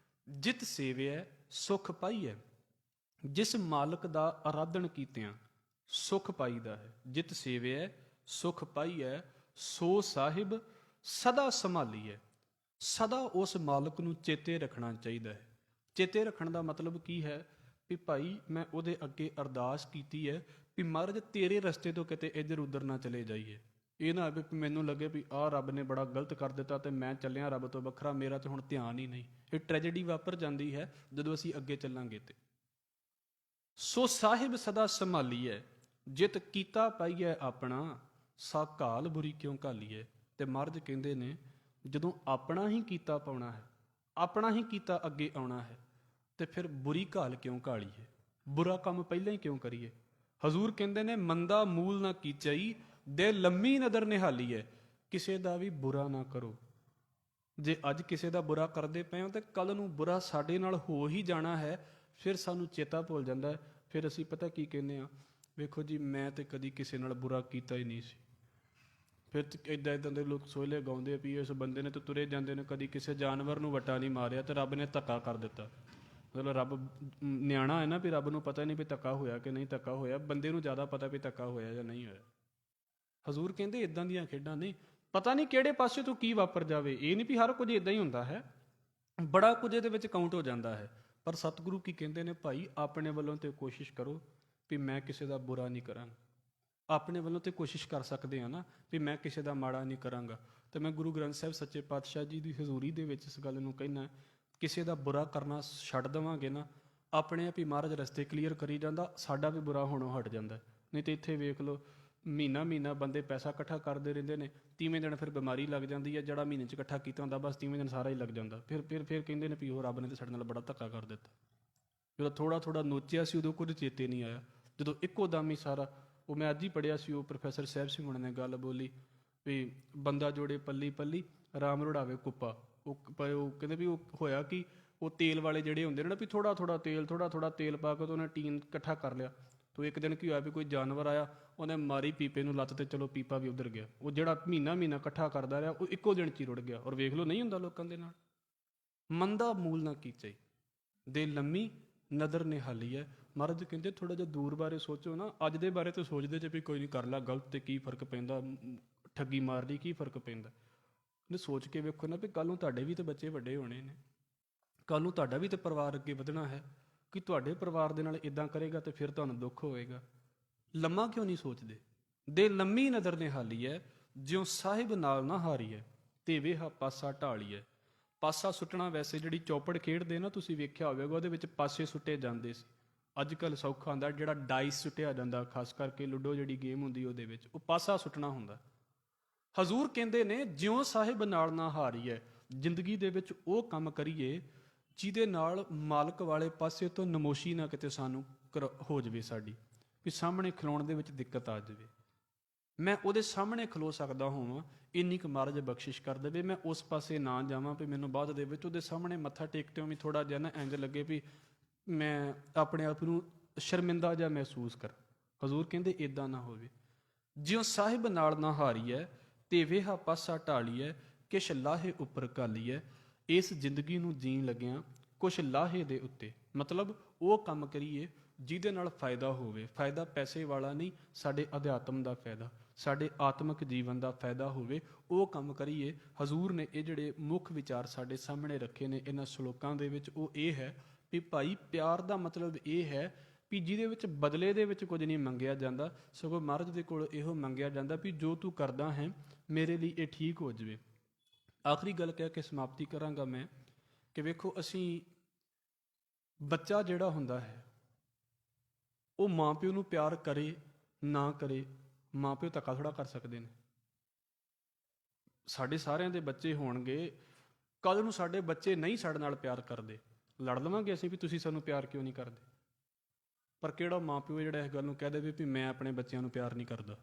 A: ਜਿਤ ਸੇਵਿਐ ਸੁਖ ਪਾਈਐ। ਜਿਸ ਮਾਲਕ ਦਾ ਆਰਾਧਨ ਕੀਤਿਆਂ ਸੁਖ ਪਾਈਦਾ ਹੈ, ਜਿਤ ਸੇਵਿਐ ਸੁਖ ਪਾਈਐ, ਸੋ ਸਾਹਿਬ ਸਦਾ ਸੰਭਾਲੀਐ। ਸਦਾ ਉਸ ਮਾਲਕ ਨੂੰ ਚੇਤੇ ਰੱਖਣਾ ਚਾਹੀਦਾ ਹੈ। ਚੇਤੇ ਰੱਖਣ ਦਾ ਮਤਲਬ ਕੀ ਹੈ? ਵੀ ਭਾਈ ਮੈਂ ਉਹਦੇ ਅੱਗੇ ਅਰਦਾਸ ਕੀਤੀ ਹੈ ਵੀ ਮਹਾਰਾਜ ਤੇਰੇ ਰਸਤੇ ਤੋਂ ਕਿਤੇ ਇੱਧਰ ਉੱਧਰ ਨਾ ਚਲੇ ਜਾਈਏ। ਇਹ ਨਾ ਵੀ ਮੈਨੂੰ ਲੱਗੇ ਵੀ ਆਹ ਰੱਬ ਨੇ ਬੜਾ ਗਲਤ ਕਰ ਦਿੱਤਾ ਤੇ ਮੈਂ ਚੱਲਿਆ ਰੱਬ ਤੋਂ ਵੱਖਰਾ, ਮੇਰਾ ਤੇ ਹੁਣ ਧਿਆਨ ਹੀ ਨਹੀਂ। ਇਹ ਟ੍ਰੈਜੇਡੀ ਵਾਪਰ ਜਾਂਦੀ ਹੈ ਜਦੋਂ ਅਸੀਂ ਅੱਗੇ ਚੱਲਾਂਗੇ ਤੇ। ਸੋ ਸਾਹਿਬ ਸਦਾ ਸੰਭਾਲੀਐ, ਜਿਤ ਕੀਤਾ ਪਾਈਐ ਆਪਣਾ, ਸਾ ਘਾਲ ਬੁਰੀ ਕਿਉਂ ਘਾਲੀਐ। ਤੇ ਮਹਾਰਾਜ ਕਹਿੰਦੇ ਨੇ ਜਦੋਂ ਆਪਣਾ ਹੀ ਕੀਤਾ ਪਾਉਣਾ ਹੈ, ਆਪਣਾ ਹੀ ਕੀਤਾ ਅੱਗੇ ਆਉਣਾ ਹੈ, ਤੇ ਫਿਰ ਬੁਰੀ ਘਾਲ ਕਿਉਂ ਘਾਲੀਏ, ਬੁਰਾ ਕੰਮ ਪਹਿਲਾਂ ਹੀ ਕਿਉਂ ਕਰੀਏ। ਹਜ਼ੂਰ ਕਹਿੰਦੇ ਨੇ ਮੰਦਾ ਮੂਲ ਨਾ ਕੀਚਈ, ਦੇ ਲੰਮੀ ਨਦਰ ਨਿਹਾਲੀ ਹੈ। ਕਿਸੇ ਦਾ ਵੀ ਬੁਰਾ ਨਾ ਕਰੋ। ਜੇ ਅੱਜ ਕਿਸੇ ਦਾ ਬੁਰਾ ਕਰਦੇ ਪਏ ਹੋ ਤੇ ਕੱਲ ਨੂੰ ਬੁਰਾ ਸਾਡੇ ਨਾਲ ਹੋ ਹੀ ਜਾਣਾ ਹੈ। ਫਿਰ ਸਾਨੂੰ ਚੇਤਾ ਭੁੱਲ ਜਾਂਦਾ ਹੈ। ਫਿਰ ਅਸੀਂ ਪਤਾ ਕੀ ਕਹਿੰਦੇ ਆ, ਵੇਖੋ ਜੀ ਮੈਂ ਤੇ ਕਦੀ ਕਿਸੇ ਨਾਲ ਬੁਰਾ ਕੀਤਾ ਹੀ ਨਹੀਂ ਸੀ। ਫਿਰ ਇੱਦਾਂ ਇੱਦਾਂ ਦੇ ਲੋਕ ਸੋਹਲੇ ਗਾਉਂਦੇ ਵੀ ਇਸ ਬੰਦੇ ਨੇ ਤਾਂ ਤੁਰੇ ਜਾਂਦੇ ਨੇ, ਕਦੀ ਕਿਸੇ ਜਾਨਵਰ ਨੂੰ ਵੱਟਾ ਨਹੀਂ ਮਾਰਿਆ ਤੇ ਰੱਬ ਨੇ ਧੱਕਾ ਕਰ ਦਿੱਤਾ। ਮਤਲਬ ਰੱਬ ਨਿਆਣਾ ਹੈ ਨਾ, ਵੀ ਰੱਬ ਨੂੰ ਪਤਾ ਨਹੀਂ ਵੀ ਧੱਕਾ ਹੋਇਆ ਕਿ ਨਹੀਂ ਧੱਕਾ ਹੋਇਆ, ਬੰਦੇ ਨੂੰ ਜ਼ਿਆਦਾ ਪਤਾ ਵੀ ਧੱਕਾ ਹੋਇਆ ਜਾਂ ਨਹੀਂ ਹੋਇਆ। ਹਜ਼ੂਰ ਕਹਿੰਦੇ ਇੱਦਾਂ ਦੀਆਂ ਖੇਡਾਂ ਨੇ, ਪਤਾ ਨਹੀਂ ਕਿਹੜੇ ਪਾਸੇ ਤੋਂ ਕੀ ਵਾਪਰ ਜਾਵੇ। ਇਹ ਨਹੀਂ ਵੀ ਹਰ ਕੁਝ ਇੱਦਾਂ ਹੀ ਹੁੰਦਾ ਹੈ, ਬੜਾ ਕੁਝ ਇਹਦੇ ਵਿੱਚ ਕਾਊਂਟ ਹੋ ਜਾਂਦਾ ਹੈ। ਪਰ ਸਤਿਗੁਰੂ ਕੀ ਕਹਿੰਦੇ ਨੇ, ਭਾਈ ਆਪਣੇ ਵੱਲੋਂ ਤੇ ਕੋਸ਼ਿਸ਼ ਕਰੋ ਵੀ ਮੈਂ ਕਿਸੇ ਦਾ ਬੁਰਾ ਨਹੀਂ ਕਰਾਂ। ਆਪਣੇ ਵੱਲੋਂ ਤੇ ਕੋਸ਼ਿਸ਼ ਕਰ ਸਕਦੇ ਆ ਨਾ ਵੀ ਮੈਂ ਕਿਸੇ ਦਾ ਮਾੜਾ ਨਹੀਂ ਕਰਾਂਗਾ। ਤੇ ਮੈਂ ਗੁਰੂ ਗ੍ਰੰਥ ਸਾਹਿਬ ਸੱਚੇ ਪਾਤਸ਼ਾਹ ਜੀ ਦੀ ਹਜ਼ੂਰੀ ਦੇ ਵਿੱਚ ਇਸ ਗੱਲ ਨੂੰ ਕਹਿਣਾ, ਕਿਸੇ ਦਾ ਬੁਰਾ ਕਰਨਾ ਛੱਡ ਦੇਵਾਂਗੇ ਨਾ, ਆਪਣੇ ਆਪ ਹੀ ਮਹਾਰਾਜ ਰਸਤੇ ਕਲੀਅਰ ਕਰੀ ਜਾਂਦਾ, ਸਾਡਾ ਵੀ ਬੁਰਾ ਹੋਣੋਂ ਹਟ ਜਾਂਦਾ। ਨਹੀਂ ਤੇ ਇੱਥੇ ਵੇਖ ਲਓ, ਮਹੀਨਾ ਮਹੀਨਾ ਬੰਦੇ ਪੈਸਾ ਇਕੱਠਾ ਕਰਦੇ ਰਹਿੰਦੇ ਨੇ, 30ਵੇਂ ਦਿਨ ਫਿਰ ਬਿਮਾਰੀ ਲੱਗ ਜਾਂਦੀ ਹੈ। ਜਿਹੜਾ ਮਹੀਨੇ 'ਚ ਇਕੱਠਾ ਕੀਤਾ ਹੁੰਦਾ ਬਸ 30ਵੇਂ ਦਿਨ ਸਾਰਾ ਹੀ ਲੱਗ ਜਾਂਦਾ। ਫਿਰ ਕਹਿੰਦੇ ਨੇ ਵੀ ਉਹ ਰੱਬ ਨੇ ਤੇ ਸਾਡੇ ਨਾਲ ਬੜਾ ਧੱਕਾ ਕਰ ਦਿੱਤਾ। ਜਦੋਂ ਥੋੜ੍ਹਾ ਥੋੜ੍ਹਾ ਨੋਚਿਆ ਸੀ ਉਦੋਂ ਕੁਝ ਚੇਤੇ ਨਹੀਂ ਆਇਆ, ਜਦੋਂ ਇੱਕੋ ਦਮ ਹੀ ਸਾਰਾ। ਉਹ ਮੈਂ ਅੱਜ ਹੀ ਪੜ੍ਹਿਆ ਸੀ, ਉਹ ਪ੍ਰੋਫੈਸਰ ਸਾਹਿਬ ਸਿੰਘ ਹੁਣਾਂ ਨੇ ਗੱਲ ਬੋਲੀ ਵੀ ਬੰਦਾ ਜੋੜੇ ਪੱਲੀ ਪੱਲੀ, ਰਾਮ ਰੁੜਾਵੇ ਕੁੱਪਾ। ਉਹ ਕਹਿੰਦੇ ਵੀ ਉਹ ਹੋਇਆ ਕਿ ਉਹ ਤੇਲ ਵਾਲੇ ਜਿਹੜੇ ਹੁੰਦੇ ਨੇ ਨਾ, ਵੀ ਥੋੜ੍ਹਾ ਥੋੜ੍ਹਾ ਤੇਲ ਪਾ ਕੇ ਤੇ ਉਹਨੇ ਟੀਨ ਇਕੱਠਾ ਕਰ ਲਿਆ। ਤੋ ਇੱਕ ਦਿਨ ਕੀ ਹੋਇਆ ਵੀ ਕੋਈ ਜਾਨਵਰ ਆਇਆ, ਉਹਨੇ ਮਾਰੀ ਪੀਪੇ ਨੂੰ ਲੱਤ, ਤੇ ਚਲੋ ਪੀਪਾ ਵੀ ਉੱਧਰ ਗਿਆ। ਉਹ ਜਿਹੜਾ ਮਹੀਨਾ ਮਹੀਨਾ ਇਕੱਠਾ ਕਰਦਾ ਰਿਹਾ ਉਹ ਇੱਕੋ ਦਿਨ 'ਚ ਹੀ ਰੁੜ ਗਿਆ। ਔਰ ਵੇਖ ਲਓ, ਨਹੀਂ ਹੁੰਦਾ ਲੋਕਾਂ ਦੇ ਨਾਲ। ਮੰਦਾ ਮੂਲ ਨਾ ਕੀਚੇ, ਦੇ ਲੰਮੀ ਨਦਰ ਨਿਹਾਲੀ ਹੈ। ਮਹਾਰਾਜ ਕਹਿੰਦੇ ਥੋੜ੍ਹਾ ਜਿਹਾ ਦੂਰ ਬਾਰੇ ਸੋਚੋ ਨਾ। ਅੱਜ ਦੇ ਬਾਰੇ ਤਾਂ ਸੋਚਦੇ ਜੇ ਵੀ ਕੋਈ ਨਹੀਂ, ਕਰ ਲੈ ਗਲਤ ਤੇ ਕੀ ਫਰਕ ਪੈਂਦਾ, ਠੱਗੀ ਮਾਰ ਲਈ ਕੀ ਫਰਕ ਪੈਂਦਾ। ਉਹਨੇ ਸੋਚ ਕੇ ਵੇਖੋ ਨਾ ਵੀ ਕੱਲ੍ਹ ਨੂੰ ਤੁਹਾਡੇ ਵੀ ਤਾਂ ਬੱਚੇ ਵੱਡੇ ਹੋਣੇ ਨੇ, ਕੱਲ੍ਹ ਨੂੰ ਤੁਹਾਡਾ ਵੀ ਤਾਂ ਪਰਿਵਾਰ ਅੱਗੇ ਵਧਣਾ ਹੈ। ਕਿ ਤੁਹਾਡੇ ਪਰਿਵਾਰ ਦੇ ਨਾਲ ਇੱਦਾਂ ਕਰੇਗਾ ਤੇ ਫਿਰ ਤੁਹਾਨੂੰ ਦੁੱਖ ਹੋਏਗਾ। ਲੰਮਾ ਕਿਉਂ ਨਹੀਂ ਸੋਚਦੇ? ਦੇ ਲੰਮੀ ਨਜ਼ਰ ਨਿਹਾਲੀ ਹੈ, ਜਿਉਂ ਸਾਹਿਬ ਨਾਲ ਨਾ ਹਾਰੀ ਹੈ, ਤੇ ਵੇਹਾ ਪਾਸਾ ਢਾਲੀ ਹੈ। ਪਾਸਾ ਸੁੱਟਣਾ, ਵੈਸੇ ਜਿਹੜੀ ਚੌਪੜ ਖੇਡਦੇ ਨਾ, ਤੁਸੀਂ ਵੇਖਿਆ ਹੋਵੇਗਾ, ਉਹਦੇ ਵਿੱਚ ਪਾਸੇ ਸੁੱਟੇ ਜਾਂਦੇ ਸੀ। ਅੱਜ ਕੱਲ੍ਹ ਸੌਖਾ ਹੁੰਦਾ ਜਿਹੜਾ ਡਾਈਸ ਸੁੱਟਿਆ ਜਾਂਦਾ, ਖਾਸ ਕਰਕੇ ਲੂਡੋ ਜਿਹੜੀ ਗੇਮ ਹੁੰਦੀ ਉਹਦੇ ਵਿੱਚ ਉਹ ਪਾਸਾ ਸੁੱਟਣਾ ਹੁੰਦਾ। ਹਜ਼ੂਰ ਕਹਿੰਦੇ ਨੇ ਜਿਉਂ ਸਾਹਿਬ ਨਾਲ ਨਾ ਹਾਰੀ ਹੈ, ਜ਼ਿੰਦਗੀ ਦੇ ਵਿੱਚ ਉਹ ਕੰਮ ਕਰੀਏ ਜਿਹਦੇ ਨਾਲ ਮਾਲਕ ਵਾਲੇ ਪਾਸੇ ਤੋਂ ਨਮੋਸ਼ੀ ਨਾ ਕਿਤੇ ਸਾਨੂੰ ਹੋ ਜਾਵੇ, ਸਾਡੀ ਵੀ ਸਾਹਮਣੇ ਖਲੋਣ ਦੇ ਵਿੱਚ ਦਿੱਕਤ ਆ ਜਾਵੇ। ਮੈਂ ਉਹਦੇ ਸਾਹਮਣੇ ਖਲੋ ਸਕਦਾ ਹੋਵਾਂ, ਇੰਨੀ ਕੁ ਮਹਾਰਾਜ ਬਖਸ਼ਿਸ਼ ਕਰ ਦੇਵੇ। ਮੈਂ ਉਸ ਪਾਸੇ ਨਾ ਜਾਵਾਂ ਵੀ ਮੈਨੂੰ ਬਾਅਦ ਦੇ ਵਿੱਚ ਉਹਦੇ ਸਾਹਮਣੇ ਮੱਥਾ ਟੇਕਦੇ ਹੋ ਵੀ ਥੋੜ੍ਹਾ ਜਿਹਾ ਨਾ ਇੰਝ ਲੱਗੇ ਵੀ ਮੈਂ ਆਪਣੇ ਆਪ ਨੂੰ ਸ਼ਰਮਿੰਦਾ ਜਿਹਾ ਮਹਿਸੂਸ ਕਰ। ਹਜ਼ੂਰ ਕਹਿੰਦੇ ਇੱਦਾਂ ਨਾ ਹੋਵੇ। ਜਿਉਂ ਸਾਹਿਬ ਨਾਲ ਨਾ ਹਾਰੀ ਹੈ, ਤੇ ਵੇਹਾ ਪਾਸਾ ਢਾਲੀ ਹੈ, ਕਿਛ ਲਾਹੇ ਉੱਪਰ ਘਾਲੀ ਹੈ। ਇਸ ਜ਼ਿੰਦਗੀ ਨੂੰ ਜੀਣ ਲੱਗਿਆਂ ਕੁਛ ਲਾਹੇ ਦੇ ਉੱਤੇ, ਮਤਲਬ ਉਹ ਕੰਮ ਕਰੀਏ ਜਿਹਦੇ ਨਾਲ ਫਾਇਦਾ ਹੋਵੇ। ਫਾਇਦਾ ਪੈਸੇ ਵਾਲਾ ਨਹੀਂ, ਸਾਡੇ ਅਧਿਆਤਮ ਦਾ ਫਾਇਦਾ, ਸਾਡੇ ਆਤਮਿਕ ਜੀਵਨ ਦਾ ਫਾਇਦਾ ਹੋਵੇ, ਉਹ ਕੰਮ ਕਰੀਏ। ਹਜ਼ੂਰ ਨੇ ਇਹ ਜਿਹੜੇ ਮੁੱਖ ਵਿਚਾਰ ਸਾਡੇ ਸਾਹਮਣੇ ਰੱਖੇ ਨੇ ਇਹਨਾਂ ਸ਼ਲੋਕਾਂ ਦੇ ਵਿੱਚ, ਉਹ ਇਹ ਹੈ ਵੀ ਭਾਈ ਪਿਆਰ ਦਾ ਮਤਲਬ ਇਹ ਹੈ ਵੀ ਜਿਹਦੇ ਵਿੱਚ ਬਦਲੇ ਦੇ ਵਿੱਚ ਕੁਝ ਨਹੀਂ ਮੰਗਿਆ ਜਾਂਦਾ, ਸਗੋਂ ਮਹਾਰਾਜ ਦੇ ਕੋਲ ਇਹੋ ਮੰਗਿਆ ਜਾਂਦਾ ਵੀ ਜੋ ਤੂੰ ਕਰਦਾ ਹੈ ਮੇਰੇ ਲਈ ਇਹ ਠੀਕ ਹੋ ਜਾਵੇ। ਆਖਰੀ ਗੱਲ ਕਹਿ ਕੇ ਸਮਾਪਤੀ ਕਰਾਂਗਾ ਮੈਂ ਕਿ ਵੇਖੋ, ਅਸੀਂ ਬੱਚਾ ਜਿਹੜਾ ਹੁੰਦਾ ਹੈ ਉਹ ਮਾਂ ਪਿਓ ਨੂੰ ਪਿਆਰ ਕਰੇ ਨਾ ਕਰੇ, ਮਾਂ ਪਿਓ ਧੱਕਾ ਥੋੜ੍ਹਾ ਕਰ ਸਕਦੇ ਨੇ। ਸਾਡੇ ਸਾਰਿਆਂ ਦੇ ਬੱਚੇ ਹੋਣਗੇ, ਕੱਲ੍ਹ ਨੂੰ ਸਾਡੇ ਬੱਚੇ ਨਹੀਂ ਸਾਡੇ ਨਾਲ ਪਿਆਰ ਕਰਦੇ, ਲੜ ਲਵਾਂਗੇ ਅਸੀਂ ਵੀ ਤੁਸੀਂ ਸਾਨੂੰ ਪਿਆਰ ਕਿਉਂ ਨਹੀਂ ਕਰਦੇ। ਪਰ ਕਿਹੜਾ ਮਾਂ ਪਿਓ ਜਿਹੜਾ ਇਸ ਗੱਲ ਨੂੰ ਕਹਿ ਦੇਵੇ ਵੀ ਮੈਂ ਆਪਣੇ ਬੱਚਿਆਂ ਨੂੰ ਪਿਆਰ ਨਹੀਂ ਕਰਦਾ?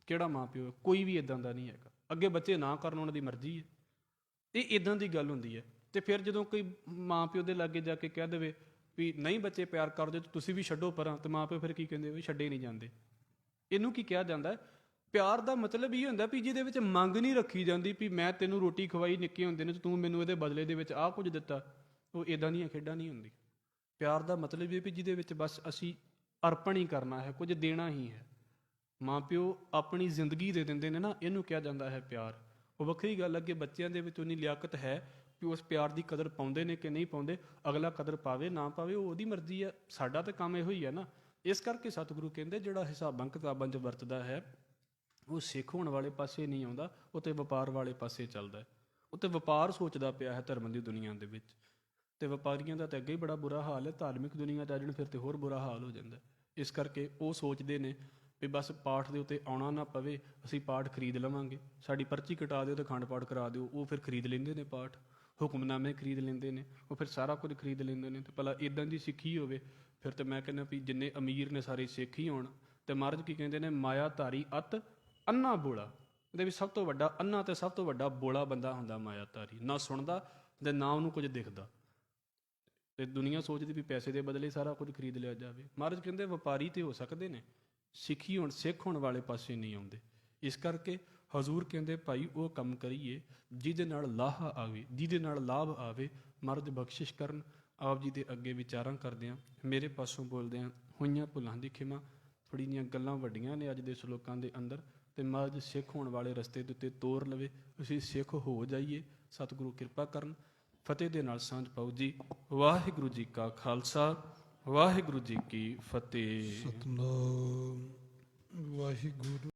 A: ਕਿਹੜਾ ਮਾਂ ਪਿਓ? ਕੋਈ ਵੀ ਇੱਦਾਂ ਦਾ ਨਹੀਂ ਹੈਗਾ। ਅੱਗੇ ਬੱਚੇ ਨਾ ਕਰਨ, ਉਹਨਾਂ ਦੀ ਮਰਜ਼ੀ ਹੈ। ਇਹ ਇੱਦਾਂ ਦੀ ਗੱਲ ਹੁੰਦੀ ਹੈ। ਤੇ ਫਿਰ ਜਦੋਂ ਕੋਈ ਮਾਂ ਪਿਓ ਦੇ ਲਾਗੇ ਜਾ ਕੇ ਕਹਿ ਦੇਵੇ ਵੀ ਨਹੀਂ ਬੱਚੇ ਪਿਆਰ ਕਰਦੇ ਤਾਂ ਤੁਸੀਂ ਵੀ ਛੱਡੋ ਪਰਾਂ, ਤੇ ਮਾਂ ਪਿਓ ਫਿਰ ਕੀ ਕਹਿੰਦੇ? ਵੀ ਛੱਡੇ ਨਹੀਂ ਜਾਂਦੇ। ਇਹਨੂੰ ਕੀ ਕਿਹਾ ਜਾਂਦਾ? ਪਿਆਰ ਦਾ ਮਤਲਬ ਇਹ ਹੁੰਦਾ ਵੀ ਜਿਹਦੇ ਵਿੱਚ ਮੰਗ ਨਹੀਂ ਰੱਖੀ ਜਾਂਦੀ ਵੀ ਮੈਂ ਤੈਨੂੰ ਰੋਟੀ ਖਵਾਈ ਨਿੱਕੇ ਹੁੰਦੇ ਨੇ ਤੇ ਤੂੰ ਮੈਨੂੰ ਇਹਦੇ ਬਦਲੇ ਦੇ ਵਿੱਚ ਆਹ ਕੁਝ ਦਿੱਤਾ। ਉਹ ਇੱਦਾਂ ਦੀਆਂ ਖੇਡਾਂ ਨਹੀਂ ਹੁੰਦੀ। ਪਿਆਰ ਦਾ ਮਤਲਬ ਇਹ ਵੀ ਜਿਹਦੇ ਵਿੱਚ ਬਸ ਅਸੀਂ ਅਰਪਣ ਹੀ ਕਰਨਾ ਹੈ, ਕੁਝ ਦੇਣਾ ਹੀ ਹੈ। ਮਾਂ ਪਿਓ ਆਪਣੀ ਜ਼ਿੰਦਗੀ ਦੇ ਦਿੰਦੇ ਨੇ ਨਾ, ਇਹਨੂੰ ਕਿਹਾ ਜਾਂਦਾ ਹੈ ਪਿਆਰ। ਉਹ ਵੱਖਰੀ ਗੱਲ ਅੱਗੇ ਬੱਚਿਆਂ ਦੇ ਵਿੱਚ ਉਨੀ ਲਿਆਕਤ ਹੈ ਵੀ ਉਸ ਪਿਆਰ ਦੀ ਕਦਰ ਪਾਉਂਦੇ ਨੇ ਕਿ ਨਹੀਂ ਪਾਉਂਦੇ। ਅਗਲਾ ਕਦਰ ਪਾਵੇ ਨਾ ਪਾਵੇ ਉਹ ਉਹਦੀ ਮਰਜ਼ੀ ਹੈ, ਸਾਡਾ ਤਾਂ ਕੰਮ ਇਹੋ ਹੀ ਹੈ ਨਾ। ਇਸ ਕਰਕੇ ਸਤਿਗੁਰੂ ਕਹਿੰਦੇ ਜਿਹੜਾ ਹਿਸਾਬਾਂ ਕਿਤਾਬਾਂ 'ਚ ਵਰਤਦਾ ਹੈ ਉਹ ਸਿੱਖ ਹੋਣ ਵਾਲੇ ਪਾਸੇ ਨਹੀਂ ਆਉਂਦਾ, ਉਹ ਤੇ ਵਪਾਰ ਵਾਲੇ ਪਾਸੇ ਚੱਲਦਾ ਹੈ। ਉਹ ਤੇ ਵਪਾਰ ਸੋਚਦਾ ਪਿਆ ਹੈ ਧਰਮ ਦੀ ਦੁਨੀਆ ਦੇ ਵਿੱਚ। ਤੇ ਵਪਾਰੀਆਂ ਦਾ ਤਾਂ ਅੱਗੇ ਹੀ ਬੜਾ ਬੁਰਾ ਹਾਲ ਹੈ, ਧਾਰਮਿਕ ਦੁਨੀਆ 'ਚ ਆ ਜਾਣ ਫਿਰ ਤੇ ਹੋਰ ਬੁਰਾ ਹਾਲ ਹੋ ਜਾਂਦਾ। ਇਸ ਕਰਕੇ ਉਹ ਸੋਚਦੇ ਨੇ ਵੀ ਬਸ ਪਾਠ ਦੇ ਉੱਤੇ ਆਉਣਾ ਨਾ ਪਵੇ, ਅਸੀਂ ਪਾਠ ਖਰੀਦ ਲਵਾਂਗੇ, ਸਾਡੀ ਪਰਚੀ ਕਟਾ ਦਿਓ ਤੇ ਅਖੰਡ ਪਾਠ ਕਰਾ ਦਿਓ। ਉਹ ਫਿਰ ਖਰੀਦ ਲੈਂਦੇ ਨੇ ਪਾਠ, ਹੁਕਮਨਾਮੇ ਖਰੀਦ ਲੈਂਦੇ ਨੇ, ਉਹ ਫਿਰ ਸਾਰਾ ਕੁਝ ਖਰੀਦ ਲੈਂਦੇ ਨੇ। ਤੇ ਭਲਾ ਇੱਦਾਂ ਦੀ ਸਿੱਖੀ ਹੋਵੇ ਫਿਰ ਤਾਂ ਮੈਂ ਕਹਿੰਦਾ ਵੀ ਜਿੰਨੇ ਅਮੀਰ ਨੇ ਸਾਰੇ ਸਿੱਖ ਹੀ ਹੋਣ। ਤੇ ਮਹਾਰਾਜ ਕੀ ਕਹਿੰਦੇ ਨੇ? ਮਾਇਆ ਧਾਰੀ ਅਤ ਅੰਨਾ ਬੋਲਾ। ਇਹਦੇ ਵਿੱਚ ਸਭ ਤੋਂ ਵੱਡਾ ਅੰਨਾ ਤੇ ਸਭ ਤੋਂ ਵੱਡਾ ਬੋਲਾ ਬੰਦਾ ਹੁੰਦਾ ਮਾਇਆ ਧਾਰੀ। ਨਾ ਸੁਣਦਾ ਤੇ ਨਾ ਉਹਨੂੰ ਕੁਝ ਦਿਖਦਾ। ਤੇ ਦੁਨੀਆ ਸੋਚਦੀ ਵੀ ਪੈਸੇ ਦੇ ਬਦਲੇ ਸਾਰਾ ਕੁਝ ਖਰੀਦ ਲਿਆ ਜਾਵੇ। ਮਹਾਰਾਜ ਕਹਿੰਦੇ ਵਪਾਰੀ ਤੇ ਹੋ ਸਕਦੇ ਨੇ, ਸਿੱਖੀ ਹੋਣ ਸਿੱਖ ਹੋਣ ਵਾਲੇ ਪਾਸੇ ਨਹੀਂ ਆਉਂਦੇ। ਇਸ ਕਰਕੇ ਹਜ਼ੂਰ ਕਹਿੰਦੇ ਭਾਈ ਉਹ ਕੰਮ ਕਰੀਏ ਜਿਹਦੇ ਨਾਲ ਲਾਹਾ ਆਵੇ, ਜਿਹਦੇ ਨਾਲ ਲਾਭ ਆਵੇ। ਮਹਾਰਾਜ ਬਖਸ਼ਿਸ਼ ਕਰਨ। ਆਪ ਜੀ ਦੇ ਅੱਗੇ ਵਿਚਾਰਾਂ ਕਰਦਿਆਂ ਮੇਰੇ ਪਾਸੋਂ ਬੋਲਦਿਆਂ ਹੋਈਆਂ ਭੁੱਲਾਂ ਦੀ ਖਿਮਾ। ਥੋੜ੍ਹੀ ਜਿਹੀਆਂ ਗੱਲਾਂ ਵੱਡੀਆਂ ਨੇ ਅੱਜ ਦੇ ਸ਼ਲੋਕਾਂ ਦੇ ਅੰਦਰ, ਤੇ ਮਹਾਰਾਜ ਸਿੱਖ ਹੋਣ ਵਾਲੇ ਰਸਤੇ ਦੇ ਉੱਤੇ ਤੋਰ ਲਵੇ, ਅਸੀਂ ਸਿੱਖ ਹੋ ਜਾਈਏ। ਸਤਿਗੁਰੂ ਕਿਰਪਾ ਕਰਨ। ਫਤਿਹ ਦੇ ਨਾਲ ਸਾਂਝ ਪਾਓ ਜੀ। ਵਾਹਿਗੁਰੂ ਜੀ ਕਾ ਖਾਲਸਾ, ਵਾਹਿਗੁਰੂ ਜੀ ਕੀ ਫਤਿਹ।
B: ਸਤਨਾਮ ਵਾਹਿਗੁਰੂ।